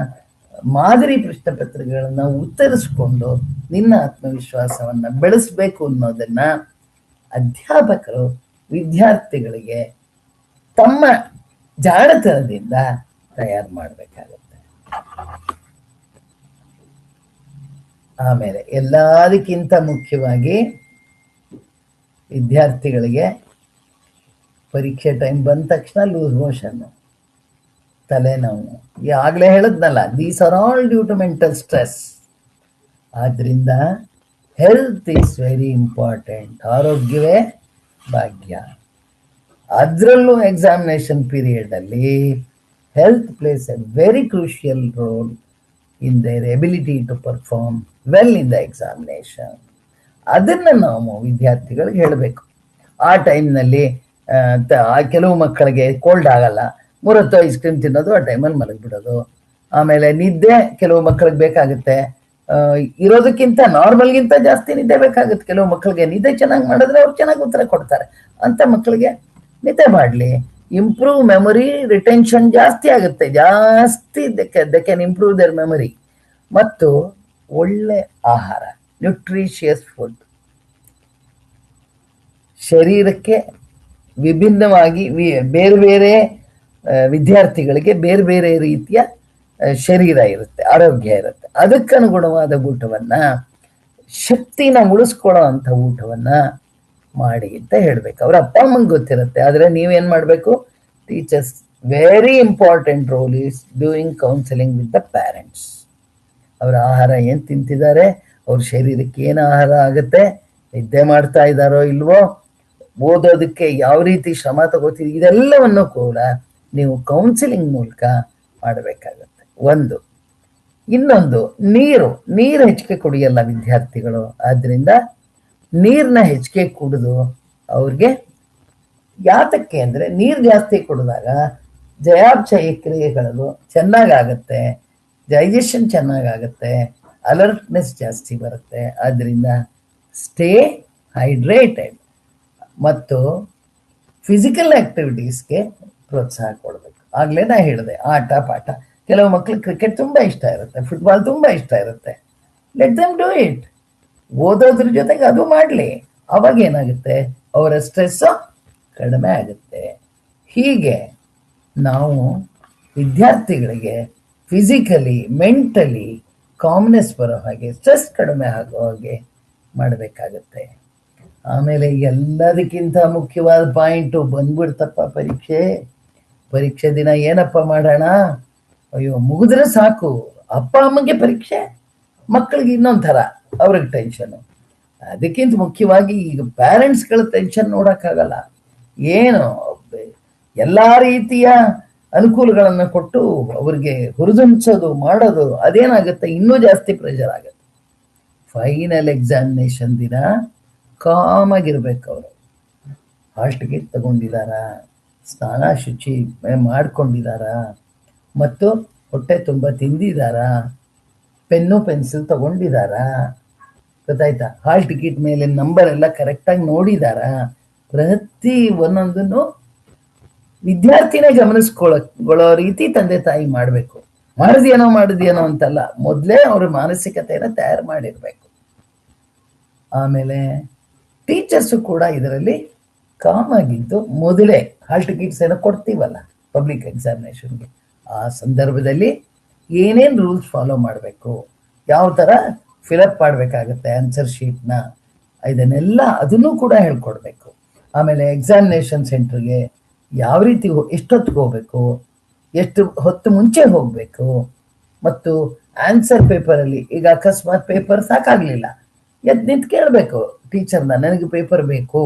ಮಾದರಿ ಪ್ರಶ್ನೆ ಪತ್ರಿಕೆಗಳನ್ನು ಉತ್ತರಿಸಿಕೊಂಡು ನಿನ್ನ ಆತ್ಮವಿಶ್ವಾಸವನ್ನು ಬೆಳೆಸಬೇಕು ಅನ್ನೋದನ್ನು ಅಧ್ಯಾಪಕರು ವಿದ್ಯಾರ್ಥಿಗಳಿಗೆ ತಮ್ಮ ಜಾಣತನದಿಂದ ತಯಾರು ಮಾಡಬೇಕಾಗುತ್ತೆ. ಆಮೇಲೆ ಎಲ್ಲದಕ್ಕಿಂತ ಮುಖ್ಯವಾಗಿ ವಿದ್ಯಾರ್ಥಿಗಳಿಗೆ ಪರೀಕ್ಷೆ ಟೈಮ್ ಬಂದ ತಕ್ಷಣ ಲೂಸ್ ಮೋಷನ್ನು, ತಲೆನೋವು, ಈಗಾಗಲೇ ಹೇಳಿದ್ನಲ್ಲ, these are all due to mental stress. ಆದ್ದರಿಂದ ಹೆಲ್ತ್ ಈಸ್ ವೆರಿ ಇಂಪಾರ್ಟೆಂಟ್. ಆರೋಗ್ಯವೇ ಭಾಗ್ಯ. ಅದರಲ್ಲೂ ಎಕ್ಸಾಮಿನೇಷನ್ ಪೀರಿಯಡ್ ಅಲ್ಲಿ health plays a very crucial role in their ability to perform well in the examination. ಅದನ್ನು ನಾವು ವಿದ್ಯಾರ್ಥಿಗಳಿಗೆ ಹೇಳಬೇಕು. ಆ ಟೈಮ್ನಲ್ಲಿ ಕೆಲವು ಮಕ್ಕಳಿಗೆ ಕೋಲ್ಡ್ ಆಗಲ್ಲ, 3 ಐಸ್ ಕ್ರೀಮ್ ತಿನ್ನೋದು, ಆ ಟೈಮಲ್ಲಿ ಮಲಗಿಬಿಡೋದು. ಆಮೇಲೆ ನಿದ್ದೆ ಕೆಲವು ಮಕ್ಕಳಿಗೆ ಬೇಕಾಗುತ್ತೆ, ಇರೋದಕ್ಕಿಂತ ನಾರ್ಮಲ್ಗಿಂತ ಜಾಸ್ತಿ ನಿದ್ದೆ ಬೇಕಾಗುತ್ತೆ ಕೆಲವು ಮಕ್ಕಳಿಗೆ. ನಿದ್ದೆ ಚೆನ್ನಾಗಿ ಮಾಡಿದ್ರೆ ಅವ್ರು ಚೆನ್ನಾಗಿ ಉತ್ತರ ಕೊಡ್ತಾರೆ. ಅಂತ ಮಕ್ಕಳಿಗೆ ನಿದ್ದೆ ಮಾಡಲಿ. ಇಂಪ್ರೂವ್ ಮೆಮೊರಿ, ರಿಟೆನ್ಷನ್ ಜಾಸ್ತಿ ಆಗುತ್ತೆ, ಜಾಸ್ತಿ they can improve their memory. ಮತ್ತು ಒಳ್ಳೆ ಆಹಾರ, ನ್ಯೂಟ್ರಿಷಿಯಸ್ ಫುಡ್, ಶರೀರಕ್ಕೆ ವಿಭಿನ್ನವಾಗಿ ಬೇರೆ ಬೇರೆ ವಿದ್ಯಾರ್ಥಿಗಳಿಗೆ ಬೇರೆ ಬೇರೆ ರೀತಿಯ ಶರೀರ ಇರುತ್ತೆ, ಆರೋಗ್ಯ ಇರುತ್ತೆ. ಅದಕ್ಕನುಗುಣವಾದ ಊಟವನ್ನ, ಶಕ್ತಿನ ಉಳಿಸ್ಕೊಳ್ಳೋ ಅಂಥ ಊಟವನ್ನ ಮಾಡಿ ಅಂತ ಹೇಳ್ಬೇಕು. ಅವ್ರ ಅಪ್ಪ ಅಮ್ಮಂಗೆ ಗೊತ್ತಿರುತ್ತೆ. ಆದರೆ ನೀವೇನ್ ಮಾಡಬೇಕು? Teachers very important role is doing counselling with the parents. ಅವರ ಆಹಾರ ಏನು ತಿಂತಿದ್ದಾರೆ, ಅವ್ರ ಶರೀರಕ್ಕೆ ಏನು ಆಹಾರ ಆಗುತ್ತೆ, ನಿದ್ದೆ ಮಾಡ್ತಾ ಇದ್ದಾರೋ ಇಲ್ವೋ, ಓದೋದಕ್ಕೆ ಯಾವ ರೀತಿ ಶ್ರಮ ತಗೋತೀವಿ, ಇದೆಲ್ಲವನ್ನು ಕೂಡ ನೀವು ಕೌನ್ಸಿಲಿಂಗ್ ಮೂಲಕ ಮಾಡಬೇಕಾಗತ್ತೆ. ಒಂದು. ಇನ್ನೊಂದು, ನೀರು ಹೆಚ್ಚಿಗೆ ಕುಡಿಯಲ್ಲ ವಿದ್ಯಾರ್ಥಿಗಳು. ಆದ್ರಿಂದ ನೀರನ್ನ ಹೆಚ್ಚಿಗೆ ಕುಡಿದು ಅವ್ರಿಗೆ, ಯಾತಕ್ಕೆ ಅಂದರೆ ನೀರು ಜಾಸ್ತಿ ಕುಡಿದಾಗ ಜಯಾಪಚಯ ಕ್ರಿಯೆಗಳು ಚೆನ್ನಾಗಾಗತ್ತೆ, ಡೈಜೆಷನ್ ಚೆನ್ನಾಗಾಗತ್ತೆ, ಅಲರ್ಟ್ನೆಸ್ ಜಾಸ್ತಿ ಬರುತ್ತೆ. ಆದ್ದರಿಂದ ಸ್ಟೇ ಹೈಡ್ರೇಟೆಡ್. ಮತ್ತು ಫಿಸಿಕಲ್ ಆಕ್ಟಿವಿಟೀಸ್ಗೆ ಪ್ರೋತ್ಸಾಹ ಕೊಡಬೇಕು. ಆಗಲೇ ನಾ ಹೇಳಿದೆ, ಆಟ ಪಾಠ. ಕೆಲವು ಮಕ್ಕಳು ಕ್ರಿಕೆಟ್ ತುಂಬ ಇಷ್ಟ ಇರುತ್ತೆ, ಫುಟ್ಬಾಲ್ ತುಂಬ ಇಷ್ಟ ಇರುತ್ತೆ. Let them do it. ಓದೋದ್ರ ಜೊತೆಗೆ ಅದು ಮಾಡಲಿ. ಅವಾಗ ಏನಾಗುತ್ತೆ, ಅವರ ಸ್ಟ್ರೆಸ್ಸು ಕಡಿಮೆ ಆಗುತ್ತೆ. ಹೀಗೆ ನಾವು ವಿದ್ಯಾರ್ಥಿಗಳಿಗೆ ಫಿಸಿಕಲಿ, ಮೆಂಟಲಿ ಕಾಮ್ನೆಸ್ ಬರೋ ಹಾಗೆ, ಸ್ಟ್ರೆಸ್ ಕಡಿಮೆ ಆಗೋ ಹಾಗೆ ಮಾಡಬೇಕಾಗತ್ತೆ. ಆಮೇಲೆ ಎಲ್ಲದಕ್ಕಿಂತ ಮುಖ್ಯವಾದ ಪಾಯಿಂಟು ಬಂದ್ಬಿಡ್ತಪ್ಪ ಪರೀಕ್ಷೆ ದಿನ ಏನಪ್ಪ ಮಾಡೋಣ? ಅಯ್ಯೋ, ಮುಗಿದ್ರೆ ಸಾಕು. ಅಪ್ಪ ಅಮ್ಮಗೆ ಪರೀಕ್ಷೆ, ಮಕ್ಕಳಿಗೆ ಇನ್ನೊಂದು ಥರ ಅವ್ರಿಗೆ ಟೆನ್ಷನು. ಅದಕ್ಕಿಂತ ಮುಖ್ಯವಾಗಿ ಈಗ ಪ್ಯಾರೆಂಟ್ಸ್ಗಳ ಟೆನ್ಷನ್ ನೋಡೋಕ್ಕಾಗಲ್ಲ. ಏನು ಎಲ್ಲ ರೀತಿಯ ಅನುಕೂಲಗಳನ್ನು ಕೊಟ್ಟು ಅವ್ರಿಗೆ ಹುರಿದುಂಬಿಸೋದು ಮಾಡೋದು, ಅದೇನಾಗುತ್ತೆ, ಇನ್ನೂ ಜಾಸ್ತಿ ಪ್ರೆಷರ್ ಆಗುತ್ತೆ. ಫೈನಲ್ ಎಕ್ಸಾಮಿನೇಷನ್ ದಿನ ಕಾಮಾಗಿರ್ಬೇಕು. ಅವರು ಹಾಲ್ ಟಿಕೆಟ್ ತಗೊಂಡಿದ್ದಾರಾ, ಸ್ನಾನ ಶುಚಿ ಮಾಡ್ಕೊಂಡಿದ್ದಾರಾ, ಮತ್ತು ಹೊಟ್ಟೆ ತುಂಬ ತಿಂದಿದ್ದಾರಾ, ಪೆನ್ನು ಪೆನ್ಸಿಲ್ ತಗೊಂಡಿದ್ದಾರಾ, ಗೊತ್ತಾಯ್ತಾ, ಹಾಲ್ ಟಿಕೆಟ್ ಮೇಲೆ ನಂಬರ್ ಎಲ್ಲ ಕರೆಕ್ಟಾಗಿ ನೋಡಿದಾರಾ, ಪ್ರತಿ ಒಂದೊಂದನ್ನು ವಿದ್ಯಾರ್ಥಿನೇ ಗಮನಿಸ್ಕೊಳ್ಳೋ ರೀತಿ ತಂದೆ ತಾಯಿ ಮಾಡಬೇಕು. ಮಾಡಿದ್ಯೇನೋ ಅಂತಲ್ಲ, ಮೊದಲೇ ಅವ್ರ ಮಾನಸಿಕತೆಯನ್ನು ತಯಾರು ಮಾಡಿರ್ಬೇಕು. ಆಮೇಲೆ ಟೀಚರ್ಸು ಕೂಡ ಇದರಲ್ಲಿ ಕಾಮ್ ಆಗಿದ್ದು, ಮೊದಲೇ ಹಾಲ್ ಟಿಕೆಟ್ಸ್ ಏನೋ ಕೊಡ್ತೀವಲ್ಲ ಪಬ್ಲಿಕ್ ಎಕ್ಸಾಮಿನೇಷನ್ಗೆ, ಆ ಸಂದರ್ಭದಲ್ಲಿ ಏನೇನು ರೂಲ್ಸ್ ಫಾಲೋ ಮಾಡಬೇಕು, ಯಾವ ಥರ ಫಿಲಪ್ ಮಾಡಬೇಕಾಗತ್ತೆ ಆನ್ಸರ್ ಶೀಟ್ನ, ಇದನ್ನೆಲ್ಲ ಅದನ್ನು ಕೂಡ ಹೇಳ್ಕೊಡ್ಬೇಕು. ಆಮೇಲೆ ಎಕ್ಸಾಮಿನೇಷನ್ ಸೆಂಟ್ರಿಗೆ ಯಾವ ರೀತಿ ಎಷ್ಟೊತ್ತಿಗೆ ಹೋಗ್ಬೇಕು, ಎಷ್ಟು ಹೊತ್ತು ಮುಂಚೆ ಹೋಗಬೇಕು, ಮತ್ತು ಆನ್ಸರ್ ಪೇಪರಲ್ಲಿ ಈಗ ಅಕಸ್ಮಾತ್ ಪೇಪರ್ ಸಾಕಾಗಲಿಲ್ಲ, ಎದ್ದು ನಿಂತು ಕೇಳಬೇಕು ಟೀಚರ್ನ, ನನಗೆ ಪೇಪರ್ ಬೇಕು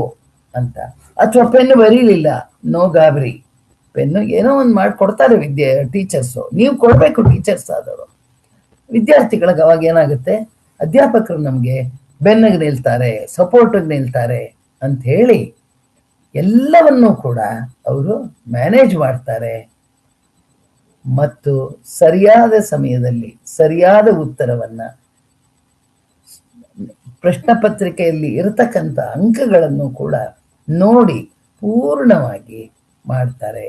ಅಂತ. ಅಥವಾ ಪೆನ್ನು ಬರೀಲಿಲ್ಲ, ನೋ ಗಾಬರಿ, ಪೆನ್ನು ಏನೋ ಒಂದು ಮಾಡಿಕೊಡ್ತಾರೆ ಟೀಚರ್ಸು, ನೀವು ಕೊಡಬೇಕು ಟೀಚರ್ಸ್ ಆದವರು. ವಿದ್ಯಾರ್ಥಿಗಳಿಗೆ ಅವಾಗ ಏನಾಗುತ್ತೆ, ಅಧ್ಯಾಪಕರು ನಮಗೆ ಬೆನ್ನಿಗೆ ನಿಲ್ತಾರೆ, ಸಪೋರ್ಟಿಗೆ ನಿಲ್ತಾರೆ ಅಂತ ಹೇಳಿ ಎಲ್ಲವನ್ನೂ ಕೂಡ ಅವರು ಮ್ಯಾನೇಜ್ ಮಾಡ್ತಾರೆ. ಮತ್ತು ಸರಿಯಾದ ಸಮಯದಲ್ಲಿ ಸರಿಯಾದ ಉತ್ತರವನ್ನು, ಪ್ರಶ್ನೆ ಪತ್ರಿಕೆಯಲ್ಲಿ ಇರತಕ್ಕಂಥ ಅಂಕಗಳನ್ನು ಕೂಡ ನೋಡಿ ಪೂರ್ಣವಾಗಿ ಮಾಡ್ತಾರೆ.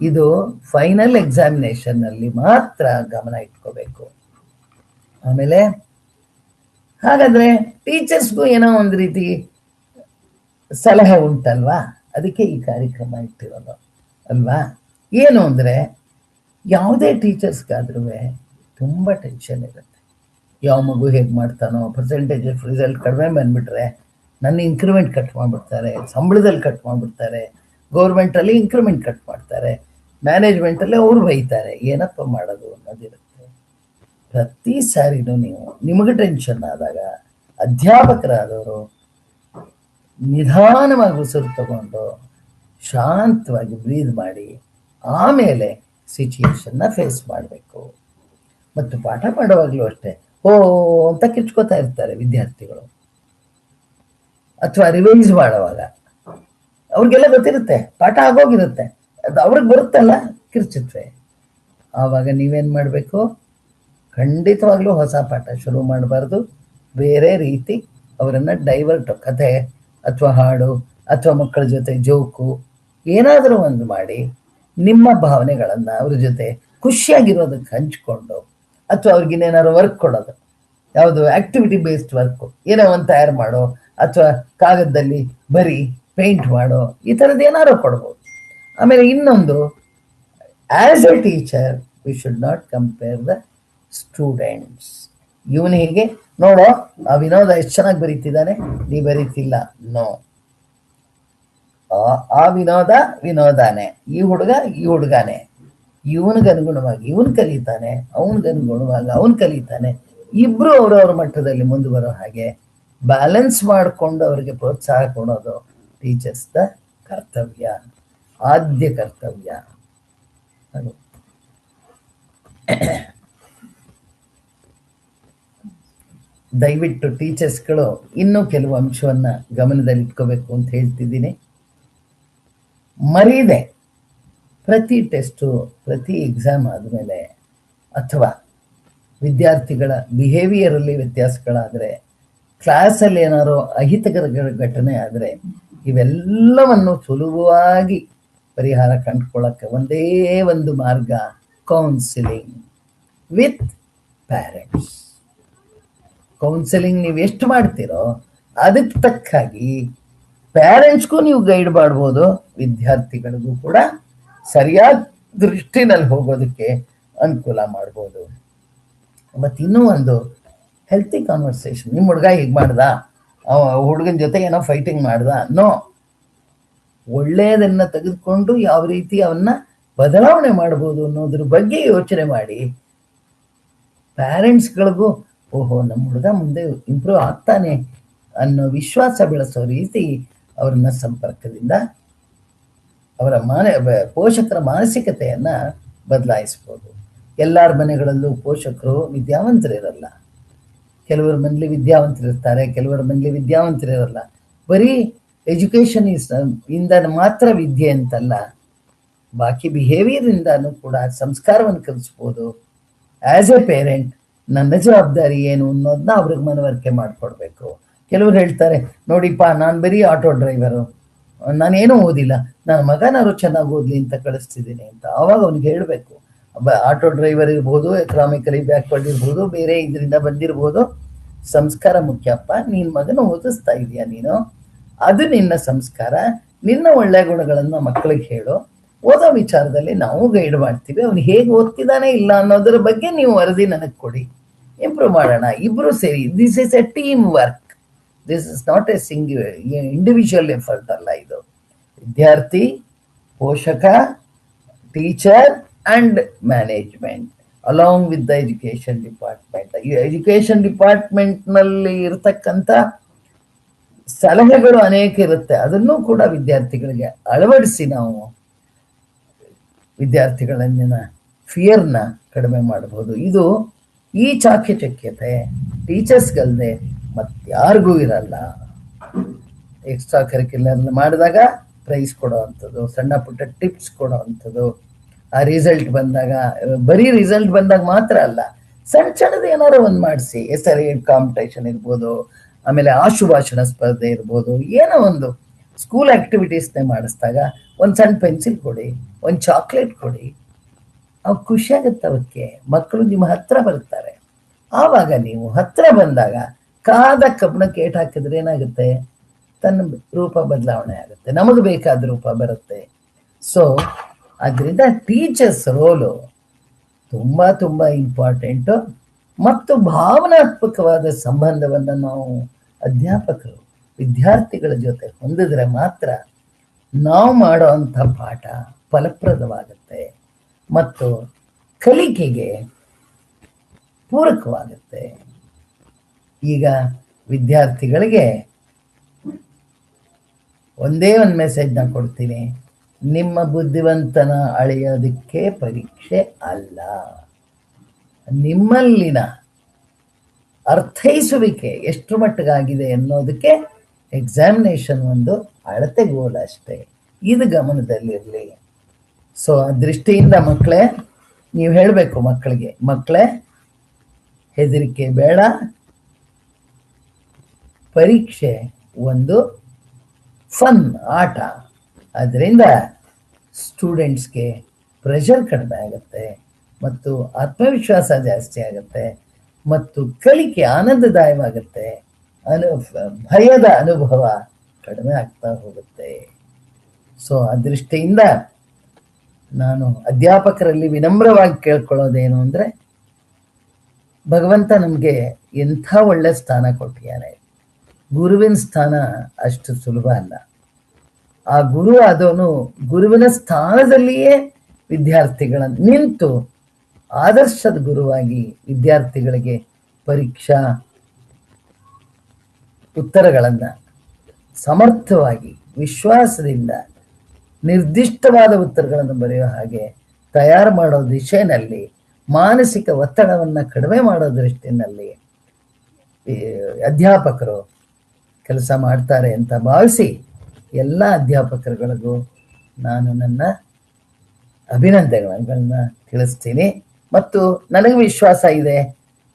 ಇದು ಫೈನಲ್ ಎಕ್ಸಾಮಿನೇಷನ್ನಲ್ಲಿ ಮಾತ್ರ ಗಮನ ಇಟ್ಕೋಬೇಕು. ಆಮೇಲೆ ಹಾಗಾದ್ರೆ ಟೀಚರ್ಸ್ಗೂ ಏನೋ ಒಂದು ರೀತಿ ಸಲಹೆ ಉಂಟಲ್ವಾ, ಅದಕ್ಕೆ ಈ ಕಾರ್ಯಕ್ರಮ ಇಟ್ಟಿರೋದು ಅಲ್ವಾ. ಏನು ಅಂದರೆ, ಯಾವುದೇ ಟೀಚರ್ಸ್ಗಾದ್ರೂ ತುಂಬ ಟೆನ್ಷನ್ ಇರುತ್ತೆ. ಯಾವ ಮಗು ಹೇಗೆ ಮಾಡ್ತಾನೋ, ಪರ್ಸೆಂಟೇಜ್ ರಿಸಲ್ಟ್ ಕಡಿಮೆ ಬಂದುಬಿಟ್ರೆ ನನ್ನ ಇನ್ಕ್ರಿಮೆಂಟ್ ಕಟ್ ಮಾಡಿಬಿಡ್ತಾರೆ, ಸಂಬಳದಲ್ಲಿ ಕಟ್ ಮಾಡಿಬಿಡ್ತಾರೆ, ಗೌರ್ಮೆಂಟಲ್ಲಿ ಇನ್ಕ್ರಿಮೆಂಟ್ ಕಟ್ ಮಾಡ್ತಾರೆ, ಮ್ಯಾನೇಜ್ಮೆಂಟಲ್ಲಿ ಅವ್ರು ಬೈತಾರೆ, ಏನಪ್ಪ ಮಾಡೋದು ಅನ್ನೋದಿರುತ್ತೆ. ಪ್ರತಿ ಸಾರಿನೂ ನಿಮಗೆ ಟೆನ್ಷನ್ ಆದಾಗ ಅಧ್ಯಾಪಕರಾದವರು ನಿಧಾನವಾಗಿ ಉಸಿರು ತಗೊಂಡು ಶಾಂತವಾಗಿ ಬ್ರೀದ್ ಮಾಡಿ ಆಮೇಲೆ ಸಿಚುಯೇಷನ್ನ ಫೇಸ್ ಮಾಡಬೇಕು. ಮತ್ತು ಪಾಠ ಮಾಡುವಾಗಲೂ ಅಷ್ಟೇ ಓ ಅಂತ ಕಿರ್ಚ್ಕೋತಾ ಇರ್ತಾರೆ ವಿದ್ಯಾರ್ಥಿಗಳು, ಅಥವಾ ರಿವೈಸ್ ಮಾಡುವಾಗ ಅವ್ರಿಗೆಲ್ಲ ಗೊತ್ತಿರುತ್ತೆ, ಪಾಠ ಆಗೋಗಿರುತ್ತೆ, ಅದು ಅವ್ರಿಗೆ ಬರುತ್ತಲ್ಲ ಕಿರ್ಚಿತ್ವೆ. ಆವಾಗ ನೀವೇನು ಮಾಡಬೇಕು, ಖಂಡಿತವಾಗ್ಲೂ ಹೊಸ ಪಾಠ ಶುರು ಮಾಡಬಾರ್ದು. ಬೇರೆ ರೀತಿ ಅವರನ್ನು ಡೈವರ್ಟ್, ಕಥೆ ಅಥವಾ ಹಾಡು ಅಥವಾ ಮಕ್ಕಳ ಜೊತೆ ಜೋಕು ಏನಾದರೂ ಒಂದು ಮಾಡಿ ನಿಮ್ಮ ಭಾವನೆಗಳನ್ನು ಅವ್ರ ಜೊತೆ ಖುಷಿಯಾಗಿರೋದಕ್ಕೆ ಹಂಚ್ಕೊಂಡು, ಅಥವಾ ಅವ್ರಿಗಿನ್ನೇನಾದ್ರು ವರ್ಕ್ ಕೊಡೋದು, ಯಾವುದು ಆಕ್ಟಿವಿಟಿ ಬೇಸ್ಡ್ ವರ್ಕು, ಏನೋ ಒಂದು ತಯಾರು ಮಾಡೋ ಅಥವಾ ಕಾಗದದಲ್ಲಿ ಬರೀ ಪೇಂಟ್ ಮಾಡೋ, ಈ ಥರದ್ದು ಏನಾದ್ರು ಕೊಡ್ಬೋದು. ಆಮೇಲೆ ಇನ್ನೊಂದು, as A teacher we should not compare the students. ಇವನು ಹೀಗೆ ನೋಡೋ ಆ ವಿನೋದ ಎಷ್ಟು ಚೆನ್ನಾಗಿ ಬರೀತಿದ್ದಾನೆ, ನೀ ಬರೀತಿಲ್ಲ, ನೋ. ಆ ವಿನೋದ ವಿನೋದಾನೆ, ಈ ಹುಡುಗಾನೆ, ಇವನಿಗನುಗುಣವಾಗಿ ಇವನು ಕಲಿತಾನೆ, ಅವನಿಗನುಗುಣವಾಗಿ ಅವನು ಕಲಿತಾನೆ. ಇಬ್ರು ಅವ್ರವ್ರ ಮಟ್ಟದಲ್ಲಿ ಮುಂದೆ ಬರೋ ಹಾಗೆ ಬ್ಯಾಲೆನ್ಸ್ ಮಾಡಿಕೊಂಡು ಅವರಿಗೆ ಪ್ರೋತ್ಸಾಹ ಕೊಡೋದು ಟೀಚರ್ಸ್ ದ ಕರ್ತವ್ಯ, ಆದ್ಯ ಕರ್ತವ್ಯ. ದಯವಿಟ್ಟು ಟೀಚರ್ಸ್ಗಳು ಇನ್ನೂ ಕೆಲವು ಅಂಶವನ್ನ ಗಮನದಲ್ಲಿಟ್ಕೋಬೇಕು ಅಂತ ಹೇಳ್ತಿದ್ದೀನಿ. ಮರೀದೆ ಪ್ರತಿ ಟೆಸ್ಟು, ಪ್ರತಿ ಎಕ್ಸಾಮ್ ಆದಮೇಲೆ ಅಥವಾ ವಿದ್ಯಾರ್ಥಿಗಳ ಬಿಹೇವಿಯರಲ್ಲಿ ವ್ಯತ್ಯಾಸಗಳಾದರೆ, ಕ್ಲಾಸಲ್ಲಿ ಏನಾದ್ರು ಅಹಿತಕರ ಘಟನೆ ಆದರೆ, ಇವೆಲ್ಲವನ್ನು ಸುಲಭವಾಗಿ ಪರಿಹಾರ ಕಂಡುಕೊಳ್ಳೋಕ್ಕೆ ಒಂದೇ ಒಂದು ಮಾರ್ಗ, ಕೌನ್ಸಿಲಿಂಗ್ ವಿತ್ ಪ್ಯಾರೆಂಟ್ಸ್. ಕೌನ್ಸಿಲಿಂಗ್ ನೀವು ಎಷ್ಟು ಮಾಡ್ತೀರೋ ಅದಕ್ಕೆ ತಕ್ಕಾಗಿ ಪ್ಯಾರೆಂಟ್ಸ್ಗೂ ನೀವು ಗೈಡ್ ಮಾಡ್ಬೋದು, ವಿದ್ಯಾರ್ಥಿಗಳಿಗೂ ಕೂಡ ಸರಿಯಾದ ದೃಷ್ಟಿನಲ್ಲಿ ಹೋಗೋದಕ್ಕೆ ಅನುಕೂಲ ಮಾಡ್ಬೋದು. ಮತ್ತು ಇನ್ನೂ ಒಂದು, ಹೆಲ್ತಿ ಕಾನ್ವರ್ಸೇಷನ್. ನಿಮ್ಮ ಹುಡುಗ ಹೀಗೆ ಮಾಡ್ದ, ಹುಡುಗನ ಜೊತೆ ಏನೋ ಫೈಟಿಂಗ್ ಮಾಡ್ದ, ನೋ. ಒಳ್ಳೆಯದನ್ನು ತೆಗೆದುಕೊಂಡು ಯಾವ ರೀತಿ ಅವನ್ನ ಬದಲಾವಣೆ ಮಾಡ್ಬೋದು ಅನ್ನೋದ್ರ ಬಗ್ಗೆ ಯೋಚನೆ ಮಾಡಿ ಪ್ಯಾರೆಂಟ್ಸ್ಗಳಿಗೂ ಓಹೋ ನಮ್ಮ ಹುಡುಗ ಮುಂದೆ ಇಂಪ್ರೂವ್ ಆಗ್ತಾನೆ ಅನ್ನೋ ವಿಶ್ವಾಸ ಬೆಳೆಸೋ ರೀತಿ ಅವ್ರನ್ನ ಸಂಪರ್ಕದಿಂದ ಅವರ ಪೋಷಕರ ಮಾನಸಿಕತೆಯನ್ನ ಬದಲಾಯಿಸ್ಬೋದು. ಎಲ್ಲರ ಮನೆಗಳಲ್ಲೂ ಪೋಷಕರು ವಿದ್ಯಾವಂತರಿರಲ್ಲ. ಕೆಲವರ ಮನೇಲಿ ವಿದ್ಯಾವಂತರಿರ್ತಾರೆ, ಕೆಲವರ ಮನೇಲಿ ವಿದ್ಯಾವಂತರಿರಲ್ಲ. ಬರೀ ಎಜುಕೇಶನ್ ಇಂದ ಮಾತ್ರ ವಿದ್ಯೆ ಅಂತಲ್ಲ, ಬಾಕಿ ಬಿಹೇವಿಯರ್ ಇಂದಾನು ಕೂಡ ಸಂಸ್ಕಾರವನ್ನು ಕಲಿಸ್ಬೋದು. ಆಸ್ ಎ ಪೇರೆಂಟ್ ನನ್ನ ಜವಾಬ್ದಾರಿ ಏನು ಅನ್ನೋದನ್ನ ಅವ್ರಿಗೆ ಮನವರಿಕೆ ಮಾಡಿಕೊಡ್ಬೇಕು. ಕೆಲವ್ರು ಹೇಳ್ತಾರೆ, ನೋಡಿಪ್ಪ ನಾನು ಬರೀ ಆಟೋ ಡ್ರೈವರು, ನಾನೇನು ಓದಿಲ್ಲ, ನನ್ನ ಮಗನಾದ್ರು ಚೆನ್ನಾಗಿ ಓದಲಿ ಅಂತ ಕಳಿಸ್ತಿದ್ದೀನಿ ಅಂತ. ಆವಾಗ ಅವ್ನಿಗೆ ಹೇಳಬೇಕು, ಆಟೋ ಡ್ರೈವರ್ ಇರ್ಬೋದು, ಎಕನಾಮಿಕಲಿ ಬ್ಯಾಕ್ವರ್ಡ್ ಇರ್ಬೋದು, ಬೇರೆ ಇದರಿಂದ ಬಂದಿರ್ಬೋದು, ಸಂಸ್ಕಾರ ಮುಖ್ಯಪ್ಪ. ನಿನ್ನ ಮಗನ ಓದಿಸ್ತಾ ಇದೆಯಾ ನೀನು, ಅದು ನಿನ್ನ ಸಂಸ್ಕಾರ. ನಿನ್ನ ಒಳ್ಳೆ ಗುಣಗಳನ್ನು ಮಕ್ಕಳಿಗೆ ಹೇಳು. ಓದೋ ವಿಚಾರದಲ್ಲಿ ನಾವು ಗೈಡ್ ಮಾಡ್ತೀವಿ, ಅವನು ಹೇಗೆ ಓದ್ತಿದ್ದಾನೆ ಇಲ್ಲ ಅನ್ನೋದ್ರ ಬಗ್ಗೆ ನೀವು ವರದಿ ನನಗೆ ಕೊಡಿ, ಇಂಪ್ರೂವ್ ಮಾಡೋಣ ಇಬ್ರು ಸೇರಿ. This is A team work, this is not A individual effort ಅಲ್ಲ. ಇದು ವಿದ್ಯಾರ್ಥಿ, ಪೋಷಕ, teacher and management along with the education department. ಈ ಎಜುಕೇಶನ್ ಡಿಪಾರ್ಟ್ಮೆಂಟ್ನಲ್ಲಿ ಇರತಕ್ಕಂಥ ಸಲಹೆಗಳು ಅನೇಕ ಇರುತ್ತೆ, ಅದನ್ನು ಕೂಡ ವಿದ್ಯಾರ್ಥಿಗಳಿಗೆ ಅಳವಡಿಸಿ ನಾವು ವಿದ್ಯಾರ್ಥಿಗಳನ್ನ ಫಿಯರ್ನ ಕಡಿಮೆ ಮಾಡಬಹುದು. ಇದು ಈ ಚಾಕಚಕ್ಯತೆ ಟೀಚರ್ಸ್ಗಲ್ದೆ ಮತ್ತಾರಿಗೂ ಇರಲ್ಲ. ಎಕ್ಸ್ಟ್ರಾ ಕರಿಕ್ಯುಲರ್ ಮಾಡಿದಾಗ ಪ್ರೈಸ್ ಕೊಡೋ ಅಂಥದ್ದು, ಸಣ್ಣ ಪುಟ್ಟ ಟಿಪ್ಸ್ ಕೊಡೋ ಅಂಥದ್ದು, ಆ ರಿಸಲ್ಟ್ ಬಂದಾಗ, ಬರೀ ರಿಸಲ್ಟ್ ಬಂದಾಗ ಮಾತ್ರ ಅಲ್ಲ, ಸಣ್ಣದು ಏನಾರು ಒಂದು ಮಾಡಿಸಿ, SRA ಕಾಂಪಿಟೇಷನ್ ಇರ್ಬೋದು, ಆಮೇಲೆ ಆಶುಭಾಷಣ ಸ್ಪರ್ಧೆ ಇರ್ಬೋದು, ಏನೋ ಒಂದು ಸ್ಕೂಲ್ ಆಕ್ಟಿವಿಟೀಸ್ನೇ ಮಾಡಿಸಿದಾಗ ಒಂದು ಸಣ್ಣ ಪೆನ್ಸಿಲ್ ಕೊಡಿ, ಒಂದು ಚಾಕ್ಲೇಟ್ ಕೊಡಿ, ಅವು ಖುಷಿಯಾಗುತ್ತೆ. ಅವಕ್ಕೆ ಮಕ್ಕಳು ನಿಮ್ಮ ಹತ್ರ ಬರ್ತಾರೆ. ಆವಾಗ ನೀವು ಹತ್ರ ಬಂದಾಗ ಕಾದ ಕಬ್ಬಣಕ್ಕೆ ಏಟ್ ಹಾಕಿದ್ರೆ ಏನಾಗುತ್ತೆ, ತನ್ನ ರೂಪ ಬದಲಾವಣೆ ಆಗುತ್ತೆ, ನಮಗೆ ಬೇಕಾದ ರೂಪ ಬರುತ್ತೆ. ಸೊ ಅದರಿಂದ ಟೀಚರ್ಸ್ ರೋಲು ತುಂಬ ತುಂಬ ಇಂಪಾರ್ಟೆಂಟು. ಮತ್ತು ಭಾವನಾತ್ಮಕವಾದ ಸಂಬಂಧವನ್ನು ನಾವು ಅಧ್ಯಾಪಕರು ವಿದ್ಯಾರ್ಥಿಗಳ ಜೊತೆ ಹೊಂದಿದ್ರೆ ಮಾತ್ರ ನಾವು ಮಾಡೋ ಅಂಥ ಪಾಠ ಫಲಪ್ರದವಾಗುತ್ತೆ ಮತ್ತು ಕಲಿಕೆಗೆ ಪೂರಕವಾಗುತ್ತೆ. ಈಗ ವಿದ್ಯಾರ್ಥಿಗಳಿಗೆ ಒಂದೇ ಒಂದು ಮೆಸೇಜ್ನ ಕೊಡ್ತೀನಿ, ನಿಮ್ಮ ಬುದ್ಧಿವಂತನ ಅಳೆಯೋದಕ್ಕೆ ಪರೀಕ್ಷೆ ಅಲ್ಲ. ನಿಮ್ಮಲ್ಲಿನ ಅರ್ಥೈಸುವಿಕೆ ಎಷ್ಟು ಮಟ್ಟಿಗಾಗಿದೆ ಅನ್ನೋದಕ್ಕೆ ಎಕ್ಸಾಮಿನೇಷನ್ ಒಂದು ಅಳತೆಗೋಲು ಅಷ್ಟೇ. ಇದು ಗಮನದಲ್ಲಿರಲಿ. ಸೊ ಆ ದೃಷ್ಟಿಯಿಂದ ಮಕ್ಕಳೇ, ನೀವು ಹೇಳಬೇಕು ಮಕ್ಕಳಿಗೆ, ಮಕ್ಕಳೇ ಹೆದರಿಕೆ ಬೇಡ, ಪರೀಕ್ಷೆ ಒಂದು ಫನ್ ಆಟ. ಅದರಿಂದ ಸ್ಟೂಡೆಂಟ್ಸ್ಗೆ ಪ್ರೆಷರ್ ಕಡಿಮೆ ಆಗುತ್ತೆ ಮತ್ತು ಆತ್ಮವಿಶ್ವಾಸ ಜಾಸ್ತಿ ಆಗುತ್ತೆ ಮತ್ತು ಕಲಿಕೆ ಆನಂದದಾಯವಾಗುತ್ತೆ. ಭಯದ ಅನುಭವ ಕಡಿಮೆ ಆಗ್ತಾ ಹೋಗುತ್ತೆ. ಸೊ ಆ ದೃಷ್ಟಿಯಿಂದ ನಾನು ಅಧ್ಯಾಪಕರಲ್ಲಿ ವಿನಮ್ರವಾಗಿ ಕೇಳ್ಕೊಳ್ಳೋದೇನು ಅಂದರೆ, ಭಗವಂತ ನಮಗೆ ಎಂಥ ಒಳ್ಳೆ ಸ್ಥಾನ ಕೊಟ್ಟಿದ್ದಾನೆ. ಗುರುವಿನ ಸ್ಥಾನ ಅಷ್ಟು ಸುಲಭ ಅಲ್ಲ. ಆ ಗುರು ಆದವನು ಗುರುವಿನ ಸ್ಥಾನದಲ್ಲಿಯೇ ವಿದ್ಯಾರ್ಥಿಗಳನ್ನು ನಿಂತು ಆದರ್ಶದ ಗುರುವಾಗಿ ವಿದ್ಯಾರ್ಥಿಗಳಿಗೆ ಪರೀಕ್ಷಾ ಉತ್ತರಗಳನ್ನು ಸಮರ್ಥವಾಗಿ ವಿಶ್ವಾಸದಿಂದ ನಿರ್ದಿಷ್ಟವಾದ ಉತ್ತರಗಳನ್ನು ಬರೆಯೋ ಹಾಗೆ ತಯಾರು ಮಾಡೋ ದಿಶೆಯಲ್ಲಿ, ಮಾನಸಿಕ ಒತ್ತಡವನ್ನು ಕಡಿಮೆ ಮಾಡೋ ದೃಷ್ಟಿನಲ್ಲಿ ಅಧ್ಯಾಪಕರು ಕೆಲಸ ಮಾಡ್ತಾರೆ ಅಂತ ಭಾವಿಸಿ ಎಲ್ಲ ಅಧ್ಯಾಪಕರುಗಳಿಗೂ ನಾನು ನನ್ನ ಅಭಿನಂದನೆಗಳನ್ನ ತಿಳಿಸ್ತೀನಿ. ಮತ್ತು ನನಗೆ ವಿಶ್ವಾಸ ಇದೆ,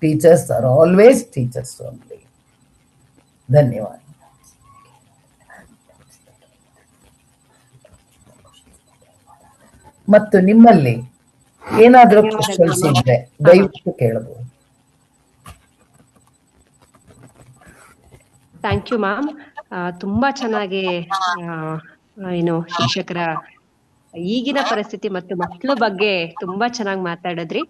teachers are always teachers only. ಧನ್ಯವಾದ. ಮತ್ತು ನಿಮ್ಮಲ್ಲಿ ಏನಾದರೂ ಕ್ವಶನ್ಸ್ ಇದ್ರೆ ದಯವಿಟ್ಟು ಕೇಳಬಹುದು. Thank you ma'am. ತುಂಬಾ ಚೆನ್ನಾಗಿ ಏನು ಶಿಕ್ಷಕರ ಈಗಿನ ಪರಿಸ್ಥಿತಿ ಮತ್ತು ಮಕ್ಕಳ ಬಗ್ಗೆ ತುಂಬಾ ಚೆನ್ನಾಗಿ ಮಾತಾಡಿದ್ರಿ.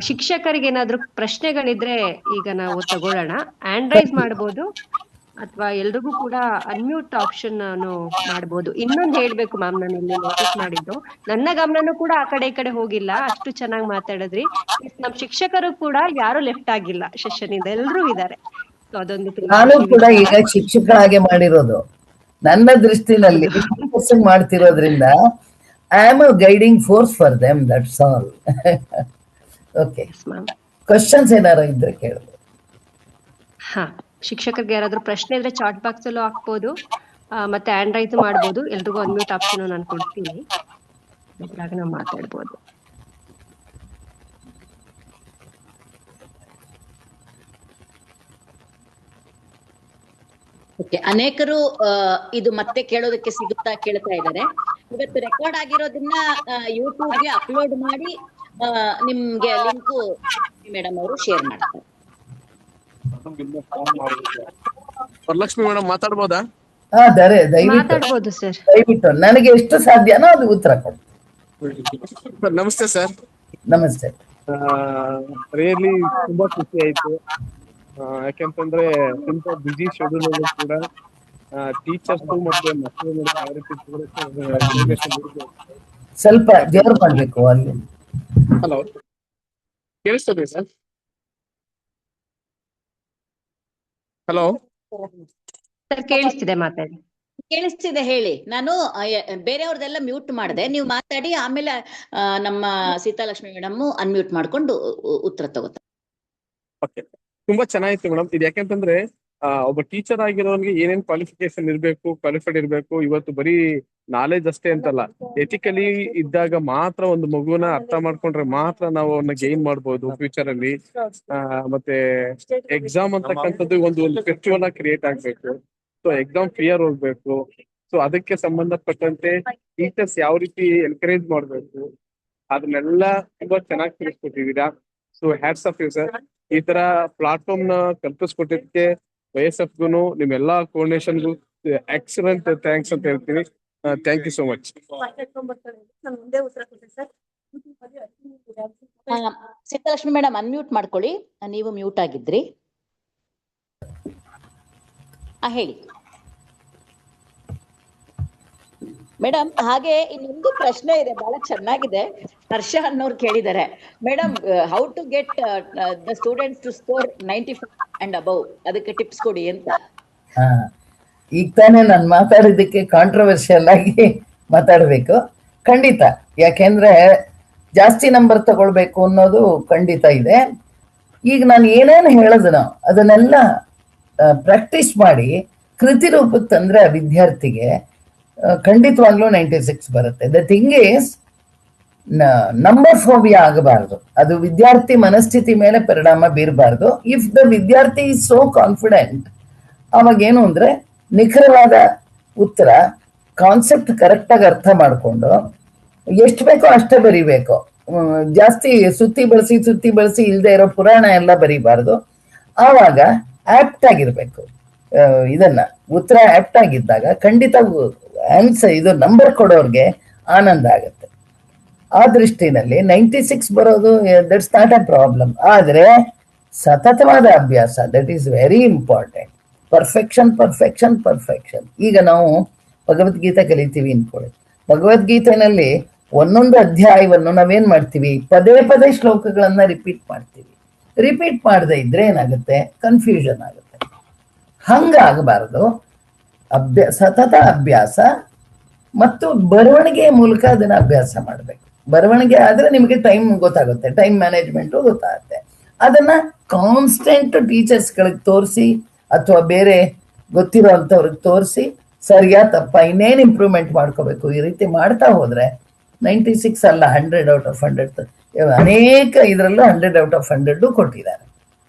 ಶಿಕ್ಷಕರಿಗೆ ಏನಾದ್ರು ಪ್ರಶ್ನೆಗಳಿದ್ರೆ ಈಗ ನಾವು ತಗೊಳ್ಳೋಣ. ಹ್ಯಾಂಡ್ ರೈಸ್ ಮಾಡ್ಬೋದು ಅಥವಾ ಎಲ್ರಿಗೂ ಕೂಡ ಅನ್ಮ್ಯೂಟ್ ಆಪ್ಷನ್ ನಾನು ಮಾಡ್ಬೋದು. ಇನ್ನೊಂದು ಹೇಳ್ಬೇಕು ಮ್ಯಾಮ್, ನಾನು ಇಲ್ಲಿ ನೋಟಿಸ್ ಮಾಡಿದ್ದು, ನನ್ನ ಗಮನನೂ ಕೂಡ ಆ ಕಡೆ ಈ ಕಡೆ ಹೋಗಿಲ್ಲ, ಅಷ್ಟು ಚೆನ್ನಾಗಿ ಮಾತಾಡಿದ್ರಿ. ನಮ್ ಶಿಕ್ಷಕರು ಕೂಡ ಯಾರು ಲೆಫ್ಟ್ ಆಗಿಲ್ಲ ಸೆಷನ್ ಇಂದ, ಎಲ್ರೂ ಇದ್ದಾರೆ. ಅದೊಂದು ನಾನು ಕೂಡ ಈಗ ಶಿಕ್ಷಕರಾಗೆ ಮಾಡಿರೋದು ನನ್ನ ದೃಷ್ಟಿನಲ್ಲಿ ಮಾಡ್ತಿರೋದ್ರಿಂದ I am a guiding force for them, that's all. Okay, questions ಏನಾರ ಇದ್ರೆ ಕೇಳಬಹುದು. ಹಾ, ಶಿಕ್ಷಕರಿಗೆ ಯಾರಾದ್ರೂ ಪ್ರಶ್ನೆ ಇದ್ರೆ ಚಾಟ್ ಬಾಕ್ಸ್ ಅಲ್ಲೂ ಹಾಕ್ಬೋದು, ಮತ್ತೆ ಹ್ಯಾಂಡ್ ರೈಸ್ ಮಾಡ್ಬೋದು. ಎಲ್ರಿಗೂ ಅನ್ಮ್ಯೂಟ್ ಆಪ್ಷನ್ ನಾನು ಕೊಡ್ತೀನಿ, ಅದ್ರಾಗ ನಾವು ಮಾತಾಡ್ಬೋದು. ಓಕೆ, ಅನೇಕರು ಇದು ಮತ್ತೆ ಕೇಳೋದಕ್ಕೆ ಸಿಗುತ್ತಾ ಕೇಳ್ತಾ ಇದ್ದಾರೆ. ಇವತ್ತು ರೆಕಾರ್ಡ್ ಆಗಿರೋದನ್ನ ಯೂಟ್ಯೂಬ್ಗೆ ಅಪ್ಲೋಡ್ ಮಾಡಿ ನಿಮ್ಗೆ ಲಿಂಕು ಮೇಡಮ್ ಅವರು ಶೇರ್ ಮಾಡ್ತಾರೆ. ವರಲಕ್ಷ್ಮಿ ಮೇಡಮ್ ಮಾತಾಡ್ಬೋದಾ? ಮಾತಾಡ್ಬೋದು ಸರ್. ದಯವಿಟ್ಟು ನನಗೆ ಎಷ್ಟು ಸಾಧ್ಯನೋ ಅದು ಉತ್ತರ ಕೊಡಿ. ನಮಸ್ತೆ ಸರ್. ನಮಸ್ತೆ. ರಿಯಲಿ ತುಂಬಾ ಖುಷಿ ಆಯ್ತು. ಯಾಕೆಂತಂದ್ರೆ ತುಂಬಾ ಬಿಜಿ ಶೆಡ್ಯೂಲ್ ಅಲ್ಲೂ ಕೂಡ ಟೀಚರ್ಸ್ ಮತ್ತೆ ಮಕ್ಕಳು ಸ್ವಲ್ಪ ಜೋರು ಮಾಡ್ಬೇಕು ಅಲ್ಲಿ. ಹಲೋ, ಕೇಳಿಸ್ತದೆ ಸರ್? ಹಲೋ ಸರ್ ಕೇಳಿಸ್ತಿದೆ, ಮಾತಾಡಿ. ಕೇಳಿಸ್ತಿದೆ, ಹೇಳಿ. ನಾನು ಬೇರೆಯವ್ರದೆಲ್ಲ ಮ್ಯೂಟ್ ಮಾಡಿದೆ, ನೀವು ಮಾತಾಡಿ. ಆಮೇಲೆ ನಮ್ಮ ಸೀತಾಲಕ್ಷ್ಮಿ ಮೇಡಮ್ ಅನ್ಮ್ಯೂಟ್ ಮಾಡ್ಕೊಂಡು ಉತ್ತರ ತಗೋತಾರೆ. ಓಕೆ, ತುಂಬಾ ಚೆನ್ನಾಗಿತ್ತು ಮೇಡಮ್. ಇದು ಯಾಕೆಂತಂದ್ರೆ ಒಬ್ಬ ಟೀಚರ್ ಆಗಿರೋನ್ಗೆ ಏನೇನ್ ಕ್ವಾಲಿಫಿಕೇಶನ್ ಇರ್ಬೇಕು, ಕ್ವಾಲಿಫೈಡ್ ಇರ್ಬೇಕು. ಇವತ್ತು ಬರೀ ನಾಲೆಜ್ ಅಷ್ಟೇ ಅಂತಲ್ಲ, ಎಥಿಕಲಿ ಇದ್ದಾಗ ಮಾತ್ರ ಒಂದು ಮಗುನ ಅರ್ಥ ಮಾಡ್ಕೊಂಡ್ರೆ ಮಾತ್ರ ನಾವು ಅವನ್ನ ಗೈನ್ ಮಾಡ್ಬೋದು ಫ್ಯೂಚರ್ ಅಲ್ಲಿ. ಮತ್ತೆ ಎಕ್ಸಾಮ್ ಅಂತಕ್ಕಂಥದ್ದು ಒಂದು ಫೆಸ್ಟಿವಲ್ ಆಗಿ ಕ್ರಿಯೇಟ್ ಆಗ್ಬೇಕು. ಸೊ ಎಕ್ಸಾಮ್ ಕ್ಲಿಯರ್ ಹೋಗ್ಬೇಕು. ಸೊ ಅದಕ್ಕೆ ಸಂಬಂಧಪಟ್ಟಂತೆ ಟೀಚರ್ಸ್ ಯಾವ ರೀತಿ ಎನ್ಕರೇಜ್ ಮಾಡ್ಬೇಕು ಅದನ್ನೆಲ್ಲ ತುಂಬಾ ಚೆನ್ನಾಗಿ ತಿಳಿಸ್ಕೊಟ್ಟಿದ್ದೀರಾ. So hats off you sir. ಈ ತರ ಪ್ಲಾಟ್ಫಾರ್ಮ್ ನ ಕಲ್ಪಿಸ್ಕೊಟ್ಟಿದ್ದಕ್ಕೆ YSFಗೂ ನಿಮ್ಮೆಲ್ಲಾ ಕೋಆರ್ಡಿನೇಷನ್ಗೂ ಎಕ್ಸಲೆಂಟ್ ಥ್ಯಾಂಕ್ಸ್ ಅಂತ ಹೇಳ್ತೀನಿ. Thank you so much. Seethalakshmi madam unmute ಮಾಡ್ಕೊಳ್ಳಿ, ನೀವು ಮ್ಯೂಟ್ ಆಗಿದ್ರಿ. ಹೇಳಿ ಮೇಡಮ್. ಹಾಗೆ ಇನ್ನೊಂದು ಪ್ರಶ್ನೆ ಇದೆ, ಬಹಳ ಚೆನ್ನಾಗಿದೆ. ಹರ್ಷ ಅನ್ನೋರು ಕೇಳಿದ್ದಾರೆ, madam how to get the students to score 95 and above, ಅದಕ್ಕೆ ಟಿಪ್ಸ್ ಕೊಡಿ ಅಂತ. ಈಗ ತಾನೇ ನಾನು ಮಾತಾಡಿದ್ದಕ್ಕೆ ಕಾಂಟ್ರವರ್ಷಿಯಲ್ ಆಗಿ ಮಾತಾಡ್ಬೇಕು ಖಂಡಿತ. ಯಾಕೆಂದ್ರೆ ಜಾಸ್ತಿ ನಂಬರ್ ತಗೊಳ್ಬೇಕು ಅನ್ನೋದು ಖಂಡಿತ ಇದೆ. ಈಗ ನಾನು ಏನೇನು ಹೇಳಿದನೋ ಅದನ್ನೆಲ್ಲ ಪ್ರಾಕ್ಟೀಸ್ ಮಾಡಿ ಕೃತಿ ರೂಪಕ್ಕೆ ತಂದ್ರೆ ಆ ವಿದ್ಯಾರ್ಥಿಗೆ ಖಂಡಿತವಾಗ್ಲೂ 96 ಬರುತ್ತೆ. The thing is number phobia ಆಗಬಾರ್ದು, ಅದು ವಿದ್ಯಾರ್ಥಿ ಮನಸ್ಥಿತಿ ಮೇಲೆ ಪರಿಣಾಮ ಬೀರಬಾರ್ದು. ಇಫ್ ದ ವಿದ್ಯಾರ್ಥಿ ಈಸ್ ಸೋ ಕಾನ್ಫಿಡೆಂಟ್, ಅವಾಗ ಏನು ಅಂದ್ರೆ ನಿಖರವಾದ ಉತ್ತರ, ಕಾನ್ಸೆಪ್ಟ್ ಕರೆಕ್ಟಾಗಿ ಅರ್ಥ ಮಾಡಿಕೊಂಡು ಎಷ್ಟು ಬೇಕೋ ಅಷ್ಟೇ ಬರಿಬೇಕು. ಜಾಸ್ತಿ ಸುತ್ತಿ ಬಳಸಿ ಇಲ್ಲದೆ ಇರೋ ಪುರಾಣ ಎಲ್ಲ ಬರಿಬಾರ್ದು. ಆವಾಗ ಆಪ್ಟ್ ಆಗಿರ್ಬೇಕು. ಇದನ್ನ ಉತ್ತರ ಆಪ್ಟ್ ಆಗಿದ್ದಾಗ ಖಂಡಿತ ಆನ್ಸರ್ ಇದು ನಂಬರ್ ಕೊಡೋರ್ಗೆ ಆನಂದ ಆಗುತ್ತೆ. ಆ ದೃಷ್ಟಿನಲ್ಲಿ 96 ಬರೋದು ದಟ್ಸ್ ನಾಟ್ ಅ ಪ್ರಾಬ್ಲಮ್. ಆದ್ರೆ ಸತತವಾದ ಅಭ್ಯಾಸ, that is very important. Perfection. ಈಗ ನಾವು ಭಗವದ್ಗೀತೆ ಕಲಿತೀವಿ ಅನ್ಕೊಳ್ಳಿ. ಭಗವದ್ಗೀತೆನಲ್ಲಿ ಒಂದೊಂದು ಅಧ್ಯಾಯವನ್ನು ನಾವೇನ್ ಮಾಡ್ತೀವಿ, ಪದೇ ಶ್ಲೋಕಗಳನ್ನ ರಿಪೀಟ್ ಮಾಡ್ತೀವಿ. ರಿಪೀಟ್ ಮಾಡದೇ ಇದ್ರೆ ಏನಾಗುತ್ತೆ, ಕನ್ಫ್ಯೂಷನ್ ಆಗುತ್ತೆ. ಹಂಗಾಗಬಾರದು. ಸತತ ಅಭ್ಯಾಸ ಮತ್ತು ಬರವಣಿಗೆ ಮೂಲಕ ಅದನ್ನ ಅಭ್ಯಾಸ ಮಾಡಬೇಕು. ಬರವಣಿಗೆ ಆದ್ರೆ ನಿಮಗೆ ಟೈಮ್ ಗೊತ್ತಾಗುತ್ತೆ, ಟೈಮ್ ಮ್ಯಾನೇಜ್ಮೆಂಟು ಗೊತ್ತಾಗುತ್ತೆ. ಅದನ್ನ ಕಾನ್ಸ್ಟೆಂಟ್ ಟೀಚರ್ಸ್ಗಳಿಗೆ ತೋರಿಸಿ ಅಥವಾ ಬೇರೆ ಗೊತ್ತಿರೋ ಅಂಥವ್ರಿಗೆ ತೋರಿಸಿ ಸರಿಯಾ ತಪ್ಪ ಇನ್ನೇನು ಇಂಪ್ರೂವ್ಮೆಂಟ್ ಮಾಡ್ಕೋಬೇಕು, ಈ ರೀತಿ ಮಾಡ್ತಾ ಹೋದ್ರೆ 96 ಅಲ್ಲ 100 ಔಟ್ ಆಫ್ 100. ಅನೇಕ ಇದರಲ್ಲೂ 100 ಔಟ್ ಆಫ್ 100 ಕೊಟ್ಟಿದ್ದಾರೆ.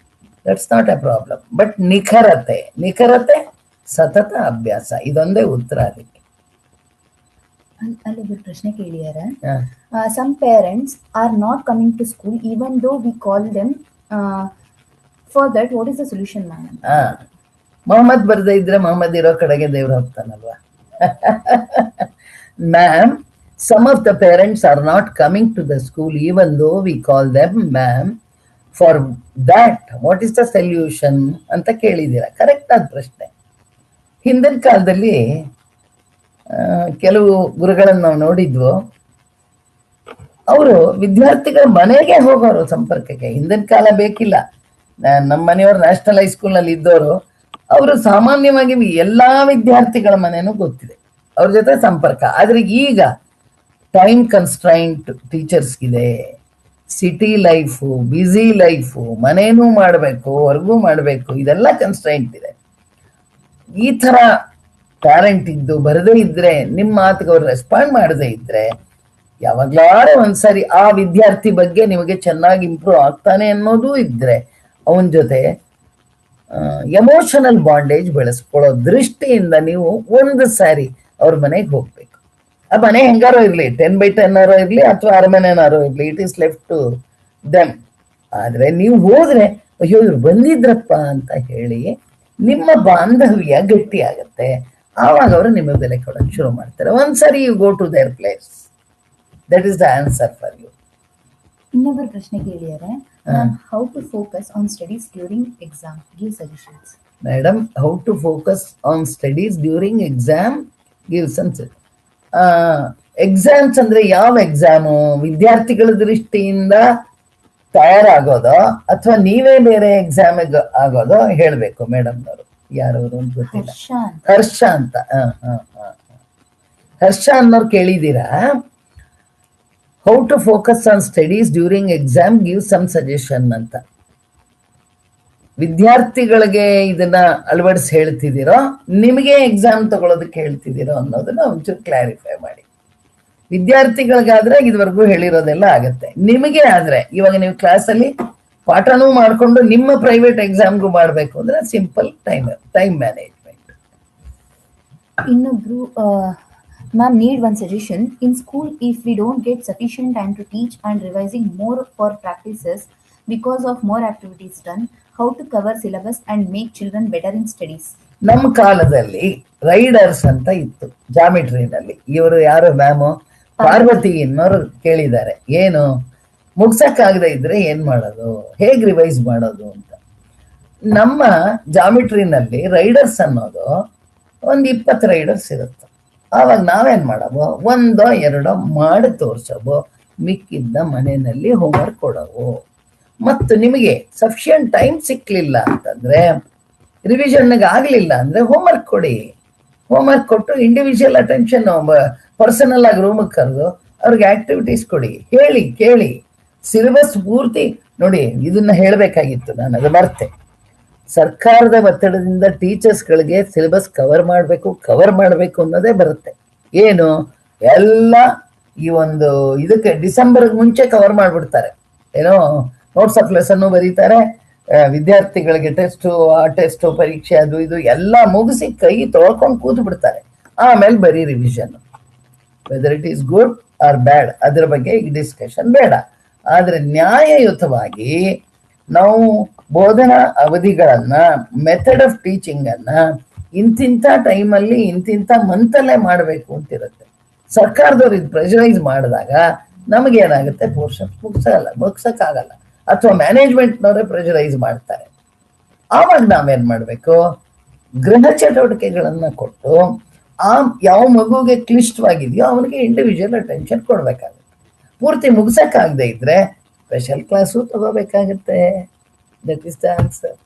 That's not a problem. But ನಿಖರತೆ ಸತತ ಅಭ್ಯಾಸ ಇದೊಂದೇ ಉತ್ತರ ಅದಕ್ಕೆ. ಅಲ್ಲಿ ಒಬ್ಬರು ಪ್ರಶ್ನೆ ಕೇಳಿದಾರೆ. Some parents are not coming to school even though we call them for that, what is the solution ma'am? Mohammed ಬರ್ದೇ ಇದ್ರೆ ಮೊಹಮ್ಮದ್ ಇರೋ ಕಡೆಗೆ ದೇವ್ರು ಹೋಗ್ತಾನಲ್ವಾ. Ma'am, some of the parents are not coming to the school even though we call them. Ma'am, for that what is the solution ಅಂತ ಕೇಳಿದ್ದೀರಾ. Correct ಆದ ಪ್ರಶ್ನೆ. ಹಿಂದಿನ ಕಾಲದಲ್ಲಿ ಕೆಲವು ಗುರುಗಳನ್ನು ನಾವು ನೋಡಿದ್ವು. ಅವರು ವಿದ್ಯಾರ್ಥಿಗಳ ಮನೆಗೆ ಹೋಗೋರು ಸಂಪರ್ಕಕ್ಕೆ. ಹಿಂದಿನ ಕಾಲ ಬೇಕಿಲ್ಲ. ನಮ್ಮ ಮನೆಯವರು ನ್ಯಾಷನಲ್ ಹೈಸ್ಕೂಲ್ ನಲ್ಲಿ ಇದ್ದವರು, ಅವರು ಸಾಮಾನ್ಯವಾಗಿ ಎಲ್ಲಾ ವಿದ್ಯಾರ್ಥಿಗಳ ಮನೆನೂ ಗೊತ್ತಿದೆ, ಅವ್ರ ಜೊತೆ ಸಂಪರ್ಕ. ಆದ್ರೆ ಈಗ ಟೈಮ್ ಕನ್ಸ್ಟ್ರೈಂಟ್ ಟೀಚರ್ಸ್ಗಿದೆ, ಸಿಟಿ ಲೈಫು, ಬ್ಯುಸಿ ಲೈಫು, ಮನೇನೂ ಮಾಡಬೇಕು, ಹೊರಗೂ ಮಾಡಬೇಕು, ಇದೆಲ್ಲ ಕನ್ಸ್ಟ್ರೈಂಟ್ ಇದೆ. ಈ ತರ ಟ್ಯಾಲೆಂಟ್ ಇದ್ದು ಬರದೇ ಇದ್ರೆ, ನಿಮ್ಮ ಮಾತಿಗೆ ಅವ್ರು ರೆಸ್ಪಾಂಡ್ ಮಾಡದೇ ಇದ್ರೆ, ಯಾವಾಗ್ಲಾರು ಒಂದ್ಸರಿ ಆ ವಿದ್ಯಾರ್ಥಿ ಬಗ್ಗೆ ನಿಮಗೆ ಚೆನ್ನಾಗಿ ಇಂಪ್ರೂವ್ ಆಗ್ತಾನೆ ಅನ್ನೋದು ಇದ್ರೆ ಅವನ ಜೊತೆ ಎಮೋಷನಲ್ ಬಾಂಡೇಜ್ ಬೆಳೆಸ್ಕೊಳ್ಳೋ ದೃಷ್ಟಿಯಿಂದ ನೀವು ಒಂದು ಸಾರಿ ಅವ್ರ ಮನೆಗೆ ಹೋಗ್ಬೇಕು. ಆ ಮನೆ ಹೆಂಗಾರೋ ಇರ್ಲಿ, 10/10 ಇರ್ಲಿ ಅಥವಾ ಅರಮನೆನಾರೋ ಇರ್ಲಿ, it is left to them. ಆದ್ರೆ ನೀವು ಹೋದ್ರೆ ಅಯ್ಯೋ ಇವ್ರು ಬಂದಿದ್ರಪ್ಪ ಅಂತ ಹೇಳಿ ನಿಮ್ಮ ಬಾಂಧವ್ಯ ಗಟ್ಟಿ ಆಗತ್ತೆ. ಆವಾಗ ಅವರು ನಿಮ್ಮ ಬೆಲೆ ಕೊಡೋಕೆ ಶುರು ಮಾಡ್ತಾರೆ. ಒಂದ್ಸರಿ you go to their place, that is the answer for you. ಇನ್ನೊಬ್ಬರು ಪ್ರಶ್ನೆ ಕೇಳಿದ್ದಾರೆ. How to focus on studies during exam, give suggestions. Madam, how to focus on studies during exam, give some. Exams ಅಂದ್ರೆ ಯಾವ exam? ವಿದ್ಯಾರ್ಥಿಗಳ ದೃಷ್ಟಿಯಿಂದ ತಯಾರಾಗೋದೋ ಅಥವಾ ನೀವೇ ಬೇರೆ ಎಕ್ಸಾಮ್ ಆಗೋದೋ ಹೇಳ್ಬೇಕು ಮೇಡಮ್ನವರು. ಯಾರವರು ಅಂತ ಗೊತ್ತಿಲ್ಲ. ಹರ್ಷ ಅಂತ. ಹರ್ಷ ಅನ್ನೋರು ಕೇಳಿದ್ದೀರಾ? How to focus on studies during exam, give some suggestion ಅಂತ. ವಿದ್ಯಾರ್ಥಿಗಳಿಗೆ ಇದನ್ನ ಅಳವಡಿಸಿ ಹೇಳ್ತಿದ್ದೀರೋ, ನಿಮಗೆ ಎಕ್ಸಾಮ್ ತಗೊಳ್ಳೋದಕ್ಕೆ ಹೇಳ್ತಿದ್ದೀರೋ ಅನ್ನೋದನ್ನ ಒಂಚೂರು ಕ್ಲಾರಿಫೈ ಮಾಡಿ. ವಿದ್ಯಾರ್ಥಿಗಳಿಗಾದ್ರೆ ಇದುವರೆಗೂ ಹೇಳಿರೋದೆಲ್ಲ ಆಗತ್ತೆ. ನಿಮಗೆ ಆದ್ರೆ ಇವಾಗ ನೀವು ಕ್ಲಾಸಲ್ಲಿ ಪಾಠನೂ ಮಾಡ್ಕೊಂಡು ನಿಮ್ಮ ಪ್ರೈವೇಟ್ ಎಕ್ಸಾಮ್ಗೂ ಮಾಡ್ಬೇಕು ಅಂದ್ರೆ ಸಿಂಪಲ್ ಟೈಮ್ ಮ್ಯಾನೇಜ್ಮೆಂಟ್. ಇನ್ನೊಬ್ರು ma'am, need one suggestion. In school if we don't get sufficient time to teach and revising more for practices because of more activities done, how to cover syllabus and make children better in studies? ನಮ್ಮ ಕಾಲದಲ್ಲಿ Riders ಅಂತ ಇತ್ತು ಜಾಮಿಟ್ರಿನಲ್ಲಿ. ಇವರು ಯಾರು ma'am? Parvati ಅನ್ನೋರು ಕೇಳಿದ್ದಾರೆ. ಏನು ಮುಗ್ಸಕ್ಕಾಗದೆ ಇದ್ರೆ ಏನ್ ಮಾಡೋದು, ಹೇಗ್ ರಿವೈಸ್ ಮಾಡೋದು ಅಂತ. ನಮ್ಮ ಜಾಮಿಟ್ರಿನಲ್ಲಿ ರೈಡರ್ಸ್ ಅನ್ನೋದು ಒಂದು 20 ರೈಡರ್ಸ್ ಇರುತ್ತೆ. ಆವಾಗ ನಾವೇನ್ ಮಾಡಬೋ, 1-2 ಮಾಡಿ ತೋರ್ಸಬೋ, ಮಿಕ್ಕಿದ್ದ ಮನೆಯಲ್ಲಿ ಹೋಮ್ವರ್ಕ್ ಕೊಡವು. ಮತ್ತು ನಿಮಗೆ ಸಫಿಷಿಯಂಟ್ ಟೈಮ್ ಸಿಕ್ಲಿಲ್ಲ ಅಂತಂದ್ರೆ, ರಿವಿಷನ್ಗೆ ಆಗ್ಲಿಲ್ಲ ಅಂದ್ರೆ ಹೋಮ್ವರ್ಕ್ ಕೊಡಿ. ಹೋಮ್ವರ್ಕ್ ಕೊಟ್ಟು ಇಂಡಿವಿಜುವಲ್ ಅಟೆನ್ಷನ್ ಪರ್ಸನಲ್ ಆಗಿ ರೂಮಿಗೆ ಕರೆದು ಅವ್ರಿಗೆ ಆಕ್ಟಿವಿಟೀಸ್ ಕೊಡಿ, ಹೇಳಿ ಕೇಳಿ. ಸಿಲೆಬಸ್ ಪೂರ್ತಿ ನೋಡಿ, ಇದನ್ನ ಹೇಳಬೇಕಾಗಿತ್ತು ನಾನು, ಅದು ಮರ್ತೆ. ಸರ್ಕಾರದ ಒತ್ತಡದಿಂದ ಟೀಚರ್ಸ್ಗಳಿಗೆ ಸಿಲೆಬಸ್ ಕವರ್ ಮಾಡಬೇಕು ಅನ್ನೋದೇ ಬರುತ್ತೆ. ಏನು ಎಲ್ಲ ಈ ಒಂದು ಇದಕ್ಕೆ ಡಿಸೆಂಬರ್ಗೆ ಮುಂಚೆ ಕವರ್ ಮಾಡಿಬಿಡ್ತಾರೆ. ಏನೋ ನೋಟ್ಸ್ ಆಫ್ ಲೆಸನ್ನು ಬರೀತಾರೆ, ವಿದ್ಯಾರ್ಥಿಗಳಿಗೆ ಟೆಸ್ಟು ಪರೀಕ್ಷೆ ಅದು ಇದು ಎಲ್ಲ ಮುಗಿಸಿ ಕೈ ತೊಳ್ಕೊಂಡು ಕೂತು ಬಿಡ್ತಾರೆ. ಆಮೇಲೆ ಬರೀ revision. Whether it is good or bad ಅದ್ರ ಬಗ್ಗೆ ಈ ಡಿಸ್ಕಷನ್ ಬೇಡ. ಆದ್ರೆ ನ್ಯಾಯಯುತವಾಗಿ ನಾವು ಬೋಧನಾ ಅವಧಿಗಳನ್ನ, ಮೆಥಡ್ ಆಫ್ ಟೀಚಿಂಗ್ ಅನ್ನ ಇಂತಿಂಥ ಟೈಮಲ್ಲಿ ಇಂತಿಂಥ ಮಂತಲ್ಲೇ ಮಾಡಬೇಕು ಅಂತಿರುತ್ತೆ. ಸರ್ಕಾರದವ್ರು ಇದು ಪ್ರೆಷರೈಸ್ ಮಾಡಿದಾಗ ನಮಗೇನಾಗುತ್ತೆ, ಪೋರ್ಷನ್ ಮುಗ್ಸಕ್ಕಾಗಲ್ಲ. ಅಥವಾ ಮ್ಯಾನೇಜ್ಮೆಂಟ್ನವರೇ ಪ್ರೆಷರೈಸ್ ಮಾಡ್ತಾರೆ. ಆವಾಗ ನಾವೇನ್ ಮಾಡ್ಬೇಕು, ಗೃಹ ಚಟುವಟಿಕೆಗಳನ್ನ ಕೊಟ್ಟು ಯಾವ ಮಗುಗೆ ಕ್ಲಿಷ್ಟವಾಗಿದೆಯೋ ಅವನಿಗೆ ಇಂಡಿವಿಜುವಲ್ ಅಟೆನ್ಷನ್ ಕೊಡ್ಬೇಕಾಗುತ್ತೆ. ಪೂರ್ತಿ ಮುಗ್ಸಕ್ಕಾಗದೆ ಇದ್ರೆ ಸ್ಪೆಷಲ್ ಕ್ಲಾಸು ತಗೋಬೇಕಾಗತ್ತೆ. That is the answer.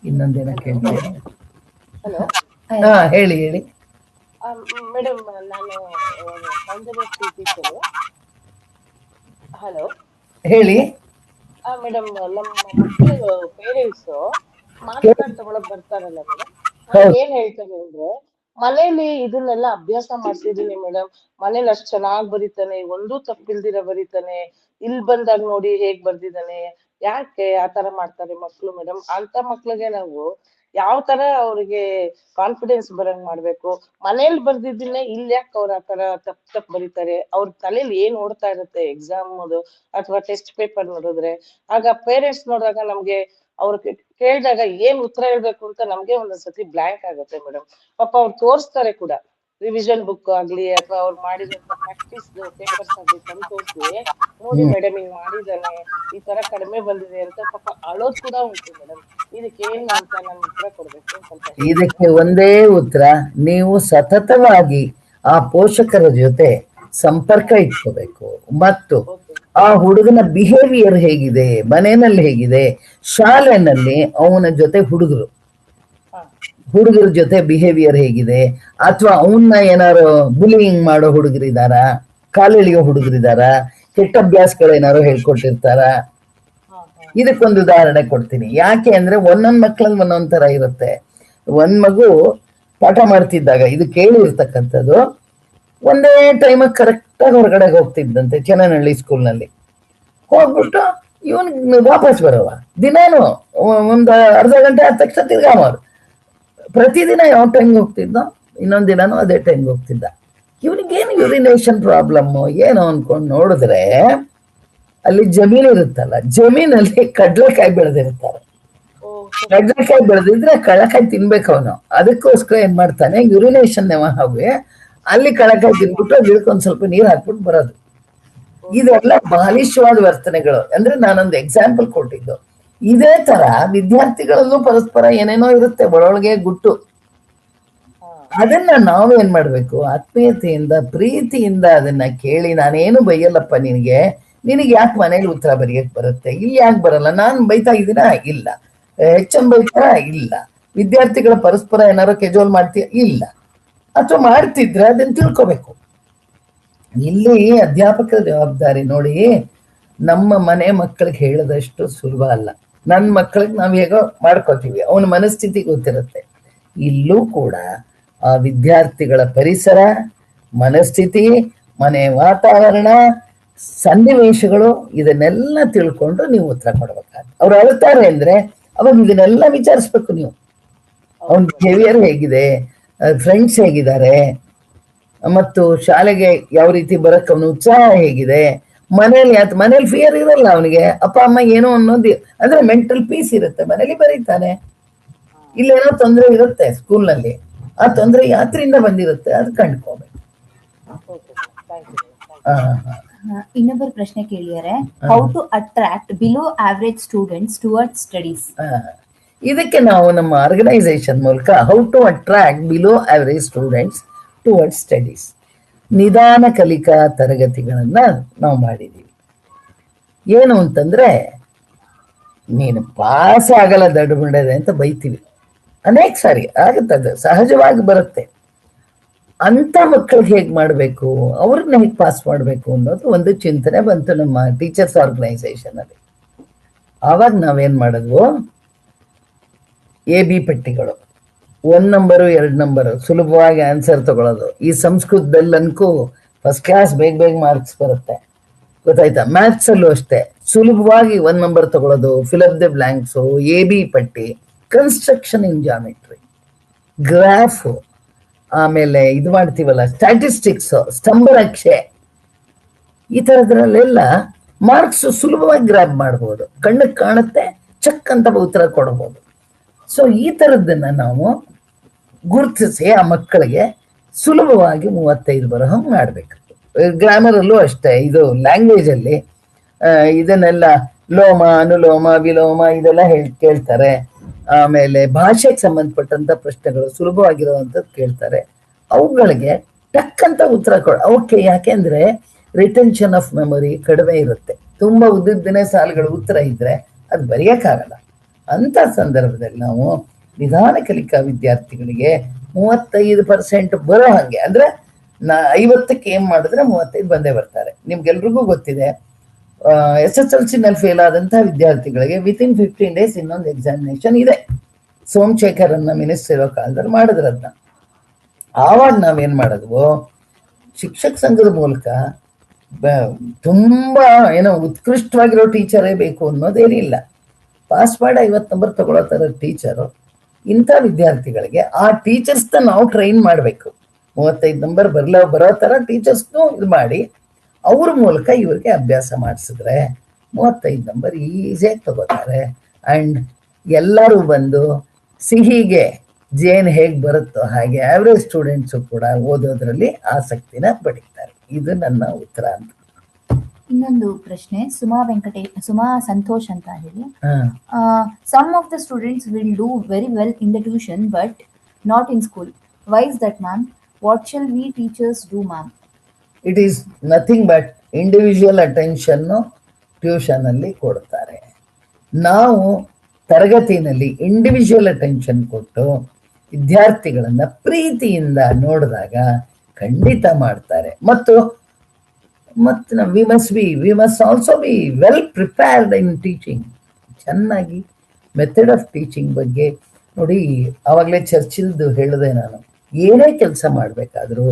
ಇನ್ನೊಂದೇನ ಕೇಳ್ತೀನಿ. ಹಲೋ ಹಾ ಹೇಳಿ. ಮೇಡಮ್, ನಾನು ಕನ್ಸರ್ವೇಟಿವ್ ಟೀಚರು. ಹಲೋ ಹೇಳಿ. ಮೇಡಮ್, ನಮ್ಮ ಮಕ್ಕಳು ಪೇರೆಂಟ್ಸ್ ಮಾರ್ಕ್ಸ್ ಕಾರ್ಡ್ ತಗೊಳಕ್ ಬರ್ತಾರಲ್ಲ ಮೇಡಮ್, ಏನ್ ಹೇಳ್ತಾರೆ ಅಂದ್ರೆ, ಮನೇಲಿ ಇದನ್ನೆಲ್ಲ ಅಭ್ಯಾಸ ಮಾಡ್ತಿದೀನಿ ಮೇಡಮ್, ಮನೇಲಿ ಅಷ್ಟ್ ಚೆನ್ನಾಗ್ ಬರೀತಾನೆ, ಒಂದೂ ತಪ್ಪಿಲ್ದಿರ ಬರೀತಾನೆ, ಇಲ್ಲಿ ಬಂದಾಗ ನೋಡಿ ಹೇಗ್ ಬರ್ದಿದ್ದಾನೆ, ಯಾಕೆ ಆತರ ಮಾಡ್ತಾರೆ ಮಕ್ಳು ಮೇಡಮ್? ಅಂತ ಮಕ್ಳಿಗೆ ನಾವು ಯಾವ ತರ ಅವ್ರಿಗೆ ಕಾನ್ಫಿಡೆನ್ಸ್ ಬರಂಗ್ ಮಾಡ್ಬೇಕು? ಮನೇಲಿ ಬರ್ದಿದ್ದನ್ನೇ ಇಲ್ಲಿ ಯಾಕೆ ಅವ್ರ ಆತರ ತಪ್ಪು ಬರೀತಾರೆ? ಅವ್ರ ತಲೆಯಲ್ಲಿ ಏನ್ ಓಡ್ತಾ ಇರುತ್ತೆ ಎಕ್ಸಾಮ್ ಅಥವಾ ಟೆಸ್ಟ್ ಪೇಪರ್ ನೋಡಿದ್ರೆ? ಆಗ ಪೇರೆಂಟ್ಸ್ ನೋಡಿದಾಗ ನಮ್ಗೆ ಅವ್ರ ಕೇಳಿದಾಗ ಏನ್ ಉತ್ತರ ಹೇಳ್ಬೇಕು ಅಂತ ನಮ್ಗೆ ಒಂದೊಂದ್ಸತಿ ಬ್ಲಾಂಕ್ ಆಗುತ್ತೆ ಮೇಡಮ್. ಪಾಪ ಅವ್ರು ತೋರಿಸ್ತಾರೆ ಕೂಡ, ರಿವಿಷನ್ ಬುಕ್ ಆಗ್ಲಿ ಅಥವಾ ಅವ್ರು ಮಾಡಿದಂತ ಪ್ರಾಕ್ಟೀಸ್ ಪೇಪರ್ಸ್ ಆಗ್ಲಿ ತಂದು ತೋರಿಸಿ, ನೋಡಿ ಮೇಡಮ್ ಹಿಂಗ್ ಮಾಡಿದಾನೆ, ಈ ತರ ಕಡಿಮೆ ಬಂದಿದೆ ಅಂತ ಪಾಪ ಅಳೋದ್ ಕೂಡ ಉಂಟು ಮೇಡಮ್. ಇದಕ್ಕೆ ಏನ್ ಅಂತ ನಾನು ಉತ್ತರ ಕೊಡ್ಬೇಕು ಸ್ವಲ್ಪ? ಇದಕ್ಕೆ ಒಂದೇ ಉತ್ತರ, ನೀವು ಸತತವಾಗಿ ಆ ಪೋಷಕರ ಜೊತೆ ಸಂಪರ್ಕ ಇಟ್ಕೋಬೇಕು. ಮತ್ತು ಆ ಹುಡುಗನ ಬಿಹೇವಿಯರ್ ಹೇಗಿದೆ, ಮನೆಯಲ್ಲಿ ಹೇಗಿದೆ, ಶಾಲೆನಲ್ಲಿ ಅವನ ಜೊತೆ ಹುಡುಗರ ಜೊತೆ ಬಿಹೇವಿಯರ್ ಹೇಗಿದೆ, ಅಥವಾ ಅವನ್ನ ಏನಾರು ಬುಲಿಂಗ್ ಮಾಡೋ ಹುಡುಗರಿದಾರ, ಕಾಲೆಳೆಯೋ ಹುಡುಗರಿದಾರ, ಕೆಟ್ಟ ಅಭ್ಯಾಸಗಳೇನಾರು ಹೇಳ್ಕೊಟ್ಟಿರ್ತಾರ. ಇದಕ್ಕೊಂದು ಉದಾಹರಣೆ ಕೊಡ್ತೀನಿ. ಯಾಕೆ ಅಂದ್ರೆ ಒಂದೊಂದ್ ಮಕ್ಳಲ್ಲಿ ಒಂದೊಂದ್ ತರ ಇರುತ್ತೆ. ಒಂದ್ ಮಗು ಪಾಠ ಮಾಡ್ತಿದ್ದಾಗ, ಇದು ಕೇಳಿರ್ತಕ್ಕಂಥದ್ದು, ಒಂದೇ ಟೈಮಿಗೆ ಕರೆಕ್ಟಾಗಿ ಹೊರಗಡೆ ಹೋಗ್ತಿದ್ದಂತೆ ಚೆನ್ನನಹಳ್ಳಿ ಸ್ಕೂಲ್ನಲ್ಲಿ. ಹೋಗ್ಬಿಟ್ಟು ಇವನ್ ವಾಪಸ್ ಬರೋವ, ದಿನಾನು ಒಂದು ಅರ್ಧ ಗಂಟೆ ಆದ ತಕ್ಷಣ ತಿರ್ಗಾಮವ್ರು. ಪ್ರತಿದಿನ ಯಾವ ಟೈಮ್ಗೆ ಹೋಗ್ತಿದ್ದೋ ಇನ್ನೊಂದ್ ದಿನಾನು ಅದೇ ಟೈಮ್ಗೆ ಹೋಗ್ತಿದ್ದ. ಇವನಿಗೇನು ಯೂರಿನೇಷನ್ ಪ್ರಾಬ್ಲಮ್ ಏನೋ ಅನ್ಕೊಂಡು ನೋಡಿದ್ರೆ, ಅಲ್ಲಿ ಜಮೀನ್ ಇರುತ್ತಲ್ಲ, ಜಮೀನಲ್ಲಿ ಕಡ್ಲೆಕಾಯಿ ಬೆಳೆದಿರ್ತಾರೆ. ಕಡ್ಲೆಕಾಯಿ ಬೆಳೆದಿದ್ರೆ ಕಡಲೆಕಾಯಿ ತಿನ್ಬೇಕು ಅವನು. ಅದಕ್ಕೋಸ್ಕರ ಏನ್ ಮಾಡ್ತಾನೆ, ಯೂರಿನೇಷನ್ ಹಾಗೆ ಅಲ್ಲಿ ಕಡಲೆಕಾಯಿ ತಿನ್ಬಿಟ್ಟು ಗಿಡಕ್ಕೊಂದ್ ಸ್ವಲ್ಪ ನೀರ್ ಹಾಕ್ಬಿಟ್ಟು ಬರೋದು. ಇದೆಲ್ಲ ಬಾಲಿಶವಾದ ವರ್ತನೆಗಳು. ಅಂದ್ರೆ ನಾನೊಂದು ಎಕ್ಸಾಂಪಲ್ ಕೊಟ್ಟಿದ್ದು. ಇದೇ ತರ ವಿದ್ಯಾರ್ಥಿಗಳಲ್ಲೂ ಪರಸ್ಪರ ಏನೇನೋ ಇರುತ್ತೆ ಒಳೊಳಗೆ ಗುಟ್ಟು. ಅದನ್ನ ನಾವೇನ್ ಮಾಡ್ಬೇಕು, ಆತ್ಮೀಯತೆಯಿಂದ ಪ್ರೀತಿಯಿಂದ ಅದನ್ನ ಕೇಳಿ, ನಾನೇನು ಬೈಯಲ್ಲಪ್ಪ ನಿನಗೆ ಯಾಕೆ ಮನೇಲಿ ಉತ್ತರ ಬರೆಯಕ್ ಬರುತ್ತೆ, ಇಲ್ಲಿ ಯಾಕೆ ಬರಲ್ಲ, ನಾನ್ ಬೈತಾ ಇದ್ದೀನ ಇಲ್ಲ, ಹೆಚ್ಚಂ ಬೈತಾರ ಇಲ್ಲ, ವಿದ್ಯಾರ್ಥಿಗಳ ಪರಸ್ಪರ ಏನಾರು ಕೆಜೋಲ್ ಮಾಡ್ತೀಯ ಇಲ್ಲ, ಅಥವಾ ಮಾಡ್ತಿದ್ರೆ ಅದನ್ನ ತಿಳ್ಕೊಬೇಕು. ಇಲ್ಲಿ ಅಧ್ಯಾಪಕರ ಜವಾಬ್ದಾರಿ ನೋಡಿ, ನಮ್ಮ ಮನೆ ಮಕ್ಕಳಿಗೆ ಹೇಳದಷ್ಟು ಸುಲಭ ಅಲ್ಲ. ನನ್ನ ಮಕ್ಕಳಿಗೆ ನಾವ್ ಹೇಗೋ ಮಾಡ್ಕೋತೀವಿ, ಅವನ ಮನಸ್ಥಿತಿ ಗೊತ್ತಿರುತ್ತೆ. ಇಲ್ಲೂ ಕೂಡ ಆ ವಿದ್ಯಾರ್ಥಿಗಳ ಪರಿಸರ, ಮನಸ್ಥಿತಿ, ಮನೆ ವಾತಾವರಣ, ಸನ್ನಿವೇಶಗಳು, ಇದನ್ನೆಲ್ಲ ತಿಳ್ಕೊಂಡು ನೀವು ಉತ್ತರ ಕೊಡ್ಬೇಕಾಗ್ತದೆ. ಅವ್ರು ಅಳ್ತಾರೆ ಅಂದ್ರೆ ಅವಾಗ ಇದನ್ನೆಲ್ಲ ವಿಚಾರಿಸ್ಬೇಕು ನೀವು. ಅವನ ಬಿಹೇವಿಯರ್ ಹೇಗಿದೆ, ಫ್ರೆಂಡ್ಸ್ ಹೇಗಿದ್ದಾರೆ, ಮತ್ತು ಶಾಲೆಗೆ ಯಾವ ರೀತಿ ಬರಕ್ ಅವನ ಉತ್ಸಾಹ ಹೇಗಿದೆ, ಮನೇಲಿ ಫಿಯರ್ ಇರಲ್ಲ ಅವನಿಗೆ, ಅಪ್ಪ ಅಮ್ಮ ಏನೋ ಅನ್ನೋದು, ಅಂದ್ರೆ ಮೆಂಟಲ್ ಪೀಸ್ ಇರುತ್ತೆ, ಮನೇಲಿ ಬರೀತಾನೆ. ಇಲ್ಲೇನೋ ತೊಂದರೆ ಇರುತ್ತೆ ಸ್ಕೂಲ್ನಲ್ಲಿ, ಆ ತೊಂದರೆ ಯಾತ್ರೆಯಿಂದ ಬಂದಿರುತ್ತೆ, ಅದು ಕಂಡ್ಕೋಬೇಕು. ಇನ್ನೊಬ್ಬರು ಪ್ರಶ್ನೆ ಕೇಳಿದ್ದಾರೆ, how to attract below average students towards studies? ಇದಕ್ಕೆ ನಾವು ನಮ್ಮ ಆರ್ಗನೈಸೇಷನ್ ಮೂಲಕ how to attract below average students towards studies ನಿಧಾನ ಕಲಿಕಾ ತರಗತಿಗಳನ್ನ ನಾವು ಮಾಡಿದೀವಿ. ಏನು ಅಂತಂದ್ರೆ, ನೀನು ಪಾಸ್ ಆಗಲ್ಲ ದಡ್ಬಿಡದೆ ಅಂತ ಬೈತೀವಿ. ಅನೇಕ ಸಾರಿ ಆಗುತ್ತದೆ, ಸಹಜವಾಗಿ ಬರುತ್ತೆ. ಅಂತ ಮಕ್ಕಳಿಗೆ ಹೇಗ್ ಮಾಡ್ಬೇಕು, ಅವ್ರನ್ನ ಹೇಗೆ ಪಾಸ್ ಮಾಡ್ಬೇಕು ಅನ್ನೋದು ಒಂದು ಚಿಂತನೆ ಬಂತು ನಮ್ಮ ಟೀಚರ್ಸ್ ಆರ್ಗನೈಸೇಷನ್ ಅಲ್ಲಿ. ಆವಾಗ ನಾವೇನ್ ಮಾಡಿದ್ವು, AB ಪಟ್ಟಿಗಳು, 1 ನಂಬರು 2 ನಂಬರು ಸುಲಭವಾಗಿ ಆನ್ಸರ್ ತಗೊಳ್ಳೋದು. ಈ ಸಂಸ್ಕೃತದಲ್ಲಿ ಅನ್ಕೂ ಫಸ್ಟ್ ಕ್ಲಾಸ್ ಬೇಗ ಮಾರ್ಕ್ಸ್ ಬರುತ್ತೆ, ಗೊತ್ತಾಯ್ತಾ. ಮ್ಯಾಥ್ಸ್ ಅಲ್ಲೂ ಅಷ್ಟೇ, ಸುಲಭವಾಗಿ 1 ನಂಬರ್ ತಗೊಳ್ಳೋದು, ಫಿಲಪ್ ದ ಬ್ಲಾಂಕ್ಸು, AB ಪಟ್ಟಿ, ಕನ್ಸ್ಟ್ರಕ್ಷನ್ ಇನ್ ಜಾಮೆಟ್ರಿ, ಗ್ರಾಫ್, ಆಮೇಲೆ ಇದು ಮಾಡ್ತೀವಲ್ಲ ಸ್ಟ್ಯಾಟಿಸ್ಟಿಕ್ಸ್, ಸ್ತಂಭರಕ್ಷೆ, ಈ ತರದ್ರಲ್ಲೆಲ್ಲ ಮಾರ್ಕ್ಸ್ ಸುಲಭವಾಗಿ ಗ್ರಾಬ್ ಮಾಡ್ಬೋದು, ಕಣ್ಣಿಗೆ ಕಾಣುತ್ತೆ, ಚಕ್ ಅಂತ ಉತ್ತರ ಕೊಡ್ಬೋದು. ಸೊ ಈ ತರದ್ದನ್ನ ನಾವು ಗುರುತಿಸಿ ಆ ಮಕ್ಕಳಿಗೆ ಸುಲಭವಾಗಿ 35 ಬರೋ ಹಂಗೆ ಮಾಡ್ಬೇಕು. ಗ್ರಾಮರಲ್ಲೂ ಅಷ್ಟೇ, ಇದು ಲ್ಯಾಂಗ್ವೇಜ್ ಅಲ್ಲಿ ಇದನ್ನೆಲ್ಲ ಲೋಮ, ಅನುಲೋಮ, ವಿಲೋಮ ಇದೆಲ್ಲ ಕೇಳ್ತಾರೆ. ಆಮೇಲೆ ಭಾಷೆಗೆ ಸಂಬಂಧಪಟ್ಟಂತ ಪ್ರಶ್ನೆಗಳು ಸುಲಭವಾಗಿರುವಂಥದ್ದು ಕೇಳ್ತಾರೆ. ಅವುಗಳಿಗೆ ಟಕ್ಕಂತ ಉತ್ತರ ಓಕೆ. ಯಾಕೆಂದ್ರೆ ರಿಟೆನ್ಷನ್ ಆಫ್ ಮೆಮೊರಿ ಕಡಿಮೆ ಇರುತ್ತೆ. ತುಂಬಾ ಉದ್ದಿನ ಸಾಲುಗಳು ಉತ್ತರ ಇದ್ರೆ ಅದು ಬರೆಯಕ್ಕಾಗಲ್ಲ. ಅಂತ ಸಂದರ್ಭದಲ್ಲಿ ನಾವು ನಿಧಾನ ಕಲಿಕಾ ವಿದ್ಯಾರ್ಥಿಗಳಿಗೆ 35% ಬರೋ ಹಂಗೆ, ಅಂದ್ರೆ 50ಕ್ಕೆ ಏನ್ ಮಾಡಿದ್ರೆ 35 ಬಂದೇ ಬರ್ತಾರೆ. ನಿಮ್ಗೆಲ್ರಿಗೂ ಗೊತ್ತಿದೆ, SSLC ನಲ್ಲಿ ಫೇಲ್ ಆದಂತಹ ವಿದ್ಯಾರ್ಥಿಗಳಿಗೆ ವಿತಿನ್ 15 days ಇನ್ನೊಂದು ಎಕ್ಸಾಮಿನೇಷನ್ ಇದೆ. ಸೋಮಶೇಖರ್ ಅನ್ನ ಮಿನಿಸ್ಟರ್ ಇರೋ ಕಾಲದಲ್ಲಿ ಮಾಡಿದ್ರದ್ನ. ಆವಾಗ ನಾವೇನ್ ಮಾಡಿದ್ವು, ಶಿಕ್ಷಕ ಸಂಘದ ಮೂಲಕ ತುಂಬಾ ಏನೋ ಉತ್ಕೃಷ್ಟವಾಗಿರೋ ಟೀಚರೇ ಬೇಕು ಅನ್ನೋದೇನಿಲ್ಲ, ಪಾಸ್ ಮಾಡಿ 50 ನಂಬರ್ ತಗೊಳ್ಳೋ ತರ ಟೀಚರು. ಇಂಥ ವಿದ್ಯಾರ್ಥಿಗಳಿಗೆ ಆ ಟೀಚರ್ಸ್ನ ನಾವು ಟ್ರೈನ್ ಮಾಡಬೇಕು. 35 ನಂಬರ್ ಬರೋ ತರ ಟೀಚರ್ಸ್ನು ಇದು ಮಾಡಿ ಅವ್ರ ಮೂಲಕ ಇವ್ರಿಗೆ ಅಭ್ಯಾಸ ಮಾಡಿಸಿದ್ರೆ 35 ನಂಬರ್ ಈಸಿಯಾಗಿ ತಗೋತಾರೆ. ಅಂಡ್ ಎಲ್ಲರೂ ಬಂದು ಸಿಹಿಗೆ ಜೇನ್ ಹೇಗ್ ಬರುತ್ತೋ ಹಾಗೆ ಆವ್ರೇಜ್ ಸ್ಟೂಡೆಂಟ್ಸು ಕೂಡ ಓದೋದ್ರಲ್ಲಿ ಆಸಕ್ತಿನ ಪಡಿತಾರೆ. ಇದು ನನ್ನ ಉತ್ತರ ಅಂತ. ಇನ್ನೊಂದು ಪ್ರಶ್ನೆ, ಸುಮಾ ಸಂತೋಷ್ ಅಂತ ಹೇಳಿ, some of the students will do very well in the tuition but not in school. Why is that ma'am? What shall we teachers do ma'am? It is nothing but individual attention tuition ಅಲ್ಲಿ ಕೊಡ್ತಾರೆ. ನಾವು ತರಗತಿನಲ್ಲಿ individual attention ಕೊಟ್ಟು ವಿದ್ಯಾರ್ಥಿಗಳನ್ನ ಪ್ರೀತಿಯಿಂದ ನೋಡಿದಾಗ ಖಂಡಿತ ಮಾಡ್ತಾರೆ. ಮತ್ತು we must also be well prepared in teaching. ಚೆನ್ನಾಗಿ ಮೆಥಡ್ ಆಫ್ ಟೀಚಿಂಗ್ ಬಗ್ಗೆ ನೋಡಿ, ಆವಾಗಲೇ ಚರ್ಚಿಲ್ದು ಹೇಳಿದೆ ನಾನು, ಏನೇ ಕೆಲಸ ಮಾಡಬೇಕಾದ್ರೂ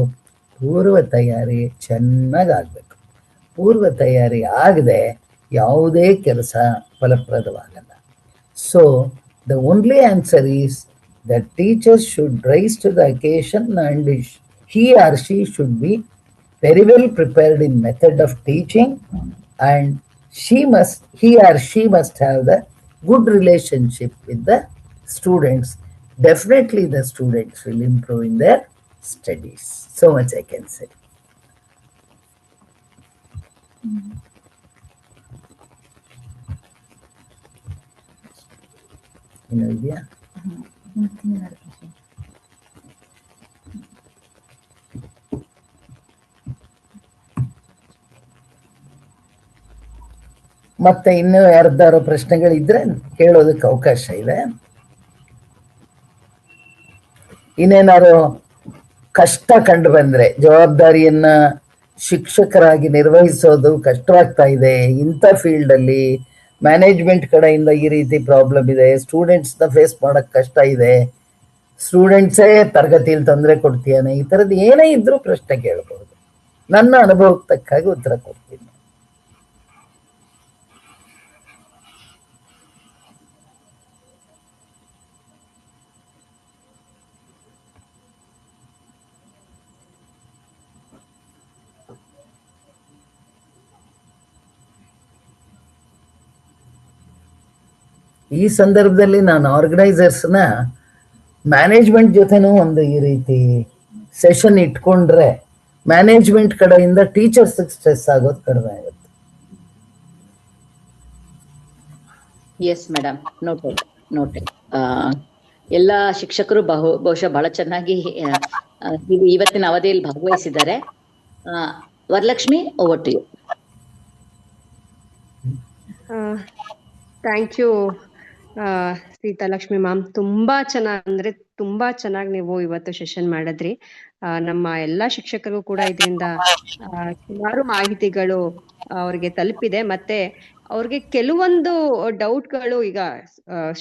ಪೂರ್ವ ತಯಾರಿ ಚೆನ್ನಾಗಾಗಬೇಕು. ಪೂರ್ವ ತಯಾರಿ ಆಗದೆ ಯಾವುದೇ ಕೆಲಸ ಫಲಪ್ರದವಾಗಲ್ಲ. So the only answer is the teacher should rise to the occasion and he or she should be very well prepared in method of teaching, and he or she must have the good relationship with the students. Definitely the students will improve in their studies. So much I can say. ಇದೆಯಾ? ಮತ್ತೆ ಇನ್ನೂ ಯಾರ್ದಾರು ಪ್ರಶ್ನೆಗಳಿದ್ರೆ ಕೇಳೋದಕ್ಕೆ ಅವಕಾಶ ಇದೆ. ಇನ್ನೇನಾರು ಕಷ್ಟ ಕಂಡು ಬಂದ್ರೆ, ಜವಾಬ್ದಾರಿಯನ್ನ ಶಿಕ್ಷಕರಾಗಿ ನಿರ್ವಹಿಸೋದು ಕಷ್ಟವಾಗ್ತಾ ಇದೆ, ಇಂಥ ಫೀಲ್ಡ್ ಅಲ್ಲಿ ಮ್ಯಾನೇಜ್ಮೆಂಟ್ ಕಡೆಯಿಂದ ಈ ರೀತಿ ಪ್ರಾಬ್ಲಮ್ ಇದೆ, ಸ್ಟೂಡೆಂಟ್ಸ್ನ ಫೇಸ್ ಮಾಡಕ್ ಕಷ್ಟ ಇದೆ, ಸ್ಟೂಡೆಂಟ್ಸೇ ತರಗತಿಯಲ್ಲಿ ತೊಂದರೆ ಕೊಡ್ತೀಯಾನೆ, ಈ ಥರದ್ದು ಏನೇ ಇದ್ರೂ ಪ್ರಶ್ನೆ ಕೇಳಬಹುದು. ನನ್ನ ಅನುಭವಕ್ಕೆ ತಕ್ಕಾಗಿ ಉತ್ತರ ಕೊಡ್ತೀನಿ. ಈ ಸಂದರ್ಭದಲ್ಲಿ ನಾನು ಆರ್ಗನೈಸರ್ಸ್ನ ಮ್ಯಾನೇಜ್ಮೆಂಟ್ ಜೊತೆನೂ ಒಂದು ಈ ರೀತಿ ಸೆಷನ್ ಇಟ್ಕೊಂಡ್ರೆ ಮ್ಯಾನೇಜ್ಮೆಂಟ್ ಕಡೆಯಿಂದ ಟೀಚರ್ಸ್ ಸ್ಟ್ರೆಸ್ ಆಗೋದು ಕಡಿಮೆ ಆಗುತ್ತೆ. Yes madam, noted. ಎಲ್ಲ ಶಿಕ್ಷಕರು ಬಹುಶಃ ಬಹಳ ಚೆನ್ನಾಗಿ ಇವತ್ತಿನ ಅವಧಿಯಲ್ಲಿ ಭಾಗವಹಿಸಿದ್ದಾರೆ. Varalakshmi, over to you. Thank you Seethalakshmi ma'am ತುಂಬಾ ಚೆನ್ನಾಗಿ ನೀವು ಇವತ್ತು ಸೆಷನ್ ಮಾಡಿದ್ರಿ. ನಮ್ಮ ಎಲ್ಲಾ ಶಿಕ್ಷಕರಿಗೂ ಕೂಡ ಇದರಿಂದ ಸುಮಾರು ಮಾಹಿತಿಗಳು ಅವ್ರಿಗೆ ತಲುಪಿದೆ. ಮತ್ತೆ ಅವ್ರಿಗೆ ಕೆಲವೊಂದು ಡೌಟ್ಗಳು ಈಗ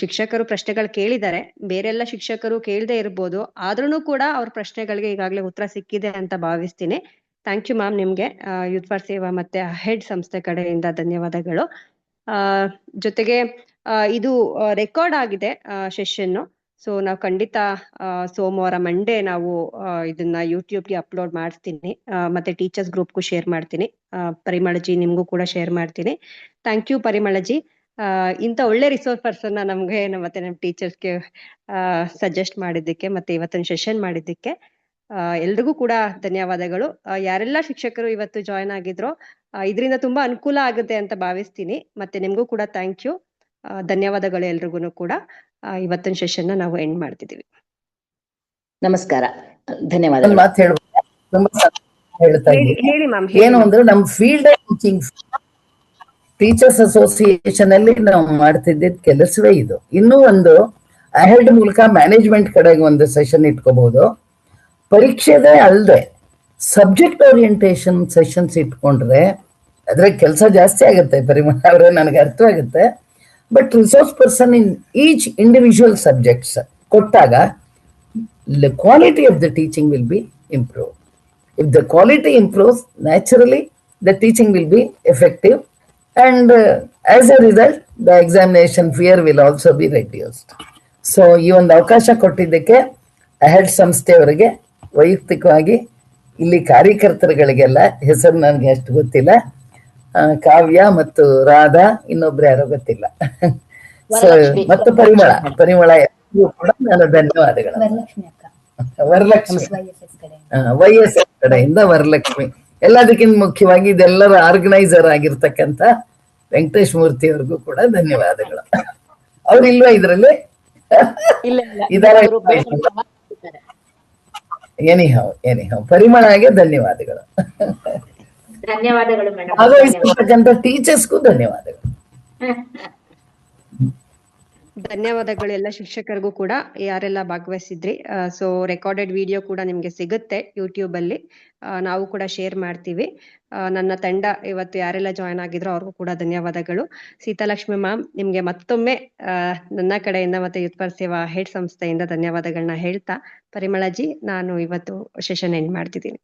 ಶಿಕ್ಷಕರು ಪ್ರಶ್ನೆಗಳು ಕೇಳಿದ್ದಾರೆ, ಬೇರೆಲ್ಲ ಶಿಕ್ಷಕರು ಕೇಳದೆ ಇರ್ಬೋದು, ಆದ್ರೂ ಕೂಡ ಅವ್ರ ಪ್ರಶ್ನೆಗಳಿಗೆ ಈಗಾಗಲೇ ಉತ್ತರ ಸಿಕ್ಕಿದೆ ಅಂತ ಭಾವಿಸ್ತೀನಿ. Thank you ma'am. ನಿಮ್ಗೆ ಯೂತ್ ಫಾರ್ ಸೇವಾ ಮತ್ತೆ ಹೆಡ್ ಸಂಸ್ಥೆ ಕಡೆಯಿಂದ ಧನ್ಯವಾದಗಳು. ಜೊತೆಗೆ ಇದು ರೆಕಾರ್ಡ್ ಆಗಿದೆ ಸೆಷನ್. ಸೊ ನಾವು ಖಂಡಿತ ಸೋಮವಾರ ಮಂಡೇ ನಾವು ಇದನ್ನ ಯೂಟ್ಯೂಬ್ಗೆ ಅಪ್ಲೋಡ್ ಮಾಡ್ತೀನಿ, ಮತ್ತೆ ಟೀಚರ್ಸ್ ಗ್ರೂಪ್ಗೂ ಶೇರ್ ಮಾಡ್ತೀನಿ. ಪರಿಮಳಜಿ ನಿಮ್ಗೂ ಕೂಡ ಶೇರ್ ಮಾಡ್ತೀನಿ. ಥ್ಯಾಂಕ್ ಯು ಪರಿಮಳಜಿ, ಇಂಥ ಒಳ್ಳೆ ರಿಸೋರ್ಸ್ ಪರ್ಸನ್ ನಮ್ಗೆ ಮತ್ತೆ ನಮ್ಮ ಟೀಚರ್ಸ್ಗೆ ಸಜೆಸ್ಟ್ ಮಾಡಿದ್ದಕ್ಕೆ ಮತ್ತೆ ಇವತ್ತಿನ ಸೆಷನ್ ಮಾಡಿದ್ದಕ್ಕೆ ಎಲ್ರಿಗೂ ಕೂಡ ಧನ್ಯವಾದಗಳು. ಯಾರೆಲ್ಲ ಶಿಕ್ಷಕರು ಇವತ್ತು ಜಾಯ್ನ್ ಆಗಿದ್ರೋ ಇದರಿಂದ ತುಂಬಾ ಅನುಕೂಲ ಆಗುತ್ತೆ ಅಂತ ಭಾವಿಸ್ತೀನಿ. ಮತ್ತೆ ನಿಮ್ಗೂ ಕೂಡ ಥ್ಯಾಂಕ್ ಯು, ಧನ್ಯವಾದಗಳು ಎಲ್ರಿಗೂ ಕೂಡ. ಇವತ್ತಿನ ಸೆಷನ್ ನಾವು ಎಂಡ್ ಮಾಡ್ತಿದೀವಿ. ನಮಸ್ಕಾರ, ಧನ್ಯವಾದಗಳು. ಮಾತು ತುಂಬಾ ಹೇಳ್ತಾ ಇದ್ದೀನಿ. ಹೇಳಿ ಮ್ಯಾಮ್. ಏನು ಅಂದ್ರೆ ನಮ್ ಫೀಲ್ಡ್ ಟೀಚಿಂಗ್ ಟೀಚರ್ಸ್ ಅಸೋಸಿಯೇಷನ್ ಅಲ್ಲಿ ನಾವು ಮಾಡ್ತಿದ್ದ ಕೆಲಸವೇ ಇದು. ಇನ್ನೂ ಒಂದು ಅಹೆಡ್ ಮೂಲಕ ಮ್ಯಾನೇಜ್ಮೆಂಟ್ ಕಡೆಗೆ ಒಂದು ಸೆಷನ್ ಇಟ್ಕೋಬಹುದು. ಪರೀಕ್ಷೆದೇ ಅಲ್ಲದೆ ಸಬ್ಜೆಕ್ಟ್ ಓರಿಯೆಂಟೇಶನ್ ಸೆಷನ್ಸ್ ಇಟ್ಕೊಂಡ್ರೆ ಅದ್ರ ಕೆಲಸ ಜಾಸ್ತಿ ಆಗುತ್ತೆ. ಪರಿಮಳ ಅವರೇ, ನನಗೆ ಅರ್ಥವಾಗುತ್ತೆ. But resource person in each individual subjects ಕೊಟ್ಟಾಗ the quality of the teaching will be improved. If the quality improves, naturally the teaching will be effective, and as a result the examination fear will also be reduced. So ಈ ಒಂದು ಅವಕಾಶ ಕೊಟ್ಟಿದ್ದಕ್ಕೆ ahead ಸಂಸ್ಥೆಯವರಿಗೆ ವೈಯಕ್ತಿಕವಾಗಿ, ಇಲ್ಲಿ ಕಾರ್ಯಕರ್ತರುಗಳಿಗೆಲ್ಲ ಹೆಸರು ನನಗೆ ಅಷ್ಟು ಗೊತ್ತಿಲ್ಲ, ಕಾವ್ಯ ಮತ್ತು ರಾಧಾ, ಇನ್ನೊಬ್ರು ಯಾರೋ ಗೊತ್ತಿಲ್ಲ, ಮತ್ತು ಪರಿಮಳ ಕೂಡ ನಾನು ಧನ್ಯವಾದಗಳು. ವರಲಕ್ಷ್ಮಿ YSS ಕಡೆಯಿಂದ ವರಲಕ್ಷ್ಮಿ, ಎಲ್ಲದಕ್ಕಿಂತ ಮುಖ್ಯವಾಗಿ ಇದೆಲ್ಲರ ಆರ್ಗನೈಸರ್ ಆಗಿರ್ತಕ್ಕಂಥ ವೆಂಕಟೇಶ್ ಮೂರ್ತಿ ಅವ್ರಿಗೂ ಕೂಡ ಧನ್ಯವಾದಗಳು. ಅವ್ರಿಲ್ವಾ ಇದ್ರಲ್ಲಿ? ಎನಿಹೌ ಪರಿಮಳಗೆ ಧನ್ಯವಾದಗಳು. ಭಾಗವಹಿಸಿರ್ತಕ್ಕಂಥ ಟೀಚರ್ಸ್ಗೂ ಧನ್ಯವಾದಗಳು. ಧನ್ಯವಾದಗಳು ಎಲ್ಲ ಶಿಕ್ಷಕರಿಗೂ ಕೂಡ, ಯಾರೆಲ್ಲ ಭಾಗವಹಿಸಿದ್ರಿ. ಸೊ ರೆಕಾರ್ಡೆಡ್ ವಿಡಿಯೋ ಕೂಡ ನಿಮ್ಗೆ ಸಿಗುತ್ತೆ ಯೂಟ್ಯೂಬ್ ಅಲ್ಲಿ, ನಾವು ಕೂಡ ಶೇರ್ ಮಾಡ್ತೀವಿ. ನನ್ನ ತಂಡ ಇವತ್ತು ಯಾರೆಲ್ಲ ಜಾಯ್ನ್ ಆಗಿದ್ರು ಅವ್ರಿಗೂ ಕೂಡ ಧನ್ಯವಾದಗಳು. ಸೀತಾಲಕ್ಷ್ಮಿ ಮ್ಯಾಮ್, ನಿಮ್ಗೆ ಮತ್ತೊಮ್ಮೆ ನನ್ನ ಕಡೆಯಿಂದ ಮತ್ತೆ ಯೂತ್ ಫಾರ್ ಸೇವಾ ಹೆಡ್ ಸಂಸ್ಥೆಯಿಂದ ಧನ್ಯವಾದಗಳನ್ನ ಹೇಳ್ತಾ, ಪರಿಮಳಜಿ ನಾನು ಇವತ್ತು ಸೆಷನ್ ಎಂಡ್ ಮಾಡ್ತಿದ್ದೀನಿ.